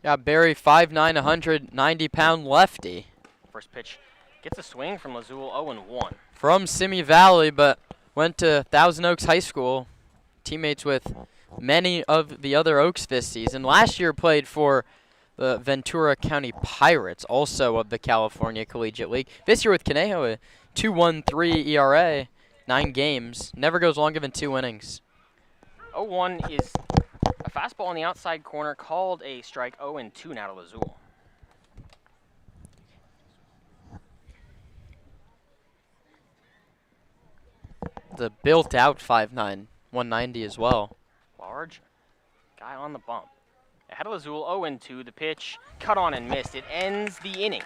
Yeah, Barry, 5'9", 190-pound lefty. First pitch gets a swing from Lazul, 0-1. From Simi Valley, but went to Thousand Oaks High School. Teammates with many of the other Oaks this season. Last year played for the Ventura County Pirates, also of the California Collegiate League. This year with Conejo, a 2.13 ERA, 9 games. Never goes longer than 2 innings. 0-1 is a fastball on the outside corner, called a strike. 0-2 now to Lazul. The built-out 5'9", 190 as well. Large guy on the bump. Ahead of Lazul, 0-2. The pitch cut on and missed. It ends the inning.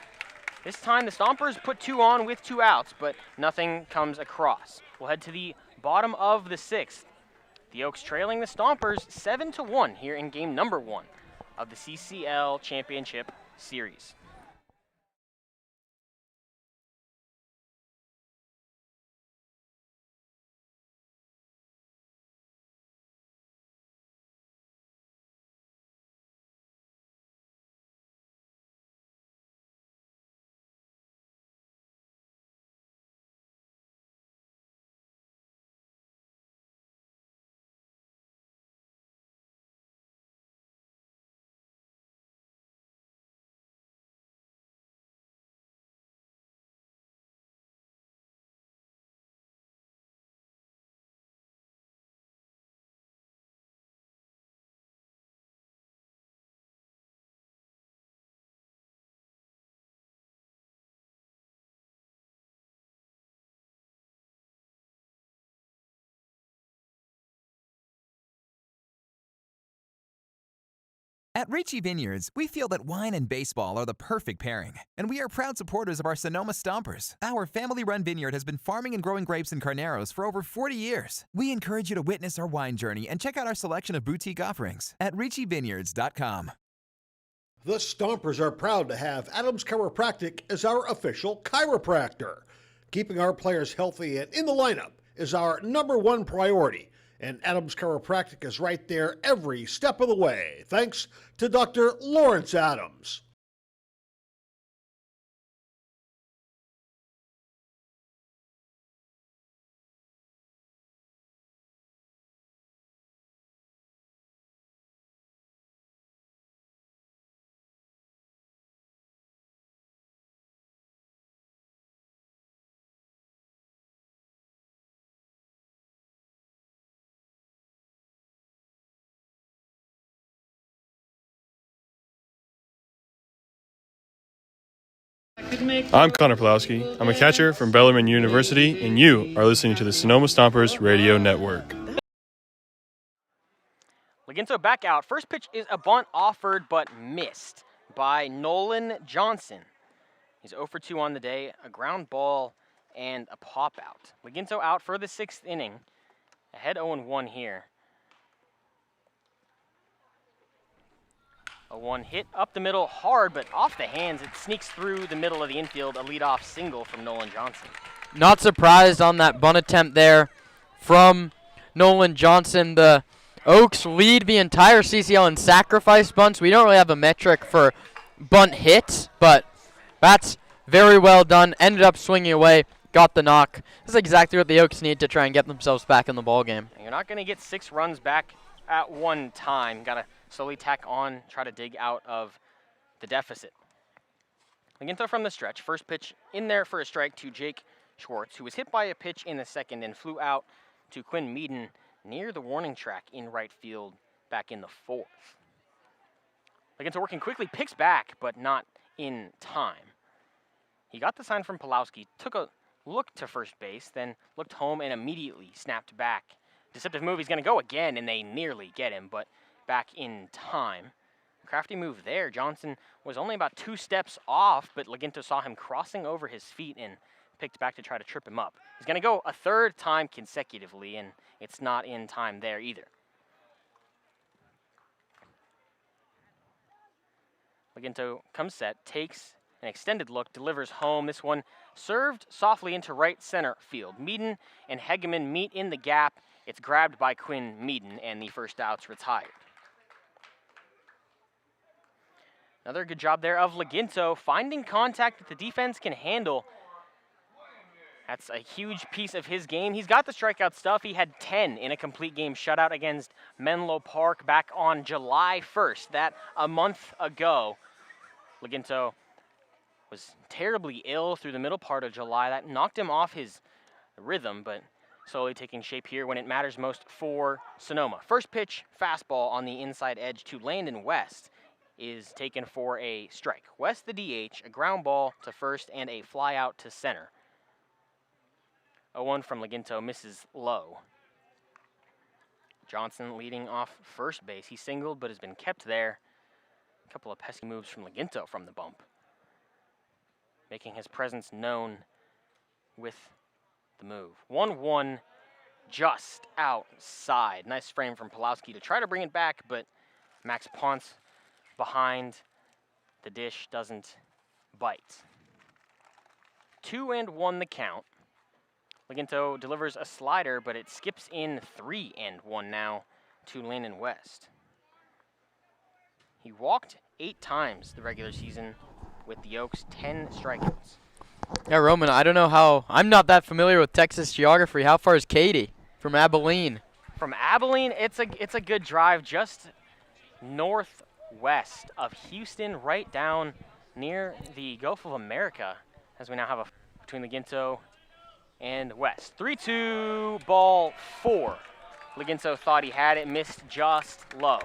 This time the Stompers put 2 on with 2 outs, but nothing comes across. We'll head to the bottom of the 6th. The Oaks trailing the Stompers 7-1 here in game number 1 of the CCL Championship Series. At Ricci Vineyards, we feel that wine and baseball are the perfect pairing, and we are proud supporters of our Sonoma Stompers. Our family-run vineyard has been farming and growing grapes and carneros for over 40 years. We encourage you to witness our wine journey and check out our selection of boutique offerings at RicciVineyards.com. The Stompers are proud to have Adams Chiropractic as our official chiropractor. Keeping our players healthy and in the lineup is our #1 priority, and Adams Chiropractic is right there every step of the way, thanks to Dr. Lawrence Adams. I'm Connor Pulowski. I'm a catcher from Bellarmine University, and you are listening to the Sonoma Stompers Radio Network. Laginto back out. First pitch is a bunt offered but missed by Nolan Johnson. He's 0 for 2 on the day, a ground ball and a pop out. Laginto out for the 6th inning. Ahead 0-1 here. A 1 hit up the middle hard, but off the hands. It sneaks through the middle of the infield. A leadoff single from Nolan Johnson. Not surprised on that bunt attempt there from Nolan Johnson. The Oaks lead the entire CCL in sacrifice bunts. We don't really have a metric for bunt hits, but that's very well done. Ended up swinging away, got the knock. This is exactly what the Oaks need to try and get themselves back in the ballgame. You're not going to get 6 runs back at one time. Got to slowly tack on, try to dig out of the deficit. Laginto from the stretch. First pitch in there for a strike to Jake Schwartz, who was hit by a pitch in the 2nd and flew out to Quinn Meaden near the warning track in right field back in the 4th. Laginto working quickly, picks back, but not in time. He got the sign from Pulowski, took a look to first base, then looked home and immediately snapped back. Deceptive move, he's going to go again, and they nearly get him, but back in time. Crafty move there. Johnson was only about 2 steps off, but Laginto saw him crossing over his feet and picked back to try to trip him up. He's going to go a 3rd time consecutively, and it's not in time there either. Laginto comes set, takes an extended look, delivers home. This one served softly into right center field. Meaden and Hegeman meet in the gap. It's grabbed by Quinn Meaden, and the first out's retired. Another good job there of Laginto, finding contact that the defense can handle. That's a huge piece of his game. He's got the strikeout stuff. He had 10 in a complete game shutout against Menlo Park back on July 1st. That a month ago. Laginto was terribly ill through the middle part of July. That knocked him off his rhythm, but slowly taking shape here when it matters most for Sonoma. First pitch, fastball on the inside edge to Landon West is taken for a strike. West the DH, a ground ball to first, and a fly out to center. 0-1 from Laginto, misses low. Johnson leading off first base. He singled but has been kept there. A couple of pesky moves from Laginto from the bump, making his presence known with the move. 1-1 just outside. Nice frame from Pulowski to try to bring it back, but Max Ponce behind the dish doesn't bite. 2-1 the count. Laginto delivers a slider, but it skips in 3-1 now to Landon West. He walked 8 times the regular season with the Oaks, 10 strikeouts. Yeah, Roman, I don't know how. I'm not that familiar with Texas geography. How far is Katy from Abilene? From Abilene, it's a good drive, just northwest of Houston, right down near the Gulf of America, as we now have a between Laginto and West. 3-2, ball 4. Laginto thought he had it, missed just low,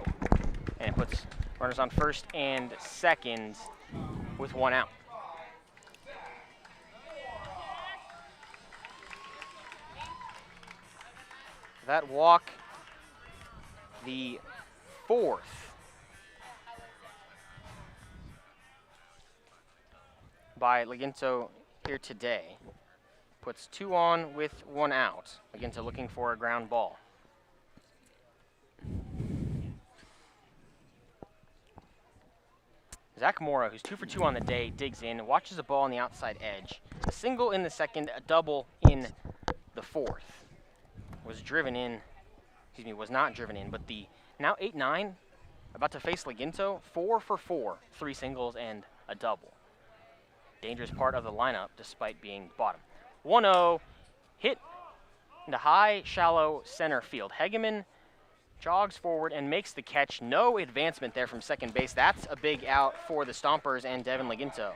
and it puts runners on first and second with 1 out. That walk, the 4th by Leginto here today. Puts 2 on with 1 out. Leginto looking for a ground ball. Zach Mora, who's 2 for 2 on the day, digs in, watches a ball on the outside edge. A single in the second, a double in the fourth. Was not driven in, but the now 8-9, about to face Leginto, 4 for 4, 3 singles and a double. Dangerous part of the lineup despite being bottom. 1-0, hit into high, shallow center field. Hegeman jogs forward and makes the catch. No advancement there from second base. That's a big out for the Stompers and Devin Leginto.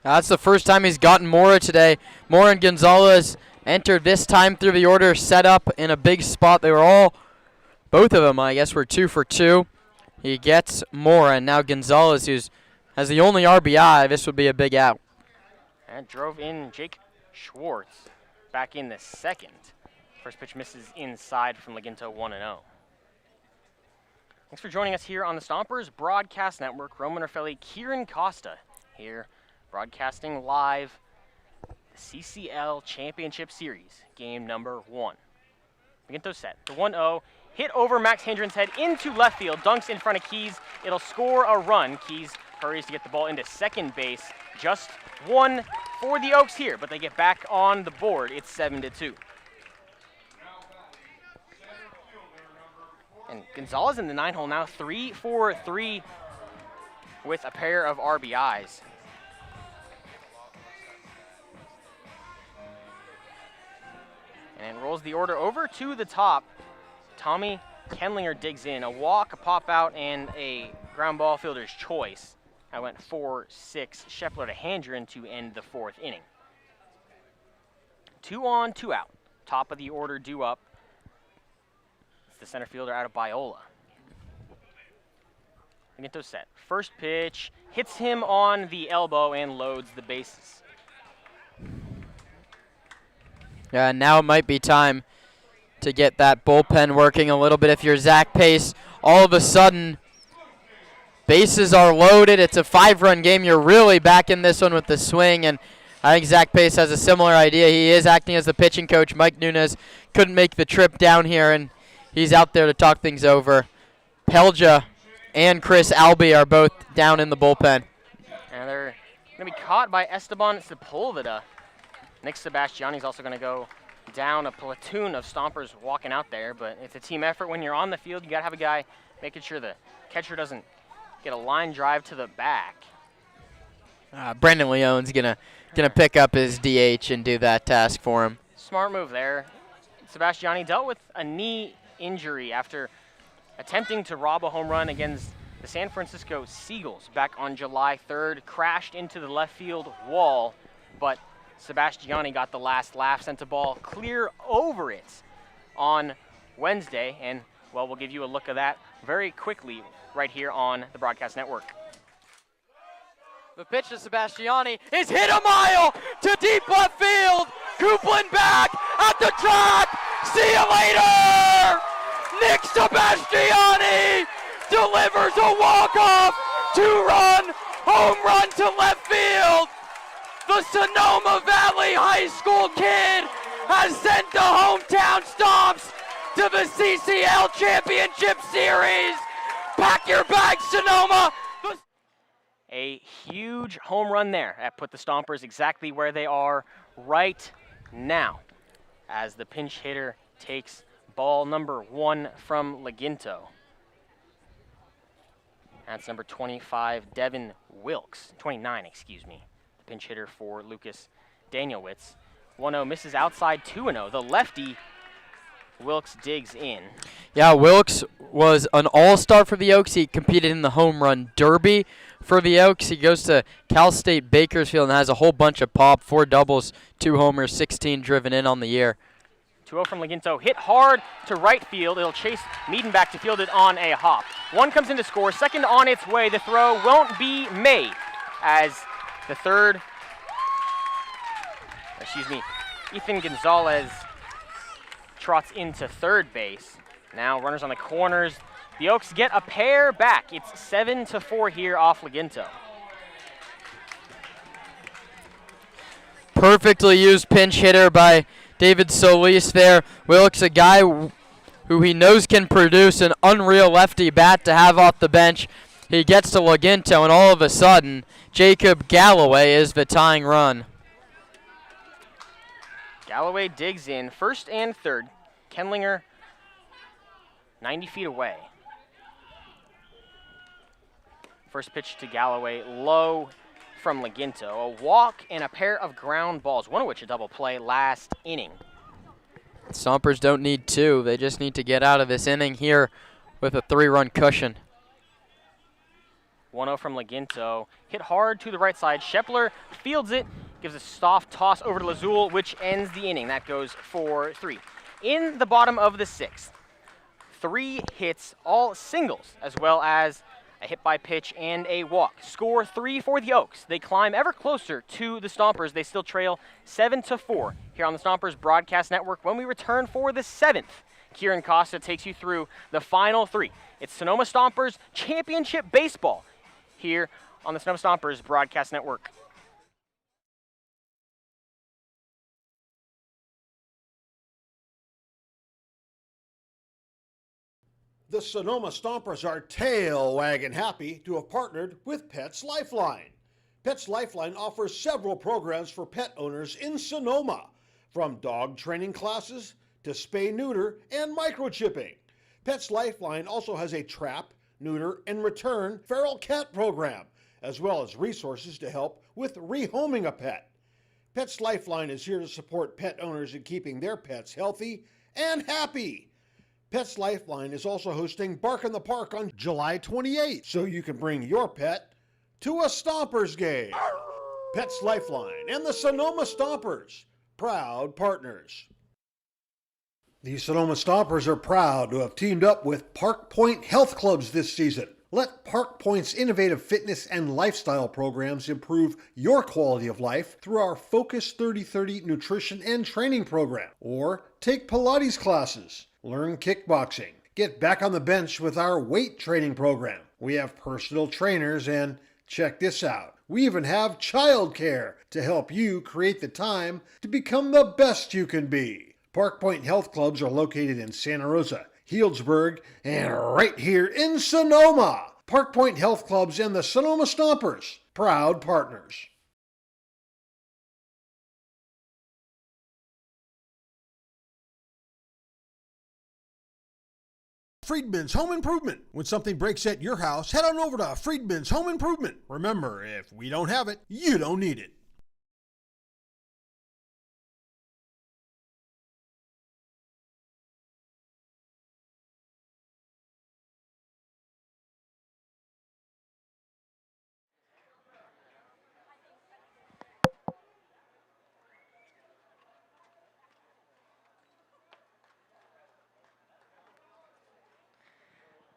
That's the first time he's gotten Mora today. Mora and Gonzalez entered this time through the order, set up in a big spot. They were both of them, I guess, were 2 for 2. He gets Mora, and now Gonzalez, who has the only RBI. This would be a big out. And drove in Jake Schwartz back in the second. First pitch misses inside from Leginto, 1-0. Thanks for joining us here on the Stompers Broadcast Network. Roman Raffelli, Kieran Costa here, broadcasting live the CCL Championship Series, game number 1. Leginto set. The 1-0, hit over Max Hendren's head into left field, dunks in front of Keys. It'll score a run. Keys hurries to get the ball into second base. Just 1 for the Oaks here, but they get back on the board. It's 7-2. And Gonzalez in the 9-hole now, 3 for 3 with a pair of RBIs. And it rolls the order over to the top. Tommy Kenlinger digs in. A walk, a pop out, and a ground ball fielder's choice. I went 4-6, Scheffler to Handren to end the 4th inning. 2 on, 2 out. Top of the order due up. It's the center fielder out of Biola. Leginto set. First pitch, hits him on the elbow and loads the bases. Yeah, now it might be time to get that bullpen working a little bit. If you're Zach Pace, all of a sudden, bases are loaded. It's a 5-run game. You're really back in this one with the swing, and I think Zach Pace has a similar idea. He is acting as the pitching coach. Mike Nunez couldn't make the trip down here, and he's out there to talk things over. Pelja and Chris Albee are both down in the bullpen. And they're going to be caught by Esteban Sepulveda. Nick Sebastiani's also going to go down. A platoon of Stompers walking out there, but it's a team effort. When you're on the field, you got to have a guy making sure the catcher doesn't get a line drive to the back. Brendan Leone's gonna pick up his DH and do that task for him. Smart move there. Sebastiani dealt with a knee injury after attempting to rob a home run against the San Francisco Seagulls back on July 3rd. Crashed into the left field wall, but Sebastiani got the last laugh, sent a ball clear over it on Wednesday, and, well, we'll give you a look at that very quickly right here on the Broadcast Network. The pitch to Sebastiani is hit a mile to deep left field. Coupland back at the track. See you later. Nick Sebastiani delivers a walk-off 2-run home run to left field. The Sonoma Valley High School kid has sent the hometown Stomps to the CCL Championship Series. Pack your bags, Sonoma. A huge home run there that put the Stompers exactly where they are right now as the pinch hitter takes ball number 1 from Leginto. That's number 25, Devin Wilkes, 29, excuse me. The pinch hitter for Lucas Danielwitz. 1-0 misses outside, 2-0. The lefty, Wilkes digs in. Yeah, Wilkes was an all-star for the Oaks. He competed in the home run derby for the Oaks. He goes to Cal State Bakersfield and has a whole bunch of pop, 4 doubles, 2 homers, 16 driven in on the year. 2-0 from Leginto, hit hard to right field. It'll chase Meaden back to field it on a hop. 1 comes in to score, 2nd on its way. The throw won't be made as the Ethan Gonzalez trots into 3rd base. Now runners on the corners. The Oaks get a pair back. It's 7-4 here off Laginto. Perfectly used pinch hitter by David Solis there. Wilkes, a guy who he knows can produce an unreal lefty bat to have off the bench. He gets to Laginto, and all of a sudden, Jacob Galloway is the tying run. Galloway digs in, first and third. Kendlinger 90 feet away. First pitch to Galloway, low from Laginto. A walk and a pair of ground balls, one of which a double play last inning. Stompers don't need two. They just need to get out of this inning here with a 3-run cushion. 1-0 from Laginto. Hit hard to the right side. Shepler fields it, gives a soft toss over to Lazul, which ends the inning. That goes for 3. In the bottom of the 6th, 3 hits, all singles, as well as a hit by pitch and a walk. Score 3 for the Oaks. They climb ever closer to the Stompers. They still trail 7-4 here on the Stompers Broadcast Network. When we return for the 7th, Kieran Costa takes you through the final 3. It's Sonoma Stompers Championship Baseball here on the Sonoma Stompers Broadcast Network. The Sonoma Stompers are tail wagging happy to have partnered with Pets Lifeline. Pets Lifeline offers several programs for pet owners in Sonoma, from dog training classes to spay-neuter and microchipping. Pets Lifeline also has a trap, neuter, and return feral cat program, as well as resources to help with rehoming a pet. Pets Lifeline is here to support pet owners in keeping their pets healthy and happy. Pets Lifeline is also hosting Bark in the Park on July 28th, so you can bring your pet to a Stompers game. Pets Lifeline and the Sonoma Stompers, proud partners. The Sonoma Stompers are proud to have teamed up with Park Point Health Clubs this season. Let Park Point's innovative fitness and lifestyle programs improve your quality of life through our Focus 30/30 nutrition and training program. Or take Pilates classes, learn kickboxing, get back on the bench with our weight training program. We have personal trainers and, check this out, we even have childcare to help you create the time to become the best you can be. Park Point Health Clubs are located in Santa Rosa, Healdsburg, and right here in Sonoma. Park Point Health Clubs and the Sonoma Stompers, proud partners. Friedman's Home Improvement. When something breaks at your house, head on over to Friedman's Home Improvement. Remember, if we don't have it, you don't need it.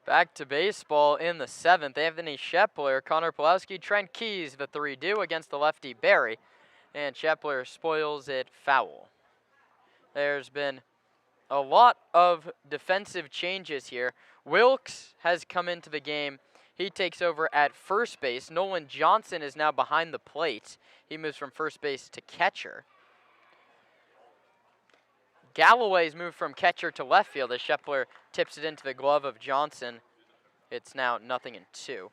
Back to baseball in the 7th. Anthony Shepler, Connor Pulowski, Trent Keys, the 3-do against the lefty Barry. And Shepler spoils it foul. There's been a lot of defensive changes here. Wilkes has come into the game. He takes over at first base. Nolan Johnson is now behind the plate. He moves from first base to catcher. Galloway's moved from catcher to left field as Shepler tips it into the glove of Johnson. It's now 0-2.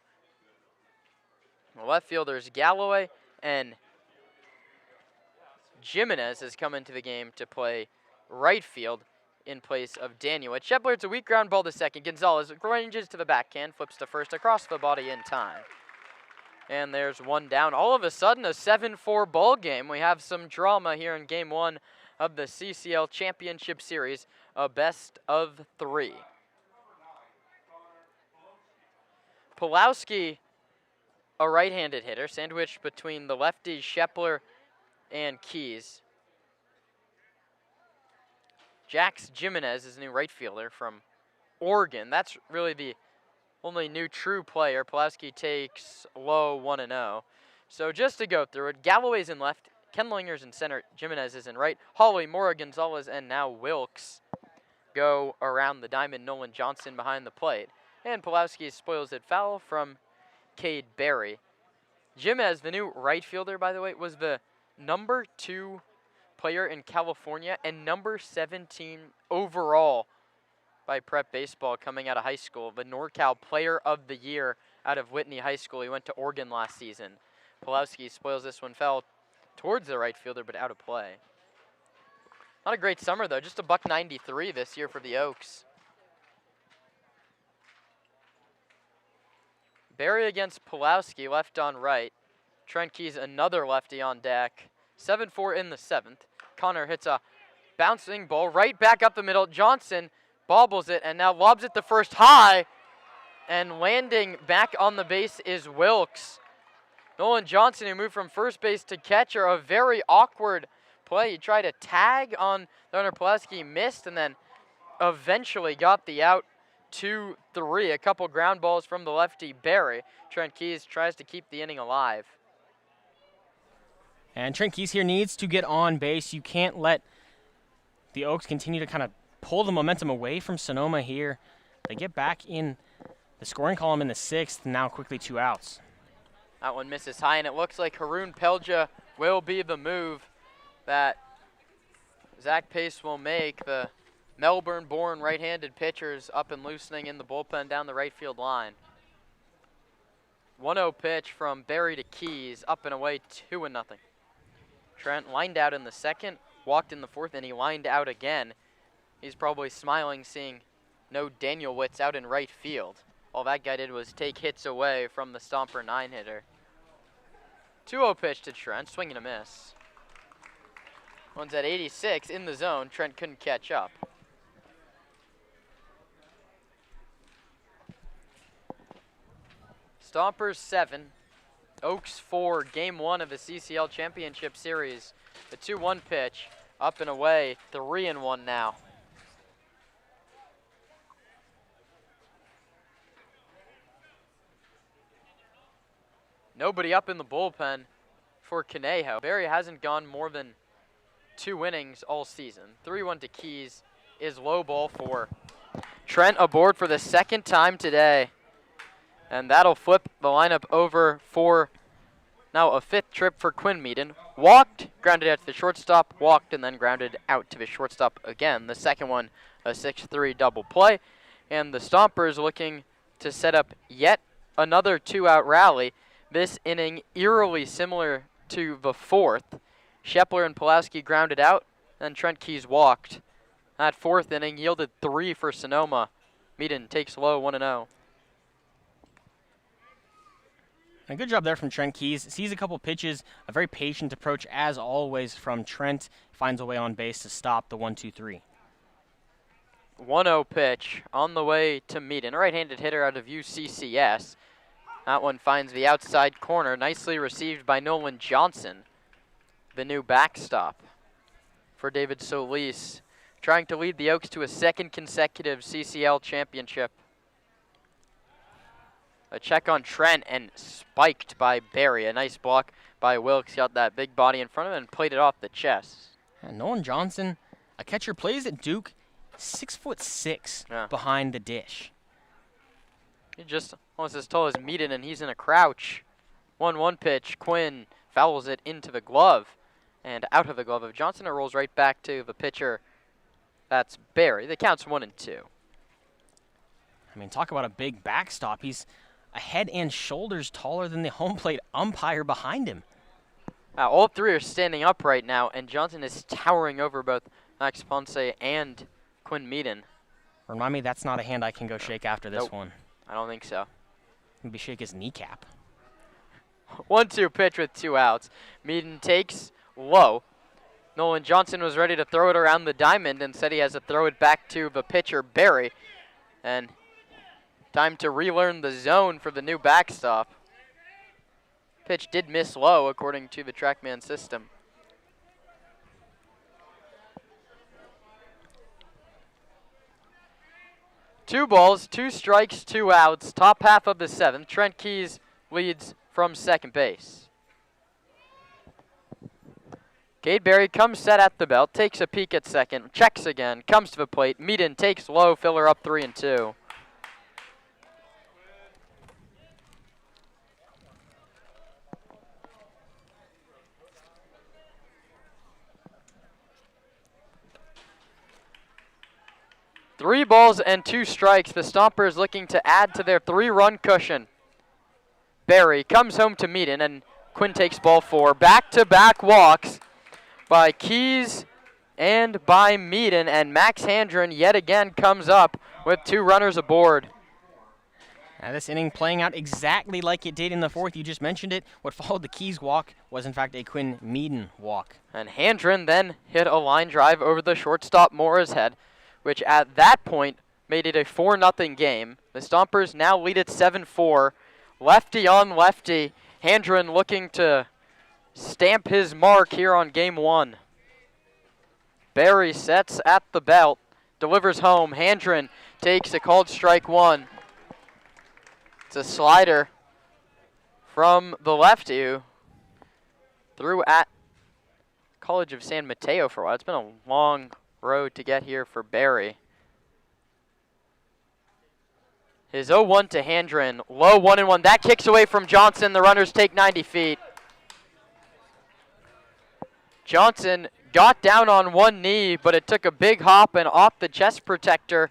The left fielders Galloway and Jimenez has come into the game to play right field in place of Daniel. At Shepler, it's a weak ground ball to second. Gonzalez ranges to the backhand, flips to first across the body in time. And there's one down. All of a sudden, a 7-4 ball game. We have some drama here in game 1 of the CCL Championship Series, a best of 3. Pulowski, a right-handed hitter, sandwiched between the lefties Shepler and Keys. Jax Jimenez is a new right fielder from Oregon. That's really the only new true player. Pulowski takes low 1-0. So just to go through it, Galloway's in left, Kendlinger's in center, Jimenez is in right, Hawley, Mora, Gonzalez, and now Wilkes go around the diamond. Nolan Johnson behind the plate. And Pulowski spoils it foul from Cade Berry. Jimez, the new right fielder, by the way, was the number 2 player in California and number 17 overall by Prep Baseball coming out of high school. The NorCal Player of the Year out of Whitney High School. He went to Oregon last season. Pulowski spoils this one, foul towards the right fielder, but out of play. Not a great summer, though. Just a $193 this year for the Oaks. Berry against Pulowski, left on right. Trent Keys, another lefty on deck. 7-4 in the 7th. Connor hits a bouncing ball right back up the middle. Johnson bobbles it and now lobs it the first high. And landing back on the base is Wilkes. Nolan Johnson, who moved from first base to catcher, a very awkward play. He tried to tag on the runner. Pulowski, missed, and then eventually got the out. 2-3, a couple ground balls from the lefty Berry. Trent Keys tries to keep the inning alive. And Trent Keys here needs to get on base. You can't let the Oaks continue to kind of pull the momentum away from Sonoma here. They get back in the scoring column in the 6th, now quickly 2 outs. That one misses high, and it looks like Haroon Pelja will be the move that Zach Pace will make. The Melbourne-born right-handed pitchers up and loosening in the bullpen down the right field line. 1-0 pitch from Berry to Keys, up and away, 2-0. Trent lined out in the 2nd, walked in the 4th, and he lined out again. He's probably smiling seeing no Daniel Witz out in right field. All that guy did was take hits away from the Stomper 9-hitter. 2-0 pitch to Trent, swing and a miss. One's at 86 in the zone. Trent couldn't catch up. Stompers 7, Oaks 4, Game 1 of the CCL Championship Series. The 2-1 pitch, up and away, 3-1 now. Nobody up in the bullpen for Conejo. Berry hasn't gone more than 2 innings all season. 3-1 to Keys is low ball for Trent, aboard for the 2nd time today. And that'll flip the lineup over for now a 5th trip for Quinn Meaden. Walked, grounded out to the shortstop, walked, and then grounded out to the shortstop again. The second one, a 6-3 double play. And the Stompers looking to set up yet another 2-out rally. This inning eerily similar to the 4th. Shepler and Pulowski grounded out, and Trent Keys walked. That 4th inning yielded 3 for Sonoma. Meaden takes low, 1-0. A good job there from Trent Keys. Sees a couple pitches, a very patient approach as always from Trent. Finds a way on base to stop the 1-2-3. 1-0 pitch on the way to Meaden. A right-handed hitter out of UCCS. That one finds the outside corner. Nicely received by Nolan Johnson, the new backstop for David Solis. Trying to lead the Oaks to a 2nd consecutive CCL championship. A check on Trent and spiked by Berry. A nice block by Wilkes. Got that big body in front of him and played it off the chest. And Nolan Johnson, a catcher, plays at Duke, 6'6" behind the dish. He just almost as tall as Meaden, and he's in a crouch. 1-1 pitch. Quinn fouls it into the glove and out of the glove of Johnson. It rolls right back to the pitcher. That's Berry. The count's 1-2. I mean, talk about a big backstop. He's a head and shoulders taller than the home plate umpire behind him. All 3 are standing up right now, and Johnson is towering over both Max Ponce and Quinn Meaden. Remind me, that's not a hand I can go shake after this one. I don't think so. Maybe shake his kneecap. 1-2 pitch with 2 outs. Meaden takes low. Nolan Johnson was ready to throw it around the diamond and said he has to throw it back to the pitcher, Berry. And time to relearn the zone for the new backstop. Pitch did miss low, according to the TrackMan system. Two balls, 2 strikes, 2 outs. Top half of the 7th. Trent Keys leads from second base. Cade Berry comes set at the belt, takes a peek at second, checks again, comes to the plate. Meaden takes low, filler up 3-2. Three balls and 2 strikes. The Stompers looking to add to their 3-run cushion. Berry comes home to Meaden, and Quinn takes ball 4. Back-to-back walks by Keys and by Meaden, and Max Handren yet again comes up with 2 runners aboard. Now this inning playing out exactly like it did in the 4th. You just mentioned it. What followed the Keys walk was in fact a Quinn Meaden walk. And Handren then hit a line drive over the shortstop Mora's head, which at that point made it a 4-0 game. The Stompers now lead at 7-4. Lefty on lefty. Handren looking to stamp his mark here on game 1. Berry sets at the belt, delivers home. Handren takes a called strike 1. It's a slider from the lefty who threw at College of San Mateo for a while. It's been a long road to get here for Berry. His 0-1 to Handren, low 1-1. That kicks away from Johnson. The runners take 90 feet. Johnson got down on one knee, but it took a big hop and off the chest protector,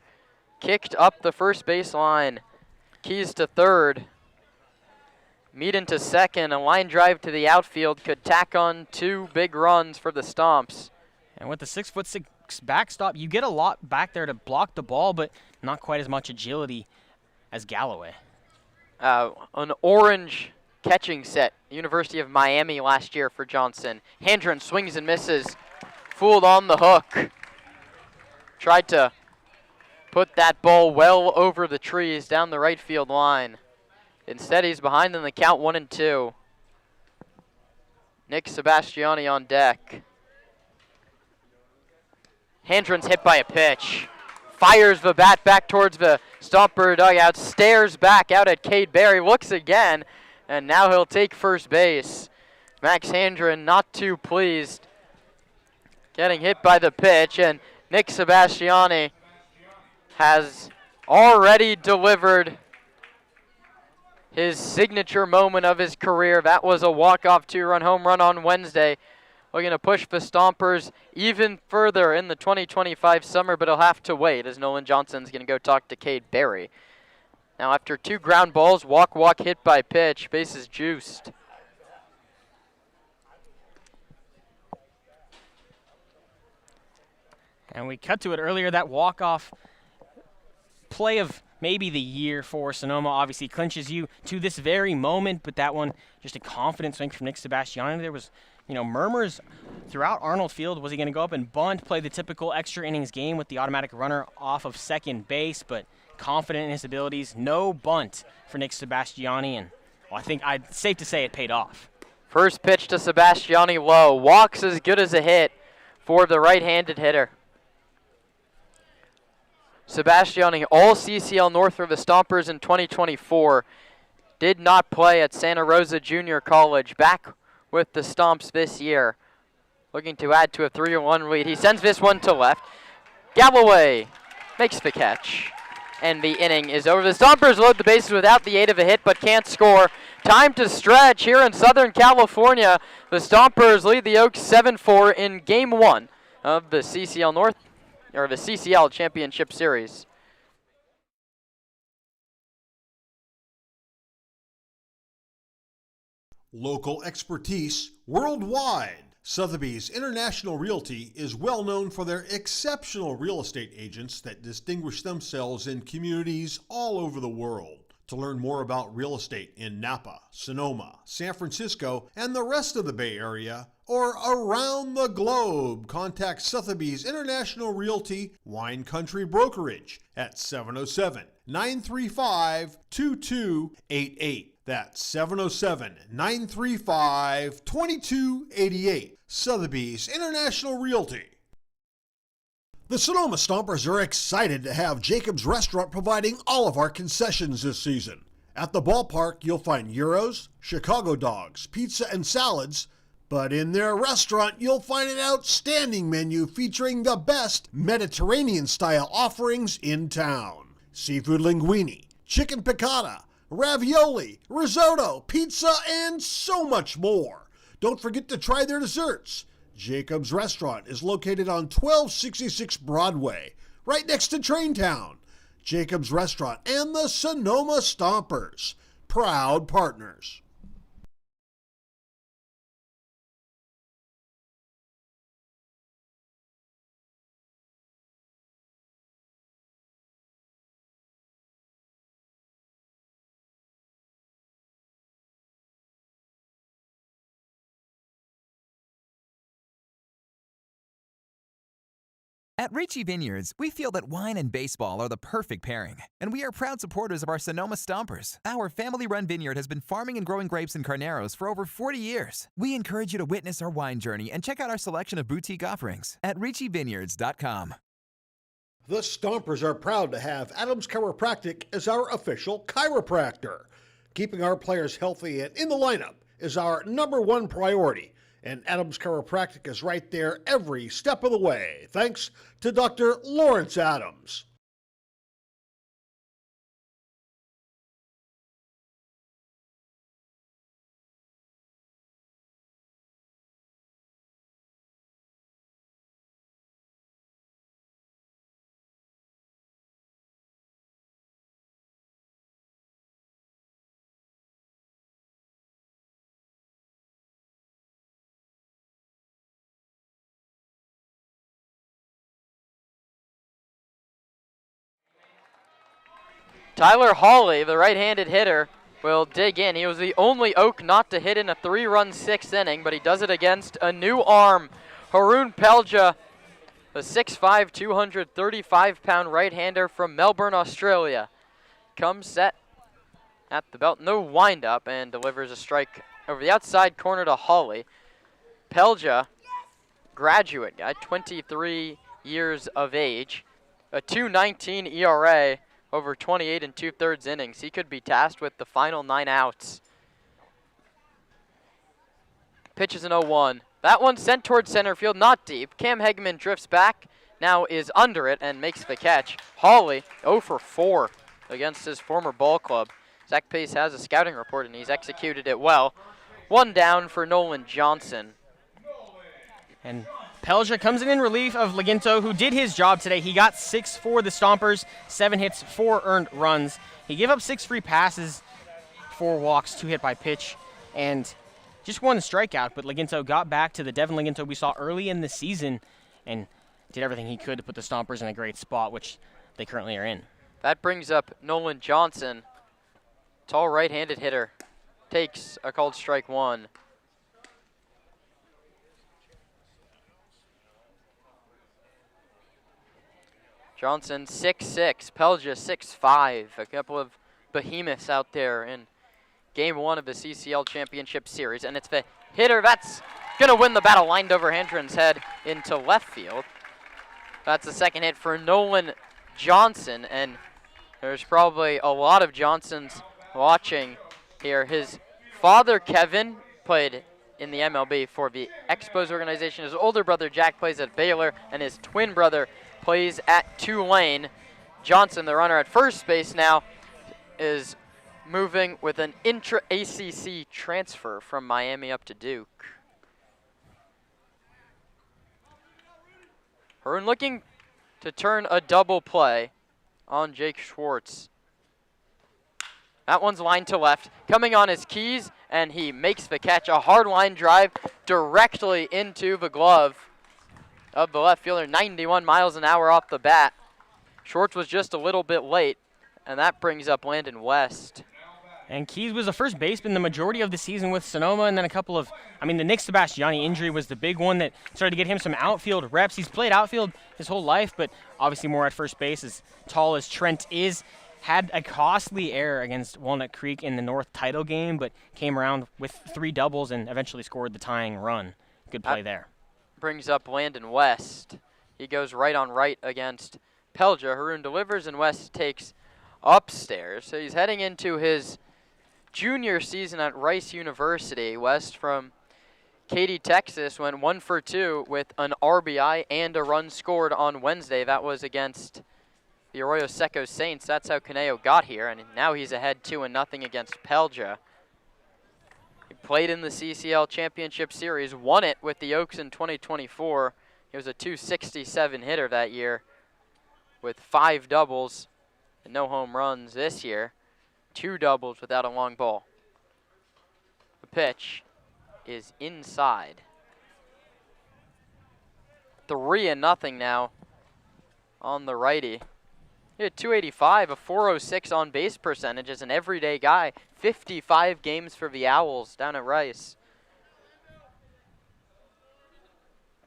kicked up the first base line. Keys to third. Meaden to second. A line drive to the outfield could tack on 2 big runs for the Stomps. And with the 6'6" backstop, you get a lot back there to block the ball, but not quite as much agility as Galloway. An orange catching set, University of Miami last year for Johnson. Handren swings and misses, fooled on the hook. Tried to put that ball well over the trees down the right field line. Instead, he's behind in the count 1-2. Nick Sebastiani on deck. Handren's hit by a pitch. Fires the bat back towards the Stomper dugout. Stares back out at Cade Berry. Looks again. And now he'll take first base. Max Handren not too pleased. Getting hit by the pitch. And Nick Sebastiani has already delivered his signature moment of his career. That was a walk-off 2-run home run on Wednesday. Looking to push the Stompers even further in the 2025 summer, but he'll have to wait as Nolan Johnson's going to go talk to Cade Berry. Now after 2 ground balls, walk, hit by pitch, bases juiced. And we cut to it earlier, that walk-off play of maybe the year for Sonoma obviously clinches you to this very moment, but that one, just a confident swing from Nick Sebastiani. There was, murmurs throughout Arnold Field. Was he going to go up and bunt, play the typical extra innings game with the automatic runner off of second base, but confident in his abilities. No bunt for Nick Sebastiani, and I think safe to say it paid off. First pitch to Sebastiani low. Walks as good as a hit for the right-handed hitter. Sebastiani, all CCL North for the Stompers in 2024. Did not play at Santa Rosa Junior College. Back with the Stomps this year. Looking to add to a 3-1 lead. He sends this one to left. Galloway makes the catch. And the inning is over. The Stompers load the bases without the aid of a hit, but can't score. Time to stretch here in Southern California. The Stompers lead the Oaks 7-4 in Game 1 of the CCL North, or the CCL Championship Series. Local expertise worldwide. Sotheby's International Realty is well known for their exceptional real estate agents that distinguish themselves in communities all over the world. To learn more about real estate in Napa, Sonoma, San Francisco, and the rest of the Bay Area, or around the globe, contact Sotheby's International Realty Wine Country Brokerage at 707-935-2288. That's 707-935-2288. Sotheby's International Realty. The Sonoma Stompers are excited to have Jacob's Restaurant providing all of our concessions this season. At the ballpark, you'll find gyros, Chicago dogs, pizza and salads, But in their restaurant, you'll find an outstanding menu featuring the best Mediterranean-style offerings in town. Seafood linguine, chicken piccata, ravioli, risotto, pizza, and so much more. Don't forget to try their desserts. Jacob's Restaurant is located on 1266 Broadway, right next to Traintown. Jacob's Restaurant and the Sonoma Stompers, proud partners. At Ricci Vineyards, we feel that wine and baseball are the perfect pairing, and we are proud supporters of our Sonoma Stompers. Our family-run vineyard has been farming and growing grapes and carneros for over 40 years. We encourage you to witness our wine journey and check out our selection of boutique offerings at RicciVineyards.com. The Stompers are proud to have Adams Chiropractic as our official chiropractor. Keeping our players healthy and in the lineup is our #1 priority. And Adams Chiropractic is right there every step of the way, thanks to Dr. Lawrence Adams. Tyler Hawley, the right-handed hitter, will dig in. He was the only Oak not to hit in a 3-run 6th inning, but he does it against a new arm. Haroon Pelja, a 6'5", 235-pound right-hander from Melbourne, Australia, comes set at the belt. No windup and delivers a strike over the outside corner to Hawley. Pelja, graduate guy, 23 years of age, a 2.19 ERA. Over 28 2/3 innings. He could be tasked with the final 9 outs. Pitches an 0-1. That one sent towards center field, not deep. Cam Hegman drifts back, now is under it and makes the catch. Hawley 0 for 4 against his former ball club. Zach Pace has a scouting report and he's executed it well. 1 down for Nolan Johnson. And Pelja comes in relief of Laginto, who did his job today. He got 6 for the Stompers, 7 hits, 4 earned runs. He gave up 6 free passes, 4 walks, 2 hit by pitch, and just 1 strikeout. But Laginto got back to the Devin Laginto we saw early in the season and did everything he could to put the Stompers in a great spot, which they currently are in. That brings up Nolan Johnson, tall right-handed hitter. Takes a called strike 1. Johnson 6'6", Pelja 6'5", a couple of behemoths out there in Game 1 of the CCL Championship Series. And it's the hitter that's going to win the battle, lined over Hendren's head into left field. That's the second hit for Nolan Johnson, and there's probably a lot of Johnsons watching here. His father, Kevin, played in the MLB for the Expos organization. His older brother, Jack, plays at Baylor, and his twin brother plays at Tulane. Johnson, the runner at first base now, is moving with an intra-ACC transfer from Miami up to Duke. Haroon looking to turn a double play on Jake Schwartz. That one's lined to left, coming on his keys, and he makes the catch. A hard line drive directly into the glove of the left fielder, 91 miles an hour off the bat. Schwartz was just a little bit late, and that brings up Landon West. And Keys was the first baseman the majority of the season with Sonoma, and then a couple of, the Nick Sebastiani injury was the big one that started to get him some outfield reps. He's played outfield his whole life, but obviously more at first base, as tall as Trent is. Had a costly error against Walnut Creek in the North title game, but came around with 3 doubles and eventually scored the tying run. Good play there. Brings up Landon West. He goes right on right against Pelja. Haroon delivers, and West takes upstairs. So he's heading into his junior season at Rice University. West from Katy, Texas went 1 for 2 with an RBI and a run scored on Wednesday. That was against the Arroyo Seco Saints. That's how Conejo got here, and now he's ahead 2-0 against Pelja. He played in the CCL Championship Series, won it with the Oaks in 2024. He was a .267 hitter that year with 5 doubles and no home runs this year. 2 doubles without a long ball. The pitch is inside. 3-0 now on the righty. He had .285, a .406 on base percentage as an everyday guy. 55 games for the Owls down at Rice.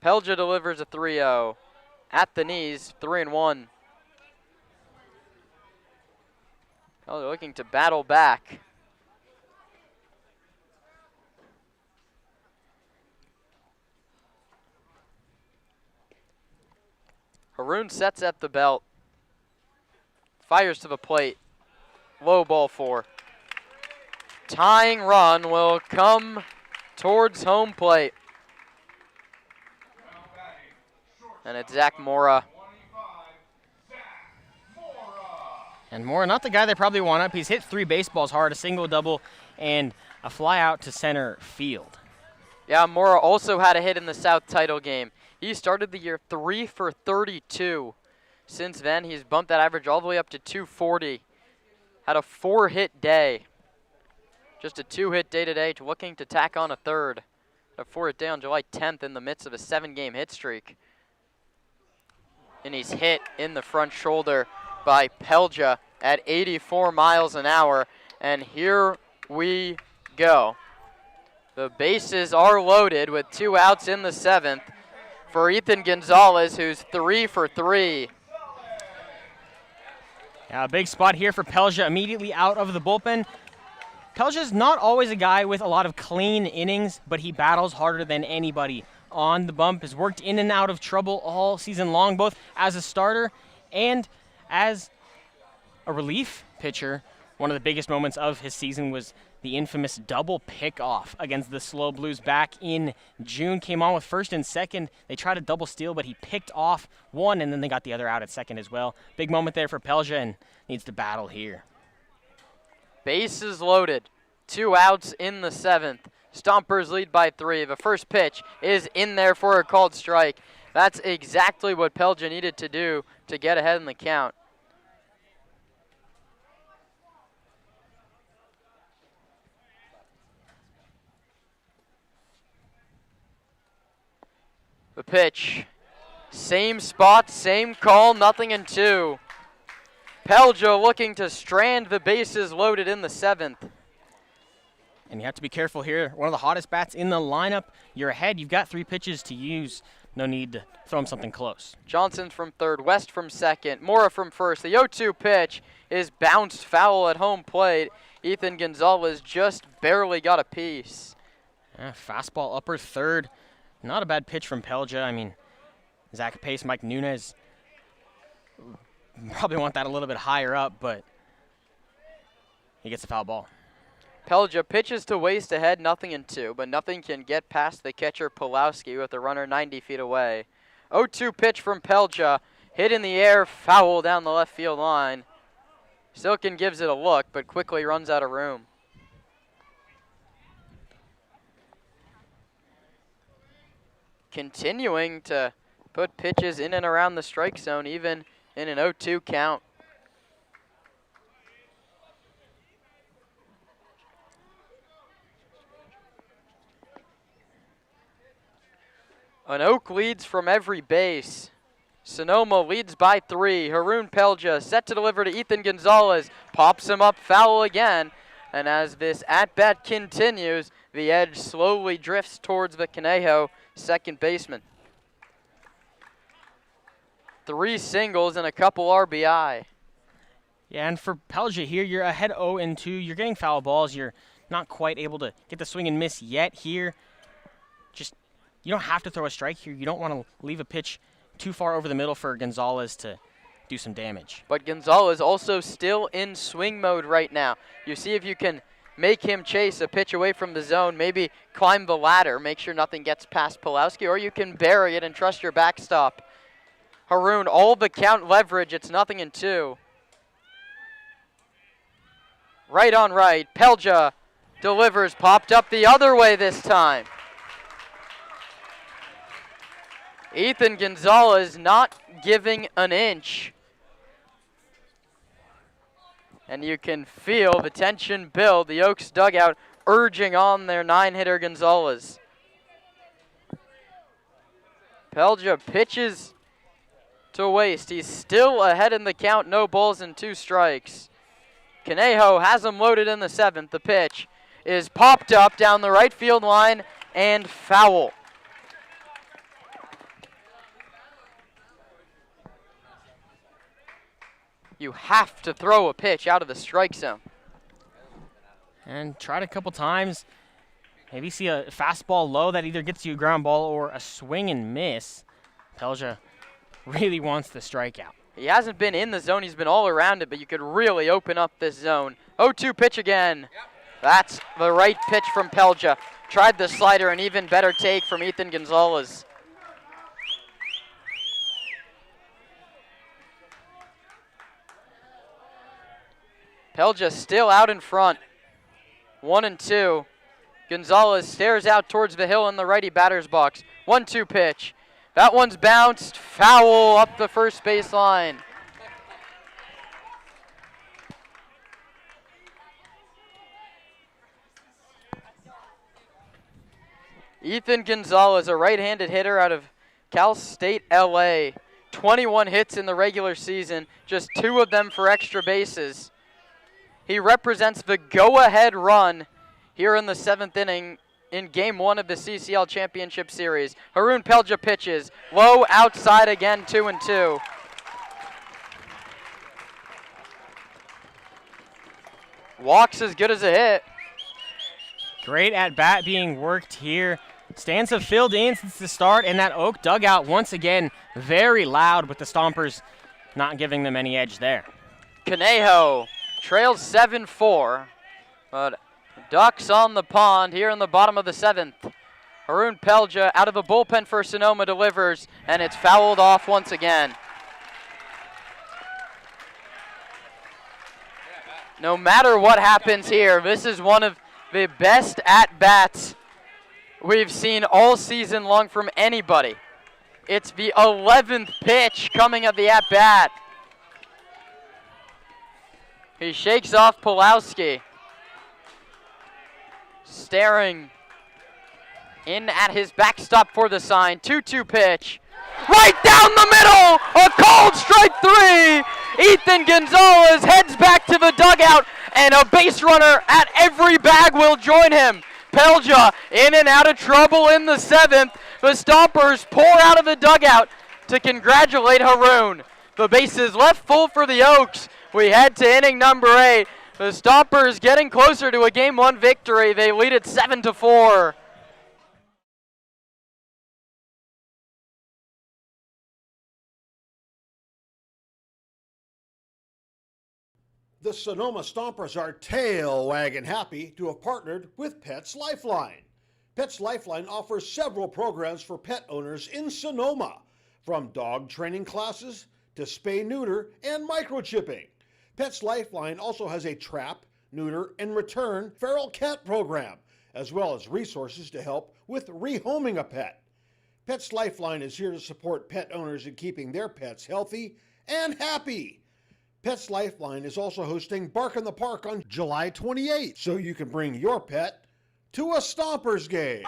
Pelja delivers a 3-0. At the knees, 3-1. Oh, they're looking to battle back. Haroon sets at the belt. Fires to the plate. Low ball 4. Tying run will come towards home plate. And it's Zach Mora. And Mora, not the guy they probably want up. He's hit 3 baseballs hard, a single, double, and a fly out to center field. Yeah, Mora also had a hit in the South title game. He started the year 3 for 32. Since then, he's bumped that average all the way up to 240. Had a 4-hit day. Just a 2-hit day today, looking to tack on a 3rd. A 4-hit day on July 10th in the midst of a 7-game hit streak. And he's hit in the front shoulder by Pelja at 84 miles an hour. And here we go. The bases are loaded with 2 outs in the 7th for Ethan Gonzalez, who's 3 for 3. Yeah, a big spot here for Pelja immediately out of the bullpen. Pelja's not always a guy with a lot of clean innings, but he battles harder than anybody on the bump. Has worked in and out of trouble all season long, both as a starter and as a relief pitcher. One of the biggest moments of his season was the infamous double pick-off against the Slow Blues back in June. Came on with first and second. They tried a double steal, but he picked off one, and then they got the other out at second as well. Big moment there for Pelja, and needs to battle here. Bases loaded. 2 outs in the 7th. Stompers lead by 3. The first pitch is in there for a called strike. That's exactly what Pelja needed to do to get ahead in the count. The pitch. Same spot, same call, 0-2. Pelja looking to strand the bases loaded in the 7th. And you have to be careful here. One of the hottest bats in the lineup. You're ahead. You've got 3 pitches to use. No need to throw him something close. Johnson from 3rd, West from 2nd, Mora from 1st. The 0-2 pitch is bounced foul at home plate. Ethan Gonzalez just barely got a piece. Fastball upper 3rd. Not a bad pitch from Pelja. I mean, Zach Pace, Mike Nunez probably want that a little bit higher up, but he gets a foul ball. Pelja pitches to waste ahead, 0-2, but nothing can get past the catcher Pulowski with the runner 90 feet away. 0-2 pitch from Pelja, hit in the air, foul down the left field line. Silken gives it a look, but quickly runs out of room. Continuing to put pitches in and around the strike zone, even in an 0-2 count. An Oak leads from every base. Sonoma leads by 3. Haroon Pelja set to deliver to Ethan Gonzalez. Pops him up foul again. And as this at-bat continues, the edge slowly drifts towards the Conejo second baseman. 3 singles and a couple RBI. Yeah, and for Pelja here, you're ahead 0-2. You're getting foul balls. You're not quite able to get the swing and miss yet here. Just, you don't have to throw a strike here. You don't want to leave a pitch too far over the middle for Gonzalez to do some damage. But Gonzalez also still in swing mode right now. You see if you can make him chase a pitch away from the zone, maybe climb the ladder, make sure nothing gets past Pulowski, or you can bury it and trust your backstop. Haroon, all the count leverage, it's 0-2. Right on right, Pelja delivers, popped up the other way this time. Ethan Gonzalez not giving an inch. And you can feel the tension build, the Oaks dugout urging on their 9-hitter Gonzalez. Pelja pitches to waste. He's still ahead in the count, no balls and 2 strikes. Conejo has him loaded in the 7th. The pitch is popped up down the right field line and foul. You have to throw a pitch out of the strike zone. And tried a couple times. Maybe see a fastball low that either gets you a ground ball or a swing and miss. Pelja really wants the strikeout. He hasn't been in the zone. He's been all around it, but you could really open up this zone. 0-2 pitch again. That's the right pitch from Pelja. Tried the slider, an even better take from Ethan Gonzalez. Pelja still out in front. 1-2. Gonzalez stares out towards the hill in the righty batter's box. 1-2 pitch. That one's bounced. Foul up the first base line. Ethan Gonzalez, a right-handed hitter out of Cal State LA. 21 hits in the regular season, just 2 of them for extra bases. He represents the go-ahead run here in the 7th inning in Game 1 of the CCL Championship Series. Haroon Pelja pitches. Low outside again, 2-2. Walks as good as a hit. Great at-bat being worked here. Stands have filled in since the start, and that Oak dugout once again very loud with the Stompers not giving them any edge there. Conejo trails 7-4, but Ducks on the pond here in the bottom of the 7th. Haroon Pelja out of the bullpen for Sonoma delivers, and it's fouled off once again. No matter what happens here, this is one of the best at-bats we've seen all season long from anybody. It's the 11th pitch coming of the at-bat. He shakes off Pulowski. Staring in at his backstop for the sign. 2-2 pitch. Right down the middle! A called strike 3! Ethan Gonzalez heads back to the dugout, and a base runner at every bag will join him. Pelja in and out of trouble in the 7th. The Stompers pour out of the dugout to congratulate Haroon. The base is left full for the Oaks. We head to inning number 8. The Stompers getting closer to a Game 1 victory. They lead it 7-4. The Sonoma Stompers are tail wagging happy to have partnered with Pets Lifeline. Pets Lifeline offers several programs for pet owners in Sonoma, from dog training classes to spay-neuter and microchipping. Pets Lifeline also has a trap, neuter, and return feral cat program, as well as resources to help with rehoming a pet. Pets Lifeline is here to support pet owners in keeping their pets healthy and happy. Pets Lifeline is also hosting Bark in the Park on July 28th, so you can bring your pet to a Stompers game.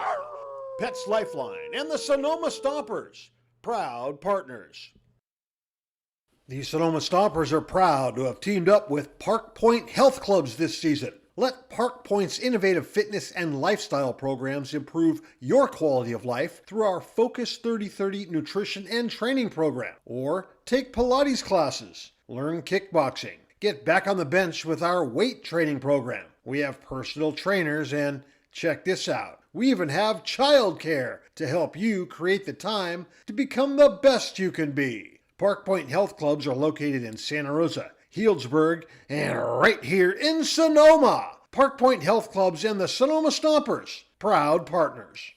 Pets Lifeline and the Sonoma Stompers, proud partners. The Sonoma Stompers are proud to have teamed up with Park Point Health Clubs this season. Let Park Point's innovative fitness and lifestyle programs improve your quality of life through our Focus 30/30 nutrition and training program. Or take Pilates classes, learn kickboxing, get back on the bench with our weight training program. We have personal trainers and, check this out, we even have childcare to help you create the time to become the best you can be. Park Point Health Clubs are located in Santa Rosa, Healdsburg, and right here in Sonoma. Park Point Health Clubs, and the Sonoma Stompers, proud partners.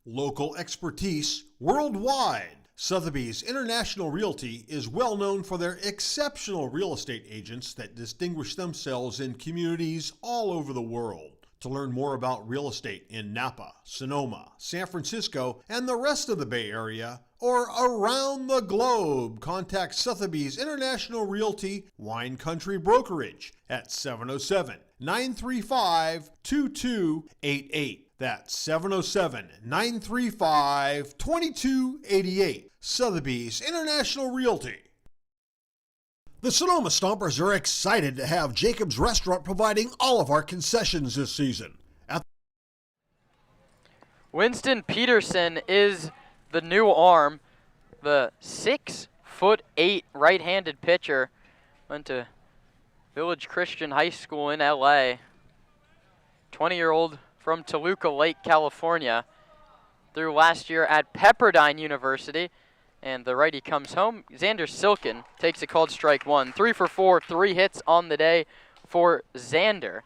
Local expertise worldwide. Sotheby's International Realty is well known for their exceptional real estate agents that distinguish themselves in communities all over the world. To learn more about real estate in Napa, Sonoma, San Francisco, and the rest of the Bay Area, or around the globe, contact Sotheby's International Realty Wine Country Brokerage at 707-935-2288. That's 707-935-2288. Sotheby's International Realty. The Sonoma Stompers are excited to have Jacob's Restaurant providing all of our concessions this season. Winston Peterson is the new arm. The 6'8" right-handed pitcher went to Village Christian High School in LA. 20-year-old from Toluca Lake, California. Through last year at Pepperdine University. And the righty comes home. Xander Silken takes a called strike one. 3 for 4, 3 hits on the day for Xander.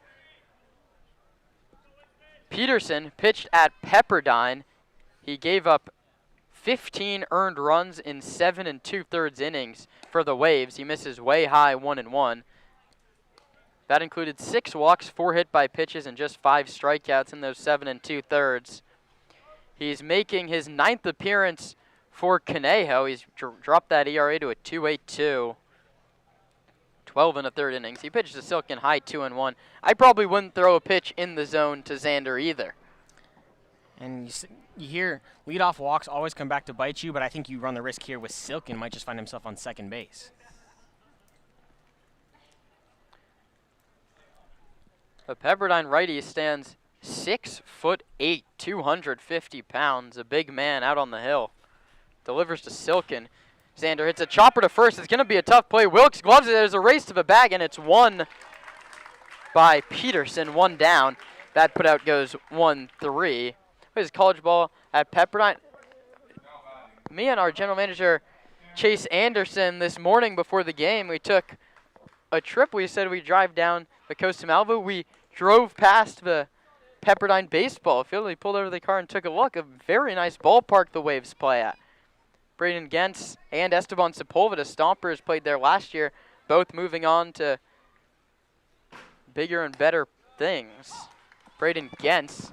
Peterson pitched at Pepperdine. He gave up 15 earned runs in 7 2/3 innings for the Waves. He misses way high 1-1. That included 6 walks, 4 hit by pitches, and just 5 strikeouts in those 7 2/3. He's making his 9th appearance for Conejo. He's dropped that ERA to a 2.82. 12 1/3 innings. He pitched to Silken high 2-1. I probably wouldn't throw a pitch in the zone to Xander either. And you hear leadoff walks always come back to bite you, but I think you run the risk here with Silken. Might just find himself on second base. The Pepperdine righty stands 6'8", 250 pounds. A big man out on the hill. Delivers to Silken. Xander hits a chopper to first. It's going to be a tough play. Wilkes gloves it. There's a race to the bag, and it's won by Peterson. 1 down. That putout goes 1-3. His college ball at Pepperdine. Me and our general manager, Chase Anderson, this morning before the game, we took a trip. We said we'd drive down the coast to Malibu. We drove past the Pepperdine baseball field. We pulled over the car and took a look. A very nice ballpark the Waves play at. Braden Gentz and Esteban Sepulveda, Stompers, played there last year, both moving on to bigger and better things. Braden Gentz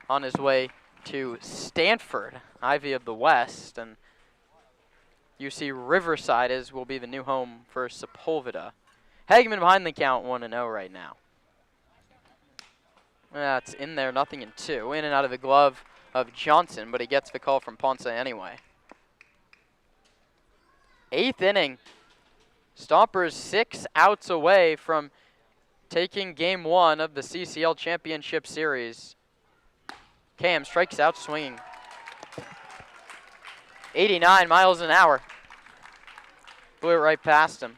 on his way to Stanford, Ivy of the West, and UC Riverside will be the new home for Sepulveda. Hageman behind the count 1-0 right now. That's in there, 0-2. In and out of the glove of Johnson, but he gets the call from Ponce anyway. 8th inning. Stompers 6 outs away from taking game 1 of the CCL Championship Series. Cam strikes out swinging. 89 miles an hour. Blew it right past him.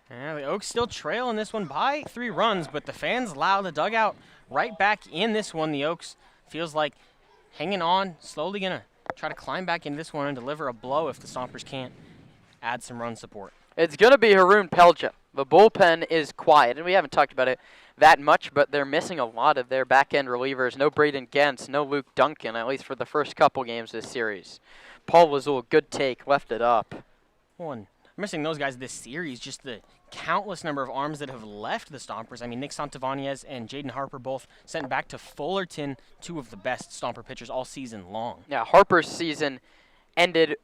Yeah, the Oaks still trail in this one by 3 runs, but the fans allow the dugout right back in this one. The Oaks feels like hanging on, slowly going to try to climb back in this one and deliver a blow if the Stompers can't add some run support. It's going to be Haroon Pelja. The bullpen is quiet, and we haven't talked about it that much, but they're missing a lot of their back-end relievers. No Braden Gentz, no Luke Duncan, at least for the first couple games this series. Paul Lazul, good take, left it up. One, missing those guys this series, just the countless number of arms that have left the Stompers. I mean, Nick Santavanez and Jaden Harper both sent back to Fullerton, 2 of the best Stomper pitchers all season long. Yeah, Harper's season ended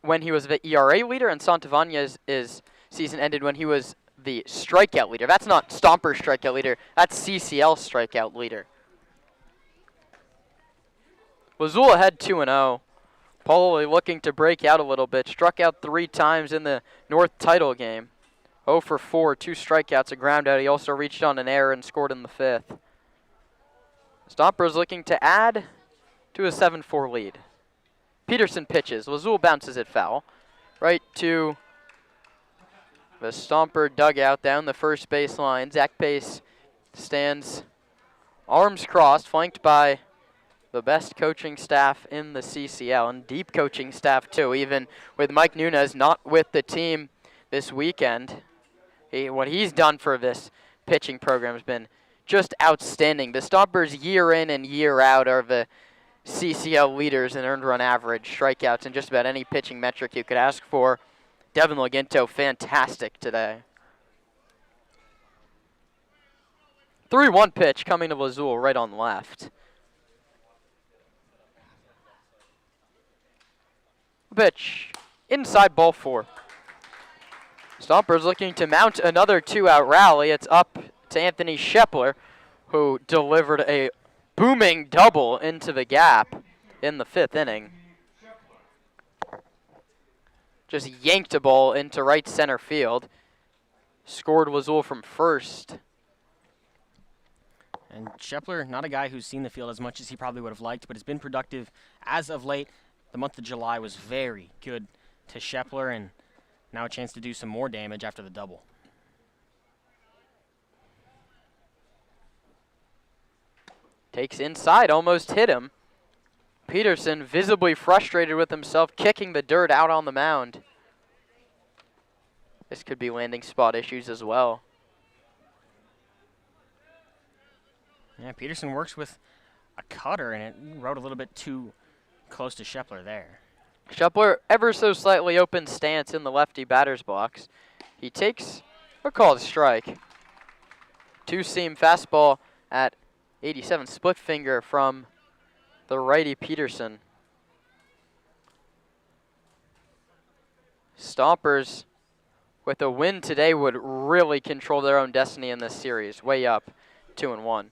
when he was the ERA leader, and Santavanez's season ended when he was the strikeout leader. That's not Stomper strikeout leader. That's CCL strikeout leader. Lazul ahead 2-0. Paul looking to break out a little bit. Struck out 3 times in the North title game. 0 for 4, 2 strikeouts, a ground out. He also reached on an error and scored in the 5th. Stompers looking to add to a 7-4 lead. Peterson pitches. Lazul bounces it foul. Right to the Stomper dugout down the first baseline. Zach Pace stands arms crossed, flanked by the best coaching staff in the CCL, and deep coaching staff too, even with Mike Nunez not with the team this weekend. What he's done for this pitching program has been just outstanding. The Stompers year in and year out are the CCL leaders in earned run average, strikeouts, and just about any pitching metric you could ask for. Devin Leginto, fantastic today. 3-1 pitch coming to Lazul right on left. Pitch inside, ball 4. Stompers looking to mount another 2-out rally. It's up to Anthony Shepler, who delivered a booming double into the gap in the 5th inning. Just yanked a ball into right center field. Scored Lazul from first. And Shepler, not a guy who's seen the field as much as he probably would have liked, but has been productive as of late. The month of July was very good to Shepler, and now a chance to do some more damage after the double. Takes inside, almost hit him. Peterson visibly frustrated with himself, kicking the dirt out on the mound. This could be landing spot issues as well. Yeah, Peterson works with a cutter, and it rode a little bit too close to Shepler there. Shepler ever so slightly open stance in the lefty batter's box. He takes a called strike. 2-seam fastball at 87, split finger from the righty Peterson. Stompers, with a win today, would really control their own destiny in this series. Way up, 2-1.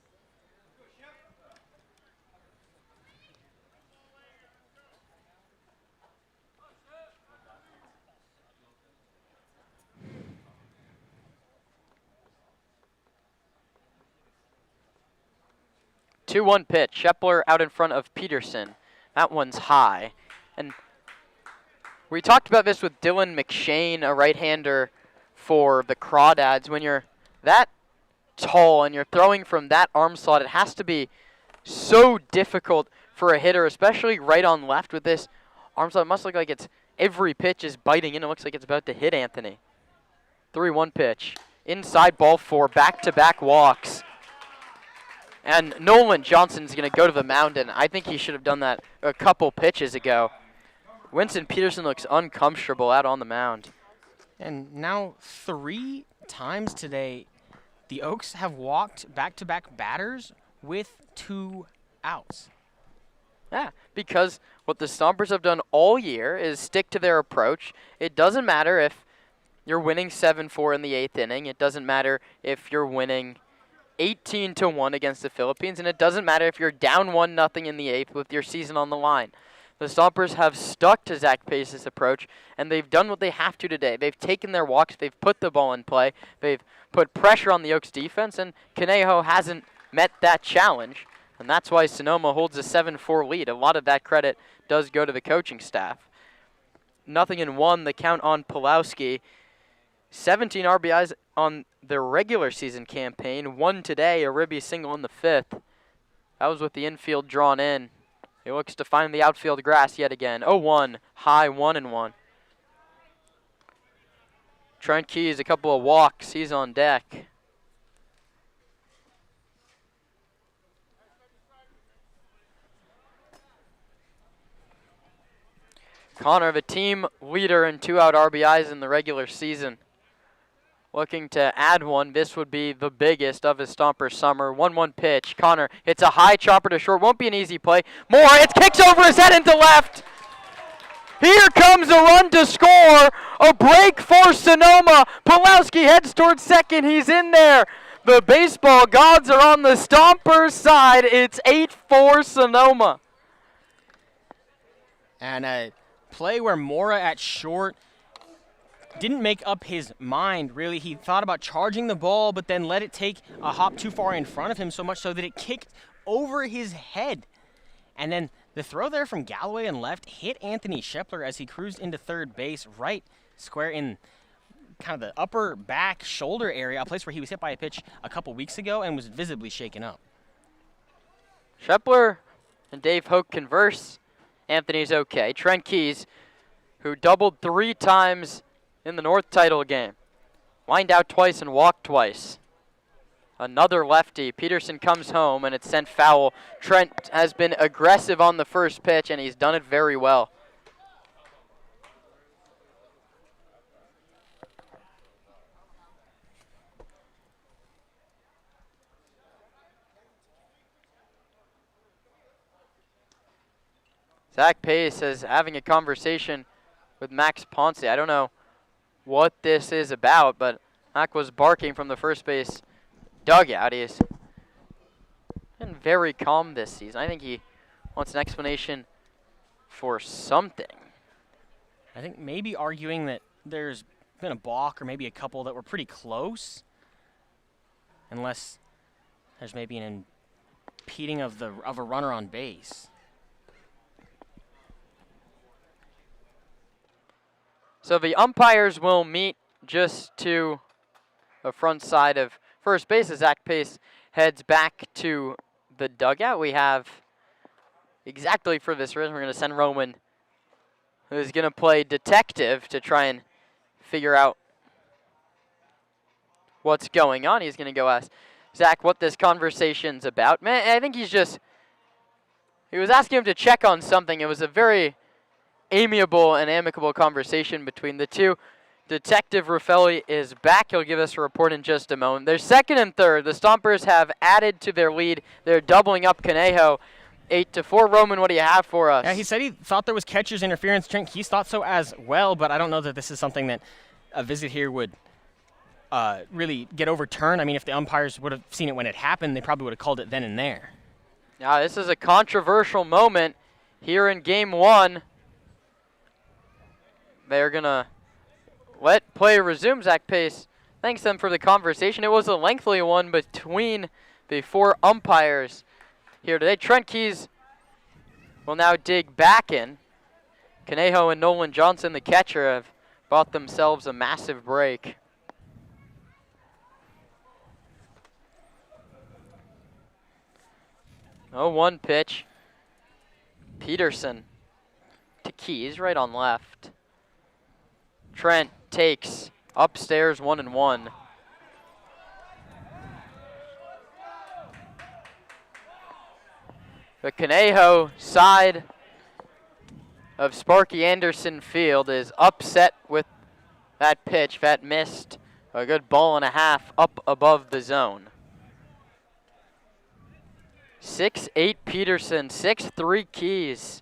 Two-one pitch. Shepler out in front of Peterson. That one's high. And we talked about this with Dylan McShane, a right-hander for the Crawdads. When you're that tall and you're throwing from that arm slot, it has to be so difficult for a hitter, especially right on left with this arm slot. It must look like it's every pitch is biting in. It looks like it's about to hit Anthony. 3-1 pitch. Inside, ball 4, back-to-back walks. And Nolan Johnson's going to go to the mound, and I think he should have done that a couple pitches ago. Winston Peterson looks uncomfortable out on the mound. And now 3 times today, the Oaks have walked back-to-back batters with 2 outs. Yeah, because what the Stompers have done all year is stick to their approach. It doesn't matter if you're winning 7-4 in the 8th inning. It doesn't matter if you're winning 18-1 against the Philippines, and it doesn't matter if you're down 1-0 in the 8th with your season on the line. The Stompers have stuck to Zach Pace's approach, and they've done what they have to today. They've taken their walks, they've put the ball in play, they've put pressure on the Oaks defense, and Conejo hasn't met that challenge, and that's why Sonoma holds a 7-4 lead. A lot of that credit does go to the coaching staff. 0-1, the count on Pulowski. 17 RBIs on their regular season campaign. 1 today, a ribby single in the 5th. That was with the infield drawn in. He looks to find the outfield grass yet again. 0-1, high 1-1. Trent Keys, a couple of walks. He's on deck. Connor, the team leader in 2-out RBIs in the regular season. Looking to add one. This would be the biggest of his Stomper summer. 1-1 pitch. Connor hits a high chopper to short. Won't be an easy play. Moore, it kicks over his head into left. Here comes a run to score. A break for Sonoma. Pulowski heads towards second. He's in there. The baseball gods are on the Stompers' side. It's 8-4 Sonoma. And a play where Mora at short didn't make up his mind, really. He thought about charging the ball, but then let it take a hop too far in front of him, so much so that it kicked over his head. And then the throw there from Galloway and left hit Anthony Shepler as he cruised into third base, right square in kind of the upper back shoulder area, a place where he was hit by a pitch a couple weeks ago and was visibly shaken up. Shepler and Dave Hoke converse. Anthony's okay. Trent Keys, who doubled 3 times in the North title game. Lined out twice and walked twice. Another lefty. Peterson comes home, and it's sent foul. Trent has been aggressive on the first pitch, and he's done it very well. Zach Pace is having a conversation with Max Ponce. I don't know what this is about, but Mac was barking from the first base dugout. He's been very calm this season. I think he wants an explanation for something. I think maybe arguing that there's been a balk or maybe a couple that were pretty close, unless there's maybe an impeding of a runner on base. So the umpires will meet just to the front side of first base as Zach Pace heads back to the dugout. We have exactly for this reason, we're going to send Roman, who's going to play detective to try and figure out what's going on. He's going to go ask Zach what this conversation's about. Man, I think he was asking him to check on something. It was a very amiable and amicable conversation between the two. Detective Raffelli is back. He'll give us a report in just a moment. They're second and third. The Stompers have added to their lead. They're doubling up Conejo 8-4. Roman, what do you have for us? Yeah, he said he thought there was catcher's interference. Trent Keys thought so as well, but I don't know that this is something that a visit here would really get overturned. I mean, if the umpires would have seen it when it happened, they probably would have called it then and there. Now, this is a controversial moment here in Game 1. They're going to let play resume. Zach Pace thanks them for the conversation. It was a lengthy one between the four umpires here today. Trent Keys will now dig back in. Conejo and Nolan Johnson, the catcher, have bought themselves a massive break. Oh, 1 pitch. Peterson to Keys, right on left. Trent takes upstairs 1-1. The Conejo side of Sparky Anderson Field is upset with that pitch. That missed a good ball and a half up above the zone. 6'8" Peterson, 6'3" Keys.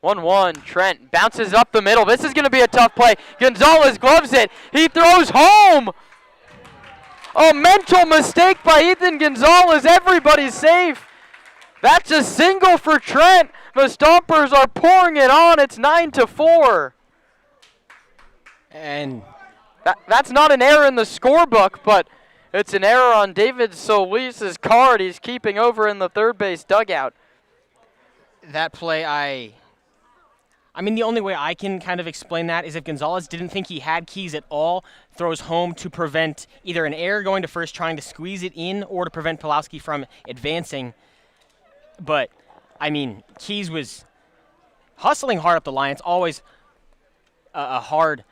1-1, Trent bounces up the middle. This is going to be a tough play. Gonzalez gloves it. He throws home. A mental mistake by Ethan Gonzalez. Everybody's safe. That's a single for Trent. The Stompers are pouring it on. It's 9-4. And that's not an error in the scorebook, but it's an error on David Solis' card. He's keeping over in the third base dugout. That play, I mean, the only way I can kind of explain that is if Gonzalez didn't think he had Keys at all, throws home to prevent either an error going to first trying to squeeze it in or to prevent Pulowski from advancing. But, I mean, Keys was hustling hard up the line. It's always a hard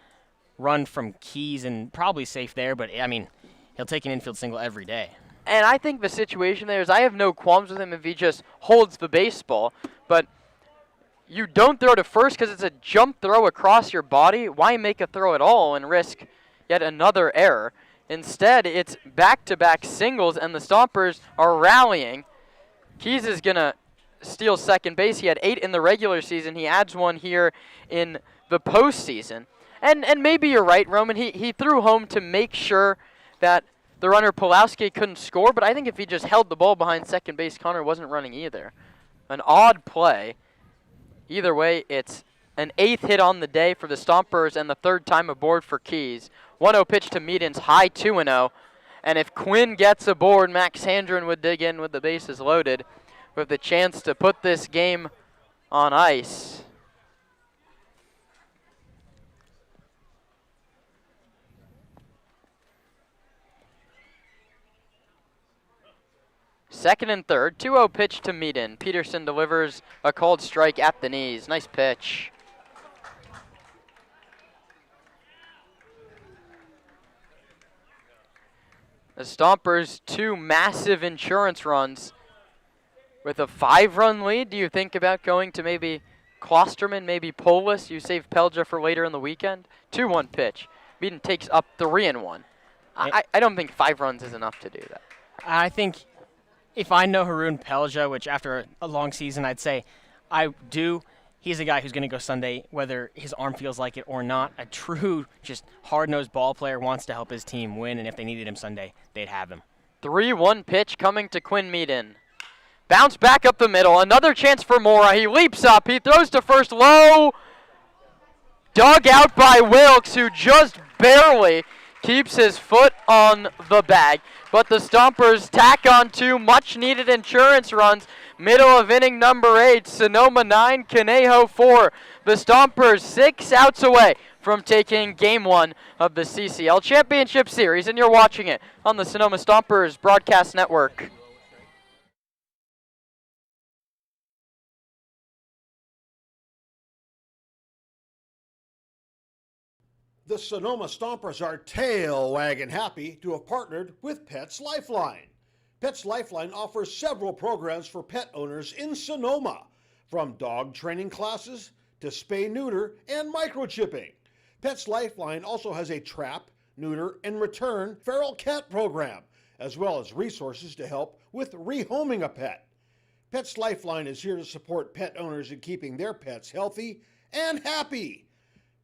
run from Keys and probably safe there, but, I mean, he'll take an infield single every day. And I think the situation there is I have no qualms with him if he just holds the baseball, but you don't throw to first because it's a jump throw across your body. Why make a throw at all and risk yet another error? Instead, it's back-to-back singles, and the Stompers are rallying. Keys is going to steal second base. He had 8 in the regular season. He adds 1 here in the postseason. And maybe you're right, Roman. He threw home to make sure that the runner Pulowski couldn't score, but I think if he just held the ball behind second base, Connor wasn't running either. An odd play. Either way, it's an 8th hit on the day for the Stompers and the 3rd time aboard for Keys. 1-0 pitch to Meadens, high 2-0. And if Quinn gets aboard, Max Handren would dig in with the bases loaded with the chance to put this game on ice. Second and third, 2-0 pitch to Meaden. Peterson delivers a called strike at the knees. Nice pitch. The Stompers 2 massive insurance runs. With a 5-run lead, do you think about going to maybe Klosterman, maybe Polis? You save Pelja for later in the weekend? 2-1 pitch. Meaden takes up 3-1. I don't think 5 runs is enough to do that. I think if I know Haroon Pelja, which after a long season I'd say I do, he's a guy who's going to go Sunday whether his arm feels like it or not. A true, just hard-nosed ball player wants to help his team win, and if they needed him Sunday, they'd have him. 3-1 pitch coming to Quinn Meaden. Bounce back up the middle. Another chance for Mora. He leaps up. He throws to first low. Dug out by Wilkes, who just barely keeps his foot on the bag. But the Stompers tack on 2 much-needed insurance runs. Middle of inning number 8. Sonoma 9, Conejo 4. The Stompers 6 outs away from taking Game 1 of the CCL Championship Series. And you're watching it on the Sonoma Stompers Broadcast Network. The Sonoma Stompers are tail wagging happy to have partnered with Pets Lifeline. Pets Lifeline offers several programs for pet owners in Sonoma, from dog training classes to spay-neuter and microchipping. Pets Lifeline also has a trap, neuter, and return feral cat program, as well as resources to help with rehoming a pet. Pets Lifeline is here to support pet owners in keeping their pets healthy and happy.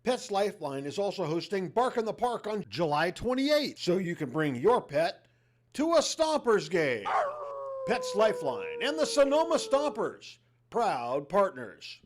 Pets Lifeline is also hosting Bark in the Park on July 28th, so you can bring your pet to a Stompers game. Pets Lifeline and the Sonoma Stompers, proud partners.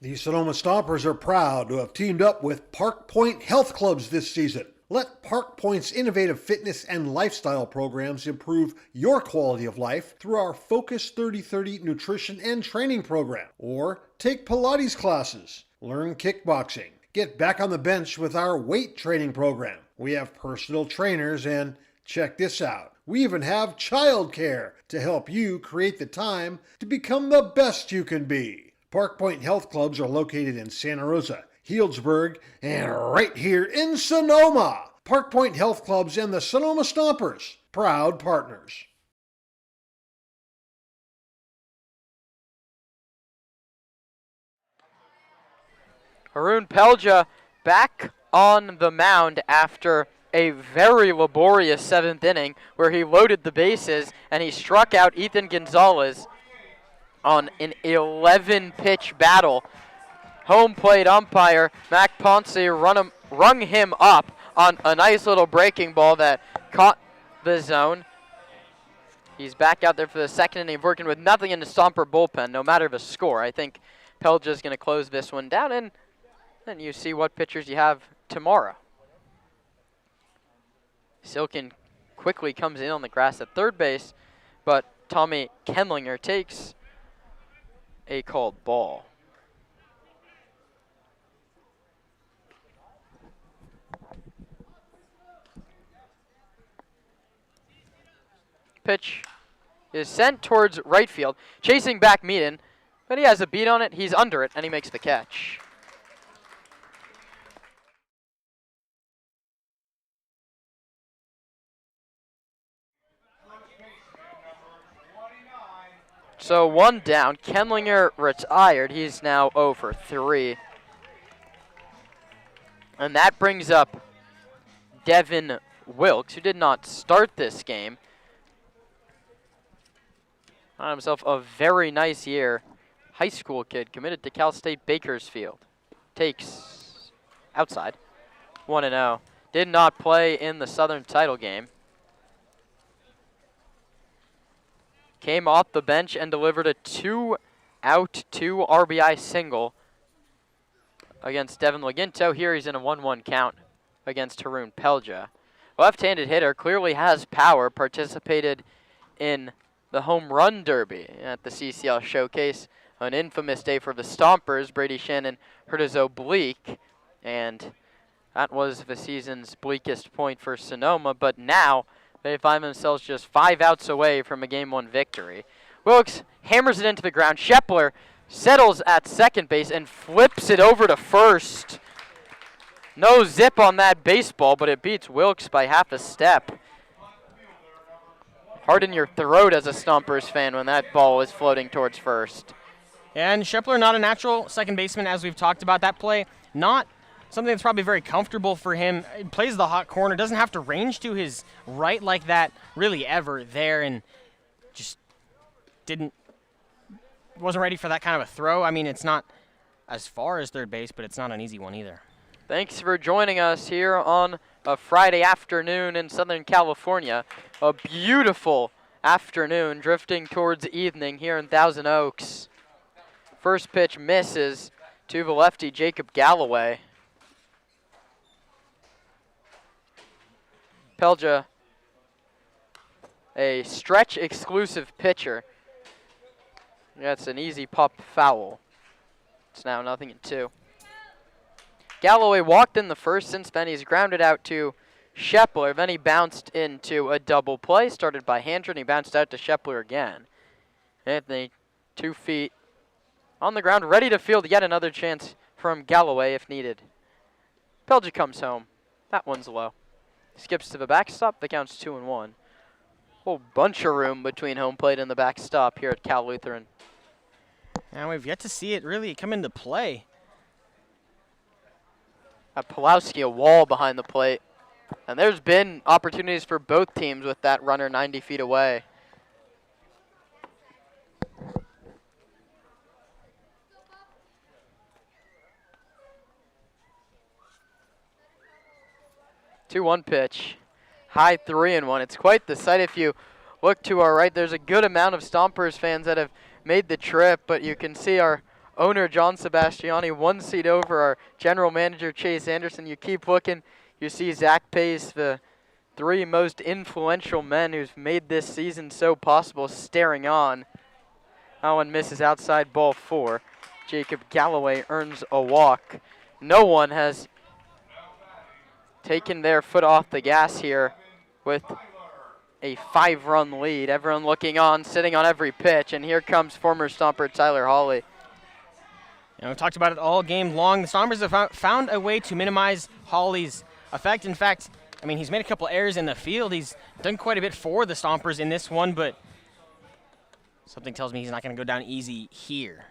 The Sonoma Stompers are proud to have teamed up with Park Point Health Clubs this season. Let Park Point's innovative fitness and lifestyle programs improve your quality of life through our Focus 30/30 nutrition and training program. Or take Pilates classes, learn kickboxing, get back on the bench with our weight training program. We have personal trainers and, check this out, we even have childcare to help you create the time to become the best you can be. Park Point Health Clubs are located in Santa Rosa, Healdsburg, and right here in Sonoma. Park Point Health Clubs and the Sonoma Stompers, proud partners. Haroon Pelja back on the mound after a very laborious 7th inning where he loaded the bases and he struck out Ethan Gonzalez on an 11-pitch battle. Home plate umpire Mac Ponce rung him up on a nice little breaking ball that caught the zone. He's back out there for the 2nd inning, working with nothing in the Stomper bullpen, no matter the score. I think Pelja's going to close this one down, and then you see what pitchers you have tomorrow. Silken quickly comes in on the grass at third base, but Tommy Kenlinger takes a called ball. Pitch is sent towards right field, chasing back Meaden, but he has a beat on it, he's under it, and he makes the catch. So 1 down, Kenlinger retired, he's now 0 for 3. And that brings up Devin Wilkes, who did not start this game. On himself a very nice year. High school kid, committed to Cal State Bakersfield. Takes outside, 1-0. Did not play in the Southern title game. Came off the bench and delivered a 2-out, 2 RBI single against Devin Laginto. Here he's in a 1-1 count against Haroon Pelja. Left-handed hitter, clearly has power, participated in the home run derby at the CCL Showcase. An infamous day for the Stompers. Brady Shannon hurt his oblique, and that was the season's bleakest point for Sonoma, but now they find themselves just 5 outs away from a Game 1 victory. Wilkes hammers it into the ground. Shepler settles at second base and flips it over to first. No zip on that baseball, but it beats Wilkes by half a step. Hard in your throat as a Stompers fan when that ball is floating towards first. And Shepler, not a natural second baseman, as we've talked about. That play, not something that's probably very comfortable for him. He plays the hot corner, doesn't have to range to his right like that really ever there, and just wasn't ready for that kind of a throw. I mean, it's not as far as third base, but it's not an easy one either. Thanks for joining us here on a Friday afternoon in Southern California. A beautiful afternoon drifting towards evening here in Thousand Oaks. First pitch misses to the lefty, Jacob Galloway. Pelja, a stretch exclusive pitcher. That's an easy pop foul. It's now 0-2. Galloway walked in the first. Since then, he's grounded out to Shepler. Then he bounced into a double play, started by Handren. He bounced out to Shepler again. Anthony, 2 feet on the ground, ready to field yet another chance from Galloway if needed. Pelja comes home. That one's low. Skips to the backstop. The count's 2-1. Whole bunch of room between home plate and the backstop here at Cal Lutheran. And we've yet to see it really come into play. At Pulowski, a wall behind the plate. And there's been opportunities for both teams with that runner 90 feet away. Two-one pitch. High 3-1. It's quite the sight. If you look to our right, there's a good amount of Stompers fans that have made the trip, but you can see our owner, John Sebastiani, 1 seat over, our general manager, Chase Anderson. You keep looking, you see Zach Pace, the 3 most influential men who've made this season so possible, staring on. That one misses outside, ball 4. Jacob Galloway earns a walk. No one has taken their foot off the gas here with a 5-run lead. Everyone looking on, sitting on every pitch, and here comes former Stomper Tyler Hawley. We talked about it all game long. The Stompers have found a way to minimize Hawley's effect. In fact, I mean, he's made a couple errors in the field. He's done quite a bit for the Stompers in this one, but something tells me he's not going to go down easy here.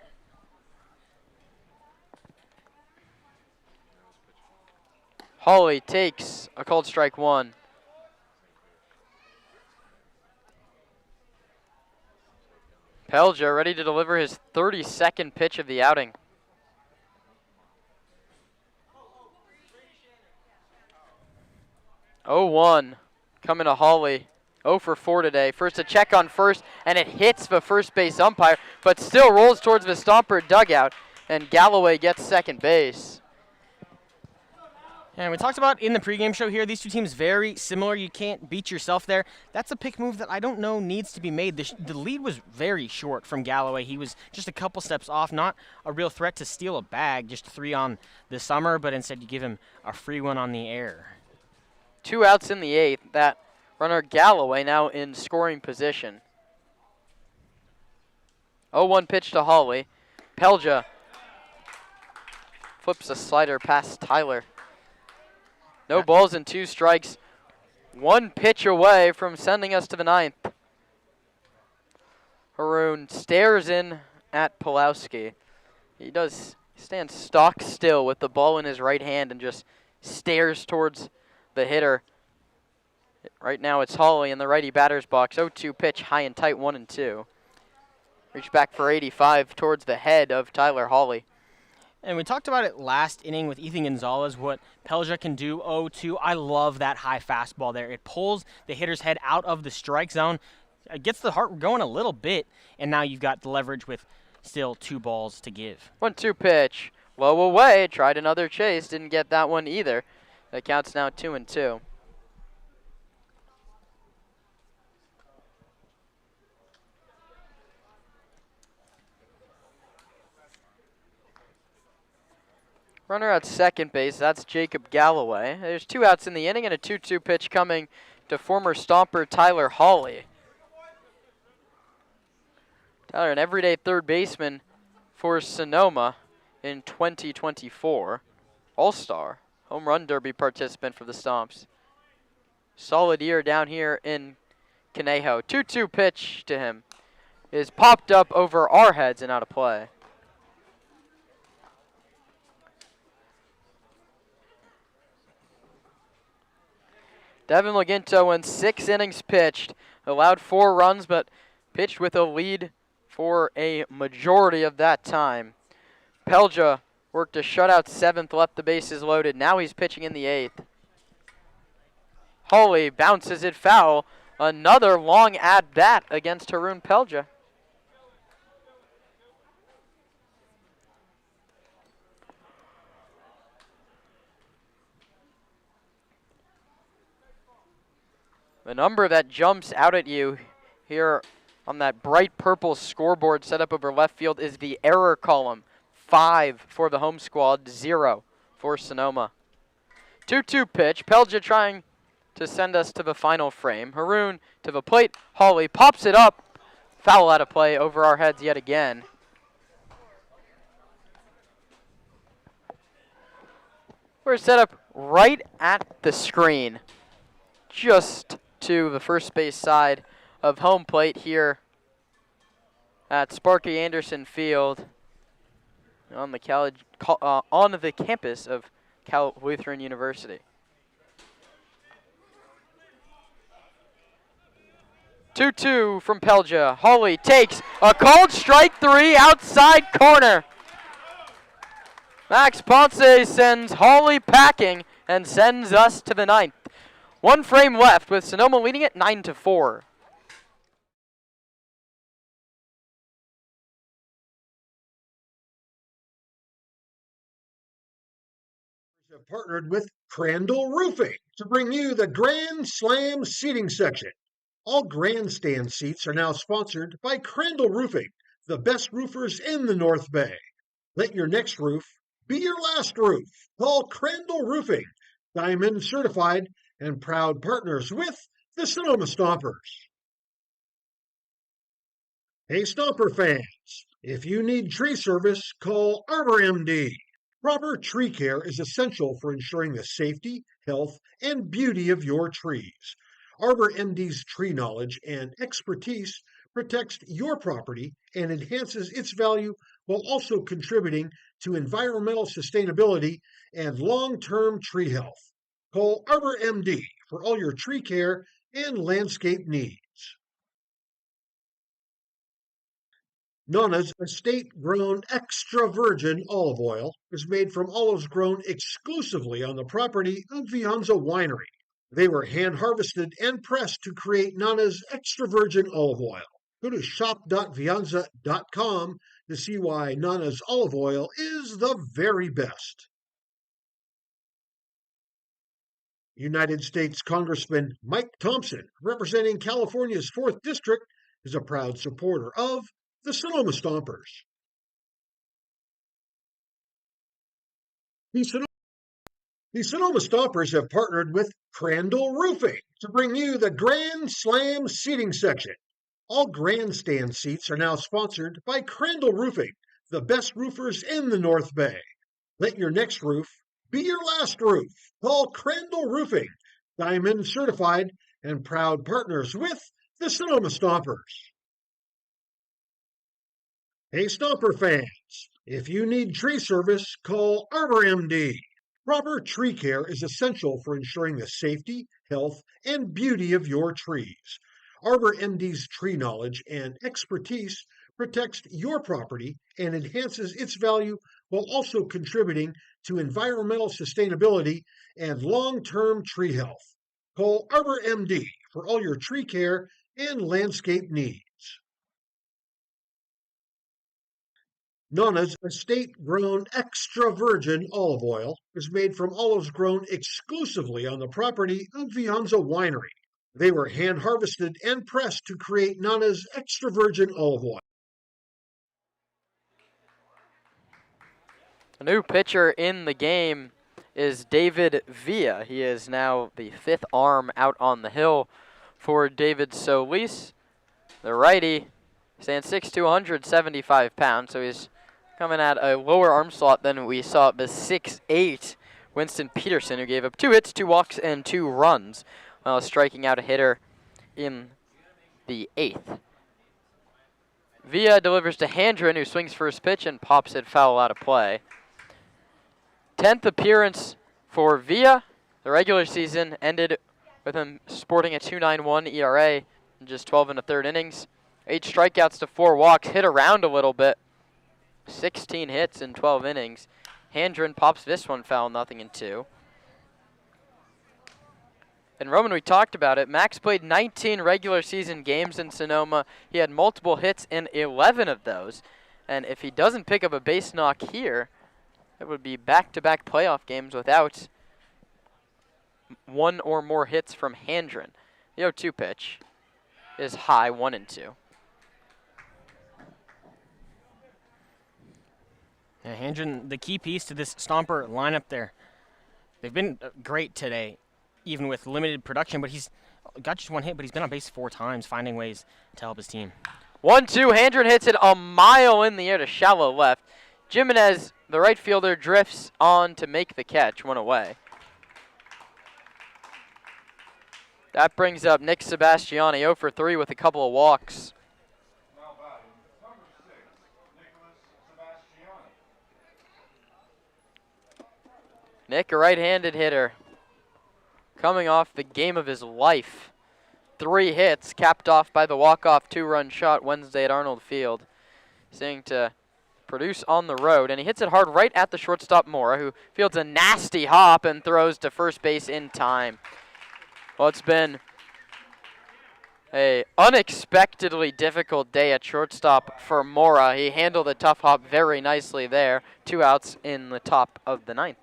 Hawley takes a called strike 1. Pelja ready to deliver his 32nd pitch of the outing. Oh, 0-1 coming to Hawley. 0 for 4 today. First a check on first, and it hits the first base umpire, but still rolls towards the Stomper dugout, and Galloway gets second base. And we talked about in the pregame show here, these two teams very similar. You can't beat yourself there. That's a pick move that I don't know needs to be made. The lead was very short from Galloway. He was just a couple steps off, not a real threat to steal a bag, just 3 on the summer, but instead you give him a free one on the air. 2 outs in the 8th. That runner Galloway now in scoring position. 0-1 pitch to Hawley. Pelja flips a slider past Tyler. No balls and 2 strikes. 1 pitch away from sending us to the 9th. Haroon stares in at Pulowski. He does stand stock still with the ball in his right hand and just stares towards the hitter. Right now it's Hawley in the righty batter's box. 0-2 pitch, high and tight, 1-2. Reach back for 85 towards the head of Tyler Hawley. And we talked about it last inning with Ethan Gonzalez, what Pelja can do 0-2. I love that high fastball there. It pulls the hitter's head out of the strike zone. It gets the heart going a little bit, and now you've got the leverage with still 2 balls to give. 1-2 pitch. Low away. Tried another chase. Didn't get that one either. The count's now 2-2. Runner at second base, that's Jacob Galloway. There's 2 outs in the inning and a 2-2 pitch coming to former Stomper Tyler Hawley. Tyler, an everyday third baseman for Sonoma in 2024. All-star. home run derby participant for the Stomps. Solid year down here in Conejo. 2-2 pitch to him is popped up over our heads and out of play. Devin Laginto went 6 innings pitched, allowed 4 runs, but pitched with a lead for a majority of that time. Pelja worked a shutout 7th, left the bases loaded. Now he's pitching in the 8th. Hawley bounces it foul. Another long at-bat against Haroon Pelja. The number that jumps out at you here on that bright purple scoreboard set up over left field is the error column. 5 for the home squad, 0 for Sonoma. 2-2 pitch. Pelja trying to send us to the final frame. Haroon to the plate. Hawley pops it up. Foul out of play over our heads yet again. We're set up right at the screen, just to the first base side of home plate here at Sparky Anderson Field on the campus of Cal Lutheran University. 2-2 from Pelja. Hawley takes a called strike 3 outside corner. Max Ponce sends Hawley packing and sends us to the 9th. 1 frame left with Sonoma leading it 9-4. Have partnered with Crandall Roofing to bring you the Grand Slam seating section. All grandstand seats are now sponsored by Crandall Roofing, the best roofers in the North Bay. Let your next roof be your last roof. Call Crandall Roofing, Diamond certified and proud partners with the Sonoma Stompers. Hey Stomper fans, if you need tree service, call Arbor MD. Proper tree care is essential for ensuring the safety, health, and beauty of your trees. Arbor MD's tree knowledge and expertise protects your property and enhances its value while also contributing to environmental sustainability and long-term tree health. Call Arbor MD for all your tree care and landscape needs. Nana's estate-grown extra virgin olive oil is made from olives grown exclusively on the property of Vianza Winery. They were hand-harvested and pressed to create Nana's extra virgin olive oil. Go to shop.vianza.com to see why Nana's olive oil is the very best. United States Congressman Mike Thompson, representing California's 4th District, is a proud supporter of the Sonoma Stompers. The Sonoma Stompers have partnered with Crandall Roofing to bring you the Grand Slam seating section. All grandstand seats are now sponsored by Crandall Roofing, the best roofers in the North Bay. Let your next roof be your last roof. Call Crandall Roofing, Diamond certified and proud partners with the Sonoma Stompers. Hey Stomper fans, if you need tree service, call Arbor MD. Proper tree care is essential for ensuring the safety, health, and beauty of your trees. Arbor MD's tree knowledge and expertise protects your property and enhances its value while also contributing to environmental sustainability and long-term tree health. Call Arbor MD for all your tree care and landscape needs. Nana's estate-grown extra virgin olive oil is made from olives grown exclusively on the property of Vianza Winery. They were hand-harvested and pressed to create Nana's extra virgin olive oil. A new pitcher in the game is David Villa. He is now the 5th arm out on the hill for David Solis. The righty stands 6'2", 175 pounds, so he's coming at a lower arm slot than we saw at the 6'8", Winston Peterson, who gave up 2 hits, 2 walks, and 2 runs while striking out a hitter in the 8th. Villa delivers to Handren, who swings first pitch and pops it foul out of play. 10th appearance for Villa. The regular season ended with him sporting a 2.91 ERA in just 12 1/3 innings. 8 strikeouts to 4 walks, hit around a little bit. 16 hits in 12 innings. Handren pops this one foul, 0-2. And Roman, we talked about it. Max played 19 regular season games in Sonoma. He had multiple hits in 11 of those. And if he doesn't pick up a base knock here, it would be back-to-back playoff games without 1 or more hits from Handren. The 0-2 pitch is high, 1-2. Yeah, Handren, the key piece to this Stomper lineup there. They've been great today, even with limited production, but he's got just 1 hit, but he's been on base 4 times, finding ways to help his team. 1-2, Handren hits it a mile in the air to shallow left. Jimenez, the right fielder, drifts on to make the catch, 1 away. That brings up Nick Sebastiani, 0 for 3 with a couple of walks. Now batting, number 6, Nicholas Sebastiani. Nick, a right-handed hitter, coming off the game of his life. 3 hits, capped off by the walk-off 2-run shot Wednesday at Arnold Field. Seeing to produce on the road, and he hits it hard right at the shortstop Mora, who fields a nasty hop and throws to first base in time. Well, it's been a unexpectedly difficult day at shortstop for Mora. He handled a tough hop very nicely there. 2 outs in the top of the 9th.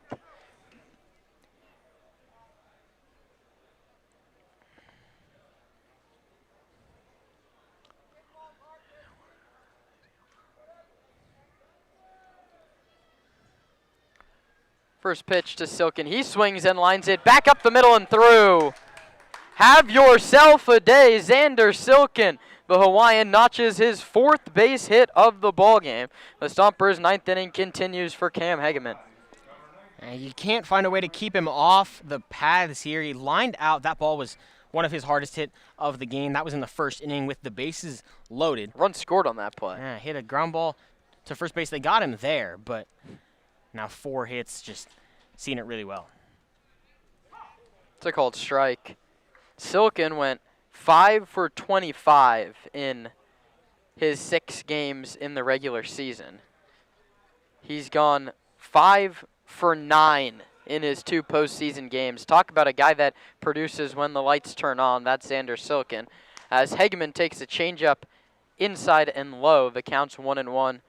First pitch to Silken. He swings and lines it back up the middle and through. Have yourself a day, Xander Silken. The Hawaiian notches his 4th base hit of the ballgame. The Stompers' 9th inning continues for Cam Hegeman. And you can't find a way to keep him off the paths here. He lined out. That ball was one of his hardest hit of the game. That was in the 1st inning with the bases loaded. Run scored on that play. Yeah, hit a ground ball to first base. They got him there, but now 4 hits, just seeing it really well. It's a called strike. Silken went 5 for 25 in his 6 games in the regular season. He's gone 5 for 9 in his 2 postseason games. Talk about a guy that produces when the lights turn on. That's Xander Silken. As Hegeman takes a changeup inside and low, the count's 1-1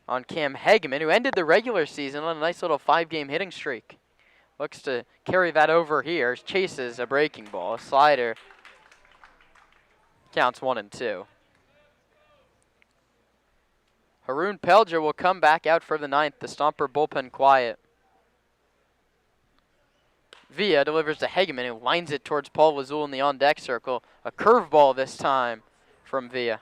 on Cam Hegeman, who ended the regular season on a nice little 5-game hitting streak. Looks to carry that over here. Chases a breaking ball. A slider. Counts 1-2. Haroon Pelger will come back out for the 9th. The Stomper bullpen quiet. Villa delivers to Hegeman, who lines it towards Paul Lazul in the on-deck circle. A curveball this time from Villa.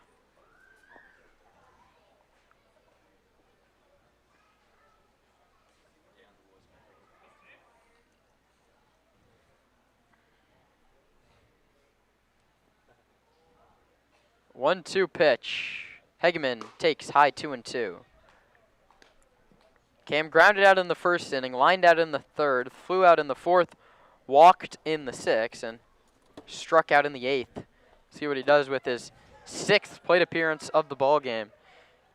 One-two pitch. Hegeman takes high 2-2. Cam grounded out in the 1st inning, lined out in the 3rd, flew out in the 4th, walked in the 6th, and struck out in the 8th. See what he does with his 6th plate appearance of the ball game.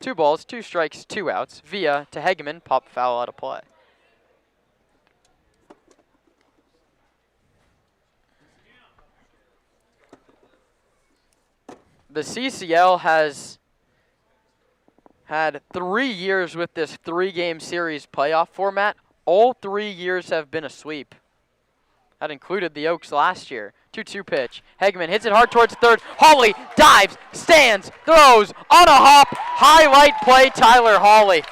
2 balls, 2 strikes, 2 outs. Villa to Hegeman, pop foul out of play. The CCL has had 3 years with this 3-game series playoff format. All 3 years have been a sweep. That included the Oaks last year. 2-2 pitch. Hegeman hits it hard towards 3rd. Hawley dives, stands, throws, on a hop. Highlight play, Tyler Hawley.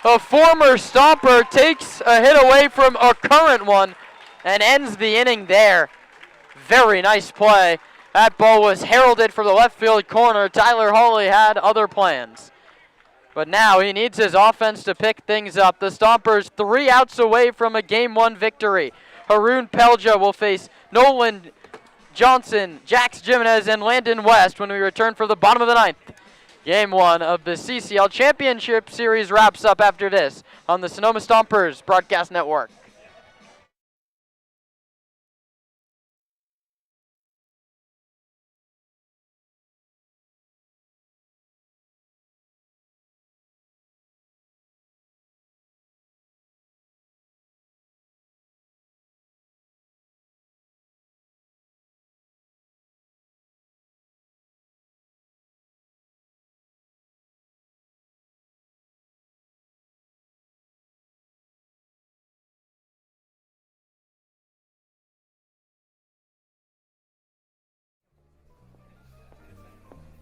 A former Stomper takes a hit away from a current one and ends the inning there. Very nice play. That ball was heralded for the left field corner. Tyler Hawley had other plans. But now he needs his offense to pick things up. The Stompers 3 outs away from a Game 1 victory. Haroon Pelja will face Nolan Johnson, Jax Jimenez, and Landon West when we return for the bottom of the 9th. Game 1 of the CCL Championship Series wraps up after this on the Sonoma Stompers Broadcast Network.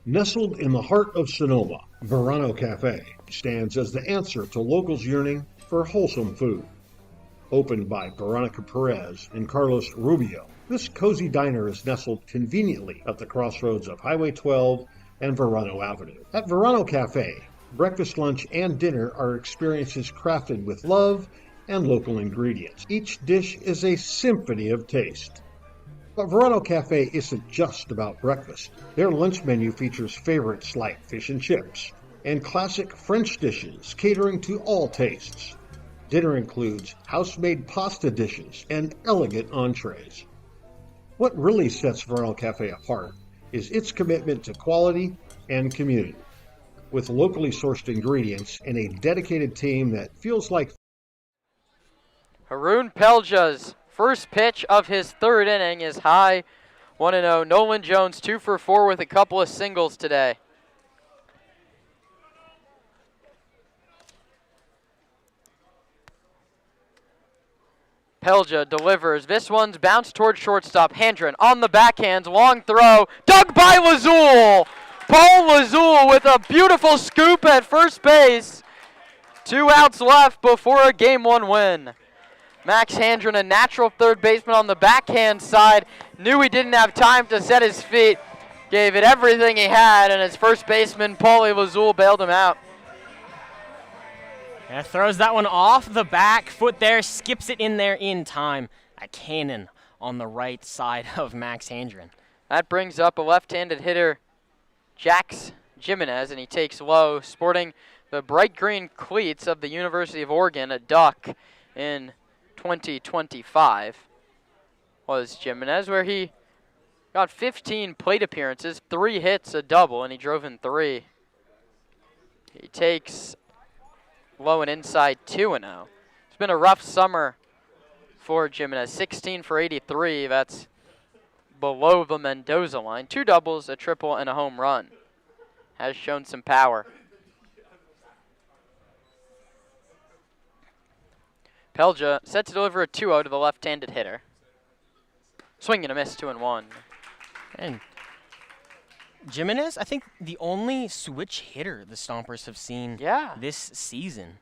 Nestled in the heart of Sonoma, Verano Cafe stands as the answer to locals yearning for wholesome food. Opened by Veronica Perez and Carlos Rubio, this cozy diner is nestled conveniently at the crossroads of Highway 12 and Verano Avenue. At Verano Cafe, breakfast, lunch, and dinner are experiences crafted with love and local ingredients. Each dish is a symphony of taste. But Verano Cafe isn't just about breakfast. Their lunch menu features favorites like fish and chips and classic French dishes catering to all tastes. Dinner includes house-made pasta dishes and elegant entrees. What really sets Verano Cafe apart is its commitment to quality and community, with locally sourced ingredients and a dedicated team that feels like Haroon Pelja's first pitch of his 3rd inning is high, 1-0. Nolan Jones 2 for 4 with a couple of singles today. Pelja delivers. This one's bounced towards shortstop. Handren on the backhands, long throw, dug by Lazul. Paul Lazul with a beautiful scoop at first base. 2 outs left before a Game 1 win. Max Handren, a natural third baseman on the backhand side, knew he didn't have time to set his feet, gave it everything he had, and his first baseman, Paulie Lazul, bailed him out. And throws that one off the back foot there, skips it in there in time. A cannon on the right side of Max Handren. That brings up a left-handed hitter, Jax Jimenez, and he takes low, sporting the bright green cleats of the University of Oregon, a Duck in 2025 was Jimenez, where he got 15 plate appearances, 3 hits, a double, and he drove in 3. He takes low and inside 2-0. It's been a rough summer for Jimenez. 16 for 83. That's below the Mendoza line. 2 doubles, a triple, and a home run. Has shown some power. Pelja set to deliver a 2-0 to the left-handed hitter. Swing and a miss, 2-1. And Jimenez, I think the only switch hitter the Stompers have seen this season.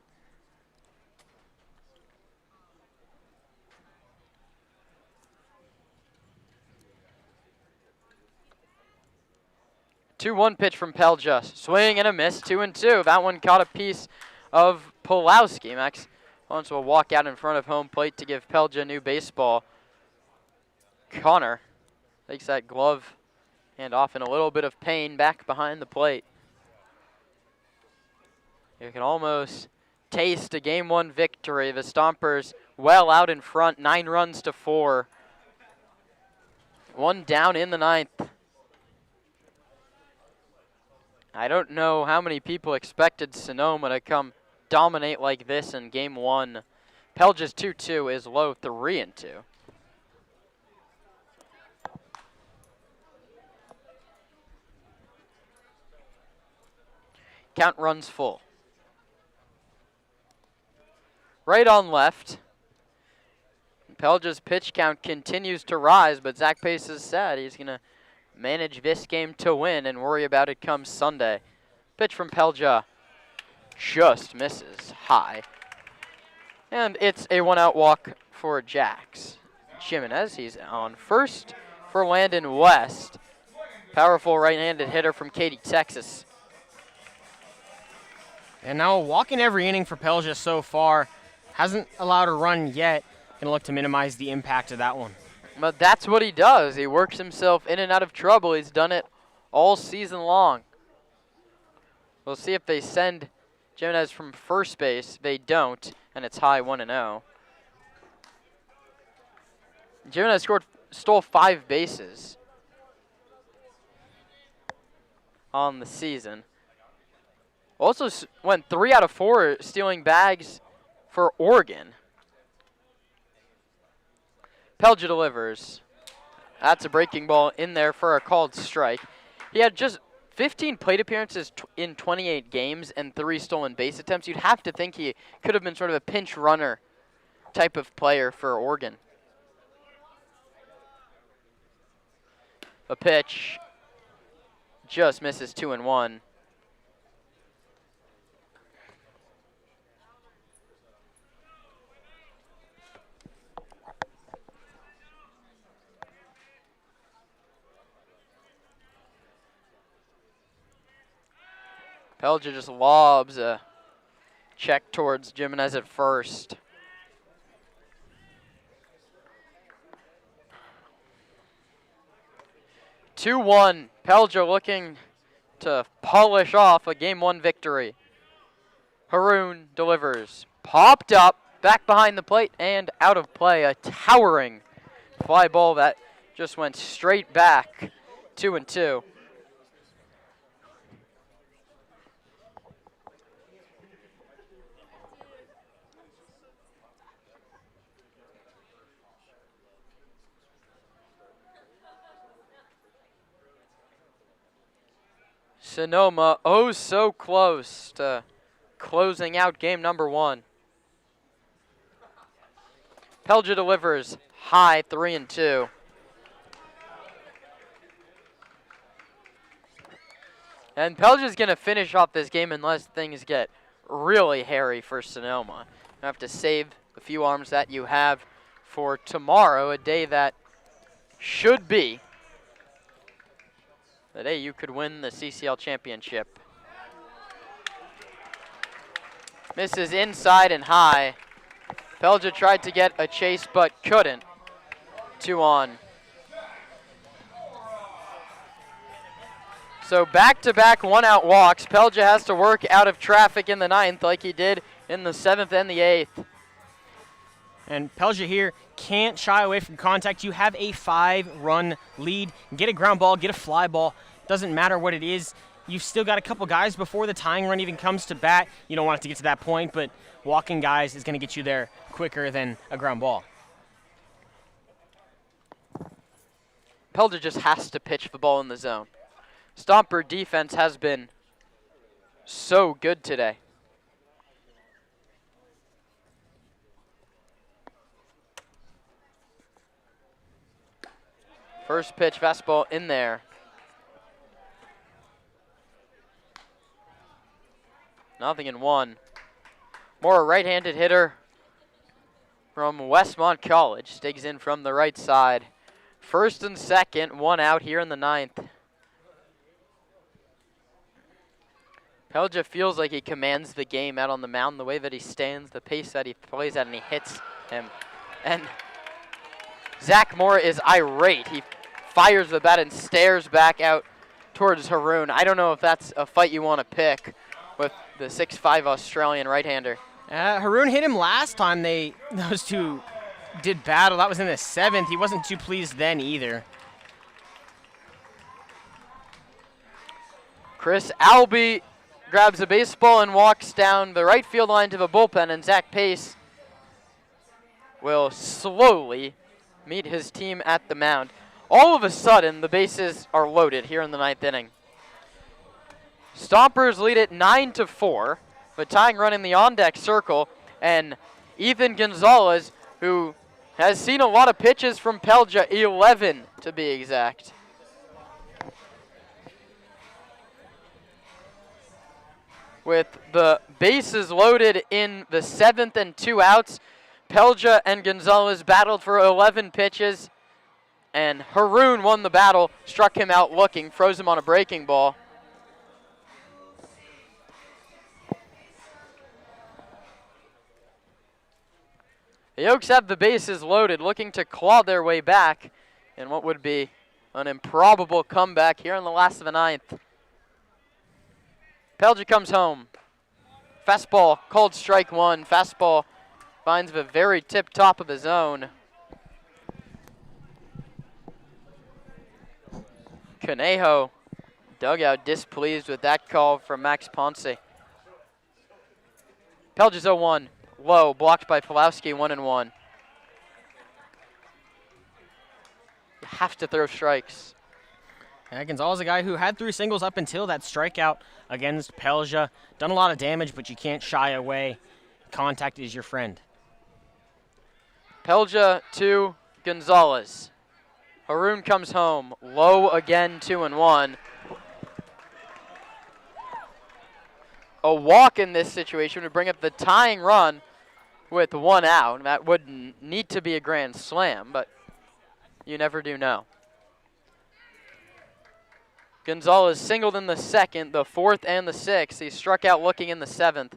Two-one pitch from Pelja. Swing and a miss, 2-2. That one caught a piece of Pulowski. Max wants to walk out in front of home plate to give Pelja a new baseball. Connor takes that glove and off in a little bit of pain back behind the plate. You can almost taste a Game 1 victory. The Stompers well out in front, 9 runs to 4. 1 down in the 9th. I don't know how many people expected Sonoma to come dominate like this in Game 1. Pelja's 2-2 is low, 3-2. Count runs full. Right on left. Pelja's pitch count continues to rise, but Zach Pace has said he's going to manage this game to win and worry about it come Sunday. Pitch from Pelja just misses high. And it's a 1-out walk for Jax Jimenez. He's on first for Landon West. Powerful right-handed hitter from Katy, Texas. And now a walk in every inning for Pelja so far. Hasn't allowed a run yet. Going to look to minimize the impact of that one. But that's what he does. He works himself in and out of trouble. He's done it all season long. We'll see if they send Jimenez from first base. They don't, and it's high 1-0. Jimenez stole 5 bases on the season. Also went 3 out of 4 stealing bags for Oregon. Pelja delivers. That's a breaking ball in there for a called strike. He had just 15 plate appearances in 28 games and 3 stolen base attempts. You'd have to think he could have been sort of a pinch runner type of player for Oregon. A pitch just misses 2-1. Pelja just lobs a check towards Jimenez at first. (2-1). Pelja looking to polish off a Game 1 victory. Haroon delivers. Popped up, back behind the plate, and out of play. A towering fly ball that just went straight back. 2-2. Sonoma, oh so close to closing out game number 1. Pelja delivers high 3-2. And Pelja's going to finish off this game unless things get really hairy for Sonoma. You have to save the few arms that you have for tomorrow, a day that should be the day you could win the CCL Championship. Misses inside and high. Pelja tried to get a chase but couldn't. 2-on. So back-to-back 1-out walks. Pelja has to work out of traffic in the 9th like he did in the 7th and the 8th. And Pelja here can't shy away from contact. You have a 5-run lead. Get a ground ball, get a fly ball. Doesn't matter what it is. You've still got a couple guys before the tying run even comes to bat. You don't want it to get to that point, but walking guys is going to get you there quicker than a ground ball. Pelja just has to pitch the ball in the zone. Stomper defense has been so good today. First pitch, fastball in there. Nothing in 1. More a right-handed hitter from Westmont College. Digs in from the right side. First and second, 1 out here in the 9th. Pelja feels like he commands the game out on the mound, the way that he stands, the pace that he plays at, and he hits him. And Zach Moore is irate. He fires the bat and stares back out towards Haroon. I don't know if that's a fight you want to pick with the 6'5" Australian right-hander. Haroon hit him last time those two did battle. That was in the 7th. He wasn't too pleased then either. Chris Albee grabs a baseball and walks down the right field line to the bullpen, and Zach Pace will slowly meet his team at the mound. All of a sudden, the bases are loaded here in the 9th inning. Stompers lead it 9-4, but tying run in the on-deck circle, and Ethan Gonzalez, who has seen a lot of pitches from Pelja, 11 to be exact. With the bases loaded in the 7th and 2 outs, Pelja and Gonzalez battled for 11 pitches, and Haroon won the battle, struck him out looking, froze him on a breaking ball. The Oaks have the bases loaded, looking to claw their way back in what would be an improbable comeback here in the last of the ninth. Pelja comes home. Fastball, called strike one. Fastball finds the very tip top of the zone. Conejo dugout displeased with that call from Max Ponce. Pelja's 0-1. Low, blocked by Pulowski, 1-1. You have to throw strikes. Gonzalez, a guy who had 3 singles up until that strikeout against Pelja. Done a lot of damage, but you can't shy away. Contact is your friend. Pelja to Gonzalez. Haroon comes home. Low again, 2-1. A walk in this situation would bring up the tying run with 1 out. That wouldn't need to be a grand slam, but you never do know. Gonzalez singled in the 2nd, the 4th, and the 6th. He struck out looking in the 7th.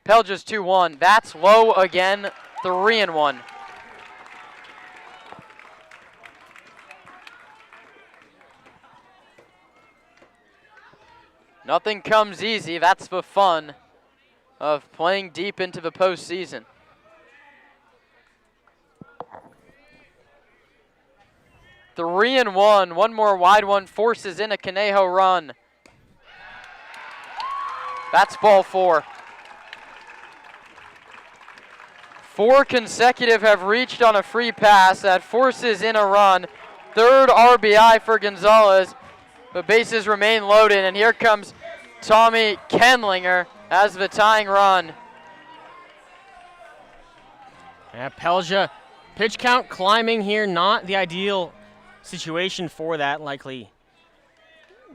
Pelja's 2-1. That's low again, 3-1. Nothing comes easy. That's the fun of playing deep into the postseason. Three and one more wide one forces in a Conejo run. That's ball 4. 4 consecutive have reached on a free pass. That forces in a run. 3rd RBI for Gonzalez. The bases remain loaded, and here comes Tommy Kendlinger as the tying run. Yeah, Pelja, pitch count climbing here, not the ideal situation for that. Likely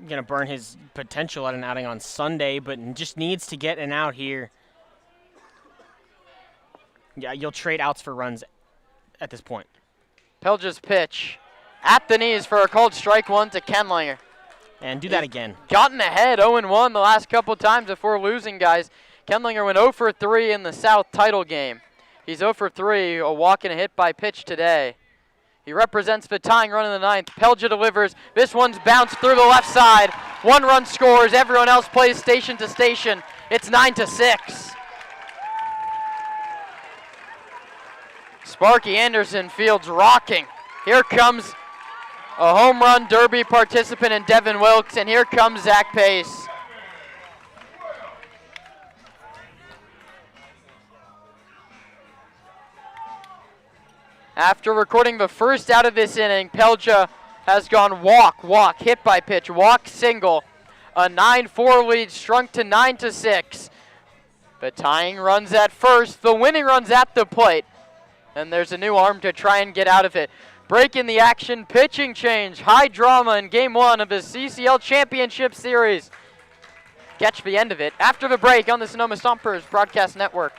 going to burn his potential at an outing on Sunday, but just needs to get an out here. Yeah, you'll trade outs for runs at this point. Pelja's pitch at the knees for a called strike one to Kendlinger. And do that again. Gotten ahead 0-1 the last couple times before losing, guys. Kendlinger went 0 for 3 in the South title game. He's 0 for 3, a walk and a hit by pitch today. He represents the tying run in the 9th. Pelja delivers. This one's bounced through the left side. 1 run scores. Everyone else plays station to station. It's 9-6. Sparky Anderson fields rocking. Here comes a home run derby participant in Devin Wilkes, and here comes Zach Pace. After recording the first out of this inning, Pelja has gone walk, hit by pitch, walk, single. A 9-4 lead shrunk to 9-6. The tying runs at first, the winning runs at the plate. And there's a new arm to try and get out of it. Break in the action, pitching change, high drama in Game 1 of the CCL Championship Series. Catch the end of it after the break on the Sonoma Stompers Broadcast Network.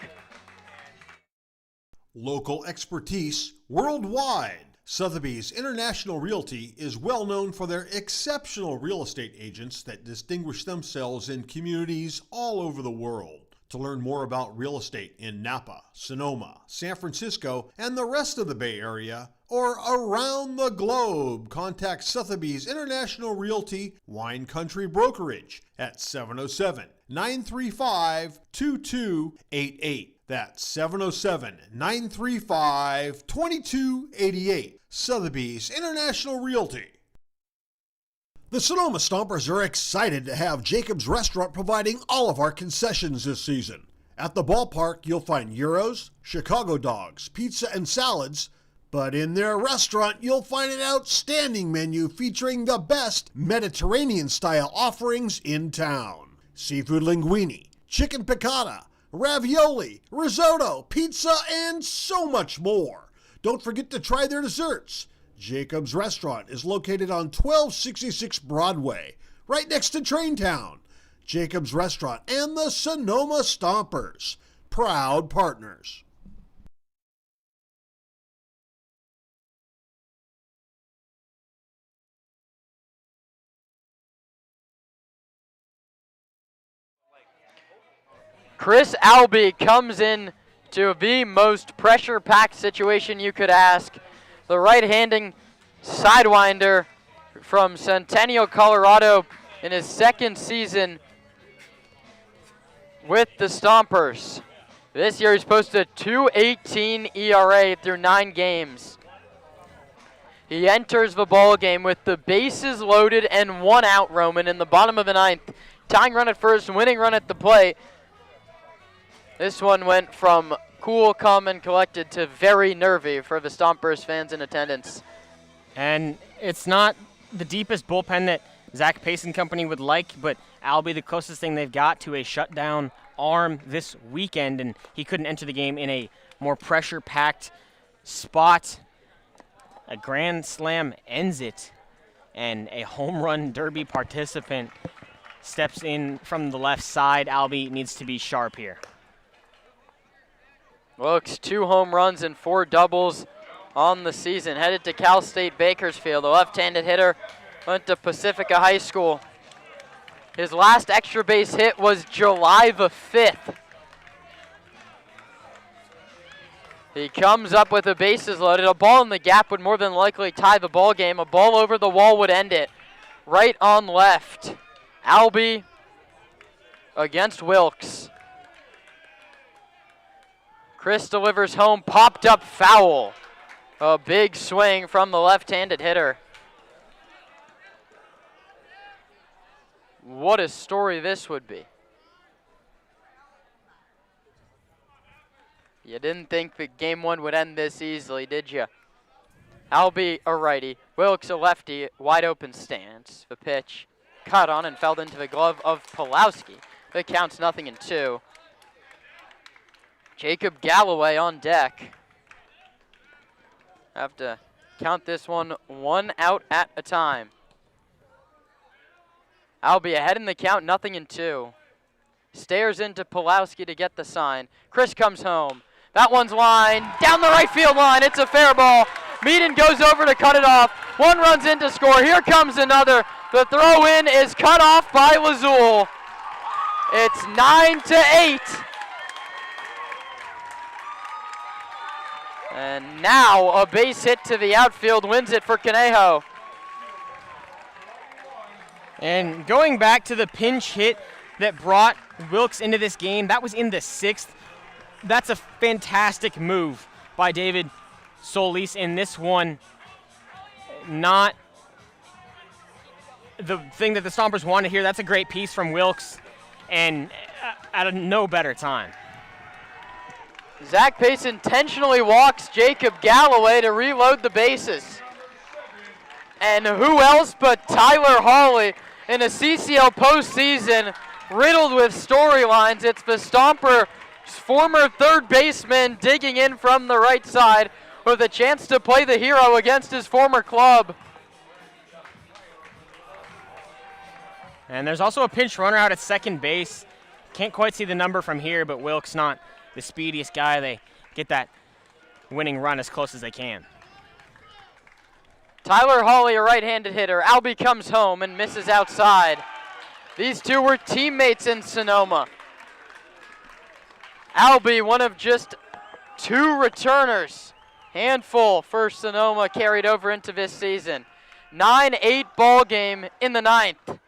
Local expertise worldwide. Sotheby's International Realty is well known for their exceptional real estate agents that distinguish themselves in communities all over the world. To learn more about real estate in Napa, Sonoma, San Francisco, and the rest of the Bay Area, or around the globe, contact Sotheby's International Realty Wine Country Brokerage at 707-935-2288. That's 707-935-2288. Sotheby's International Realty. The Sonoma Stompers are excited to have Jacob's Restaurant providing all of our concessions this season. At the ballpark, you'll find gyros, Chicago dogs, pizza, and salads. But in their restaurant, you'll find an outstanding menu featuring the best Mediterranean-style offerings in town. Seafood linguine, chicken piccata, ravioli, risotto, pizza, and so much more. Don't forget to try their desserts. Jacob's Restaurant is located on 1266 Broadway, right next to Traintown. Jacob's Restaurant and the Sonoma Stompers, proud partners. Chris Albee comes in to the most pressure-packed situation you could ask. The right-handing sidewinder from Centennial, Colorado in his second season with the Stompers. This year he's posted a .218 ERA through 9 games. He enters the ball game with the bases loaded and 1 out, Roman, in the bottom of the 9th. Tying run at first, winning run at the plate. This one went from cool, calm, and collected to very nervy for the Stompers fans in attendance. And it's not the deepest bullpen that Zach Pace and company would like, but Albie the closest thing they've got to a shutdown arm this weekend, and he couldn't enter the game in a more pressure-packed spot. A grand slam ends it, and a home run derby participant steps in from the left side. Albie needs to be sharp here. Wilkes, 2 home runs and 4 doubles on the season. Headed to Cal State Bakersfield. The left-handed hitter went to Pacifica High School. His last extra base hit was July the 5th. He comes up with the bases loaded. A ball in the gap would more than likely tie the ball game. A ball over the wall would end it. Right on left. Albie against Wilkes. Chris delivers home, popped up foul. A big swing from the left-handed hitter. What a story this would be. You didn't think that game 1 would end this easily, did you? Albie a righty, Wilkes a lefty, wide open stance. The pitch caught on and fell into the glove of Pulowski. It counts 0-2. Jacob Galloway on deck. Have to count this one 1 out at a time. Albie ahead in the count, 0-2. Stares into Pulowski to get the sign. Chris comes home. That one's line, down the right field line. It's a fair ball. Meaden goes over to cut it off. One runs in to score. Here comes another. The throw in is cut off by Lazul. It's 9-8. And now a base hit to the outfield wins it for Conejo. And going back to the pinch hit that brought Wilkes into this game, that was in the 6th. That's a fantastic move by David Solis in this one. Not the thing that the Stompers wanted here. That's a great piece from Wilkes, and at a no better time. Zach Pace intentionally walks Jacob Galloway to reload the bases. And who else but Tyler Hawley in a CCL postseason riddled with storylines. It's the Stomper former third baseman digging in from the right side with a chance to play the hero against his former club. And there's also a pinch runner out at second base. Can't quite see the number from here, but Wilkes not the speediest guy. They get that winning run as close as they can. Tyler Hawley, a right-handed hitter. Albie comes home and misses outside. These two were teammates in Sonoma. Albie, one of just 2 returners. Handful for Sonoma carried over into this season. 9-8 ball game in the 9th.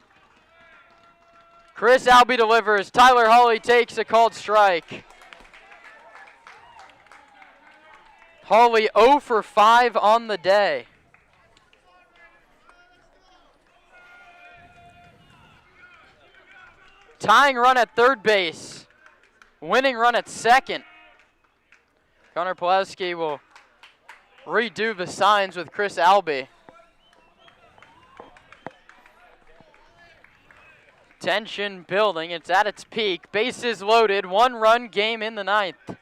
Chris Albie delivers. Tyler Hawley takes a called strike. Hawley 0 for 5 on the day. Tying run at third base. Winning run at second. Connor Pulowski will redo the signs with Chris Albie. Tension building. It's at its peak. Bases loaded. 1-run game in the 9th.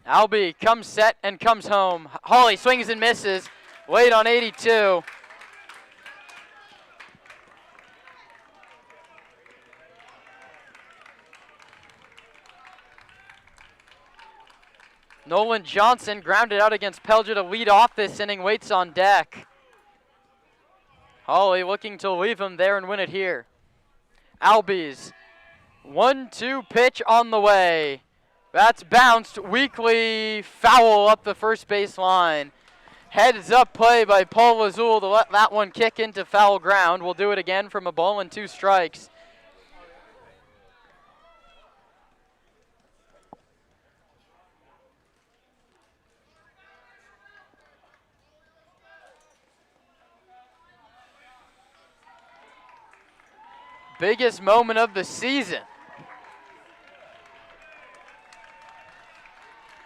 Albie comes set and comes home. Hawley swings and misses. Late on 82. Nolan Johnson grounded out against Pelger to lead off this inning, waits on deck. Hawley looking to leave him there and win it here. Albie's 1-2 pitch on the way. That's bounced. Weekly foul up the first base line. Heads up play by Paul Lazul to let that one kick into foul ground. We'll do it again from a ball and 2 strikes. Biggest moment of the season.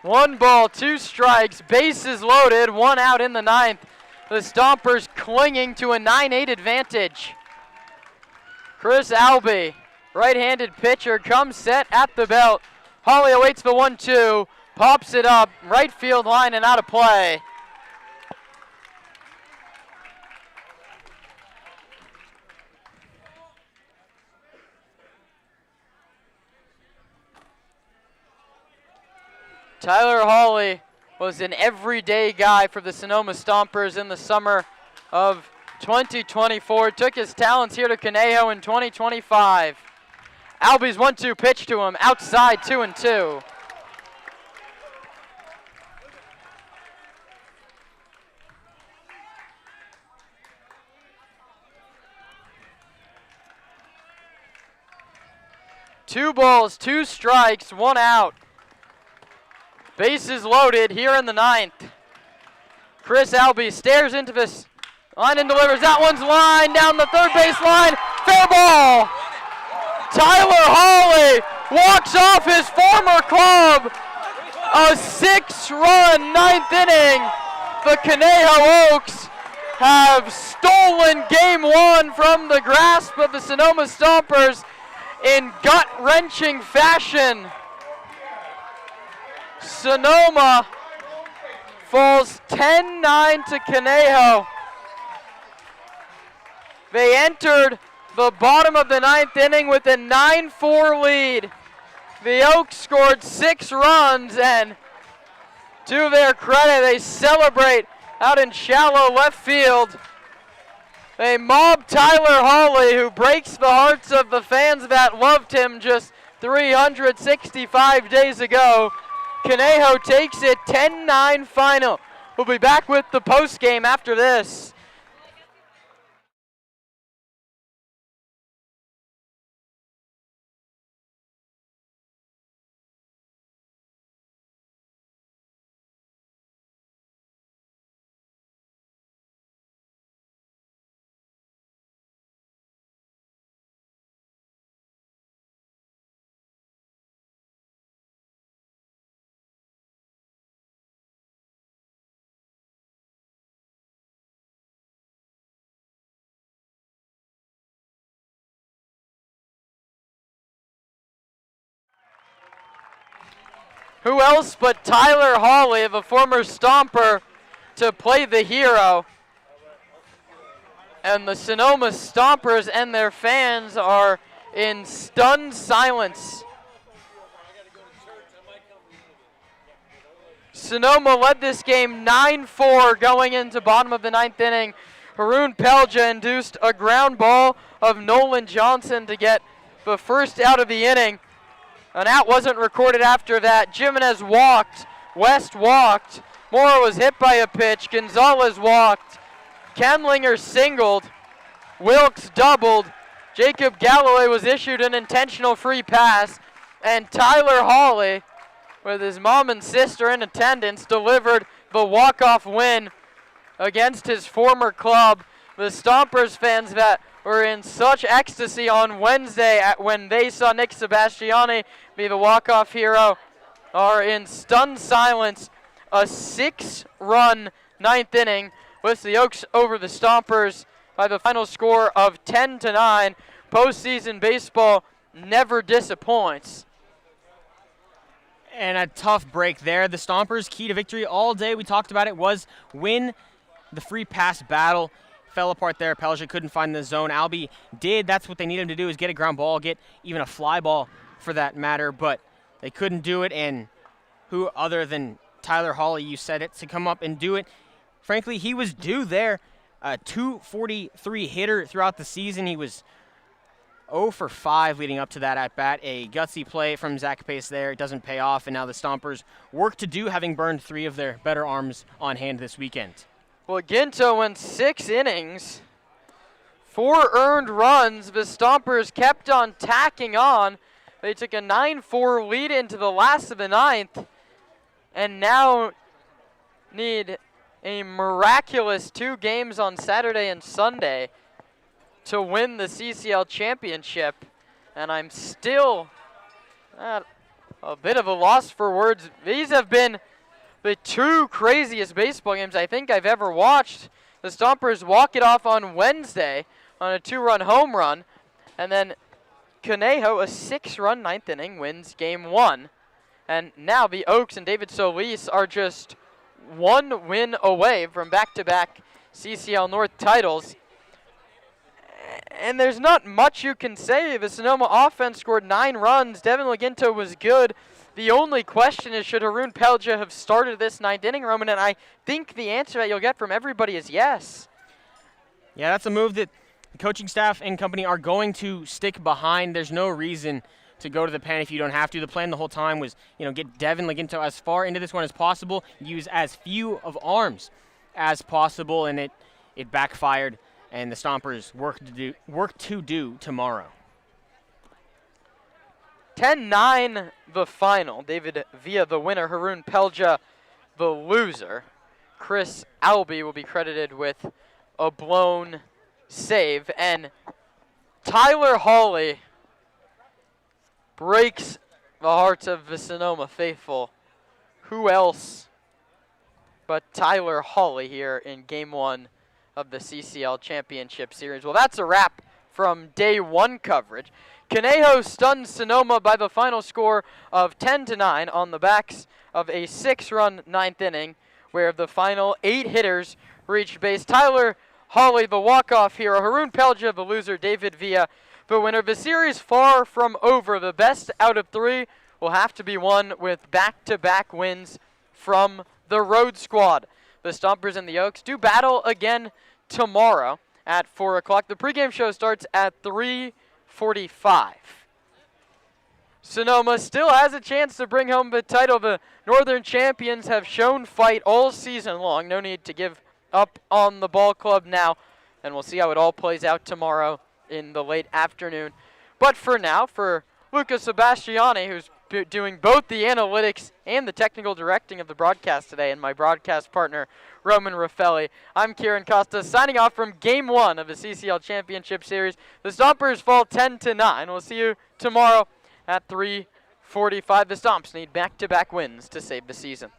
1 ball, 2 strikes, bases loaded, 1 out in the 9th. The Stompers clinging to a 9-8 advantage. Chris Albee, right-handed pitcher, comes set at the belt. Hawley awaits the 1-2, pops it up, right field line and out of play. Tyler Hawley was an everyday guy for the Sonoma Stompers in the summer of 2024. Took his talents here to Conejo in 2025. Albee's 1-2 pitch to him, outside 2-2. Two balls, 2 strikes, 1 out. Bases loaded here in the 9th. Chris Albee stares into this line and delivers. That one's line down the third base line. Fair ball. Tyler Hawley walks off his former club. A 6-run 9th inning. The Conejo Oaks have stolen game 1 from the grasp of the Sonoma Stompers in gut-wrenching fashion. Sonoma falls 10-9 to Conejo. They entered the bottom of the 9th inning with a 9-4 lead. The Oaks scored 6 runs, and to their credit, they celebrate out in shallow left field. They mob Tyler Hawley, who breaks the hearts of the fans that loved him just 365 days ago. Conejo takes it 10-9 final. We'll be back with the postgame after this. Who else but Tyler Hawley, the former Stomper, to play the hero? And the Sonoma Stompers and their fans are in stunned silence. Sonoma led this game 9-4 going into bottom of the 9th inning. Haroon Pelja induced a ground ball of Nolan Johnson to get the first out of the inning. An out wasn't recorded after that. Jimenez walked. West walked. Moore was hit by a pitch. Gonzalez walked. Kemlinger singled. Wilkes doubled. Jacob Galloway was issued an intentional free pass. And Tyler Hawley, with his mom and sister in attendance, delivered the walk-off win against his former club. The Stompers fans that were in such ecstasy on Wednesday when they saw Nick Sebastiani be the walk-off hero are in stunned silence. A 6-run 9th inning with the Oaks over the Stompers by the final score of 10-9. Postseason baseball never disappoints. And a tough break there. The Stompers' key to victory all day, we talked about it, was win the free pass battle. Fell apart there. Pelja couldn't find the zone. Albee did. That's what they needed him to do, is get a ground ball, get even a fly ball for that matter, but they couldn't do it. And who other than Tyler Hawley, you said it, to come up and do it. Frankly, he was due there. A 243 hitter throughout the season. He was 0 for 5 leading up to that at bat. A gutsy play from Zach Pace there. It doesn't pay off, and now the Stompers work to do, having burned 3 of their better arms on hand this weekend. Well, Ginto went 6 innings, 4 earned runs. The Stompers kept on tacking on. They took a 9-4 lead into the last of the 9th, and now need a miraculous 2 games on Saturday and Sunday to win the CCL Championship. And I'm still at a bit of a loss for words. These have been the 2 craziest baseball games I think I've ever watched. The Stompers walk it off on Wednesday on a 2-run home run, and then Conejo, a 6-run 9th inning, wins game 1. And now the Oaks and David Solis are just 1 win away from back-to-back CCL North titles. And there's not much you can say. The Sonoma offense scored 9 runs. Devin Laginto was good. The only question is, should Haroon Pelja have started this 9th inning, Roman? And I think the answer that you'll get from everybody is yes. Yeah, that's a move that the coaching staff and company are going to stick behind. There's no reason to go to the pen if you don't have to. The plan the whole time was, get Devin Laginto as far into this one as possible, use as few of arms as possible, and it backfired, and the Stompers work to do tomorrow. 10-9 the final. David Villa the winner, Haroon Pelja the loser. Chris Albee will be credited with a blown save, and Tyler Hawley breaks the hearts of the Sonoma faithful. Who else but Tyler Hawley here in Game 1 of the CCL Championship Series? Well, that's a wrap from Day 1 coverage. Conejo stuns Sonoma by the final score of 10-9 on the backs of a 6-run 9th inning, where the final 8 hitters reached base. Tyler Hawley, the walk-off hero. Haroon Pelja, the loser. David Villa, the winner. The series far from over. The best out of 3 will have to be won with back-to-back wins from the road squad. The Stompers and the Oaks do battle again tomorrow at 4 o'clock. The pregame show starts at 3:45. Sonoma still has a chance to bring home the title. The Northern champions have shown fight all season long. No need to give up on the ball club now, and we'll see how it all plays out tomorrow in the late afternoon. But for now, for Luca Sebastiani, who's doing both the analytics and the technical directing of the broadcast today, and my broadcast partner, Roman Raffelli, I'm Kieran Costa, signing off from Game 1 of the CCL Championship Series. The Stompers fall 10-9. We'll see you tomorrow at 3:45. The Stomps need back-to-back wins to save the season.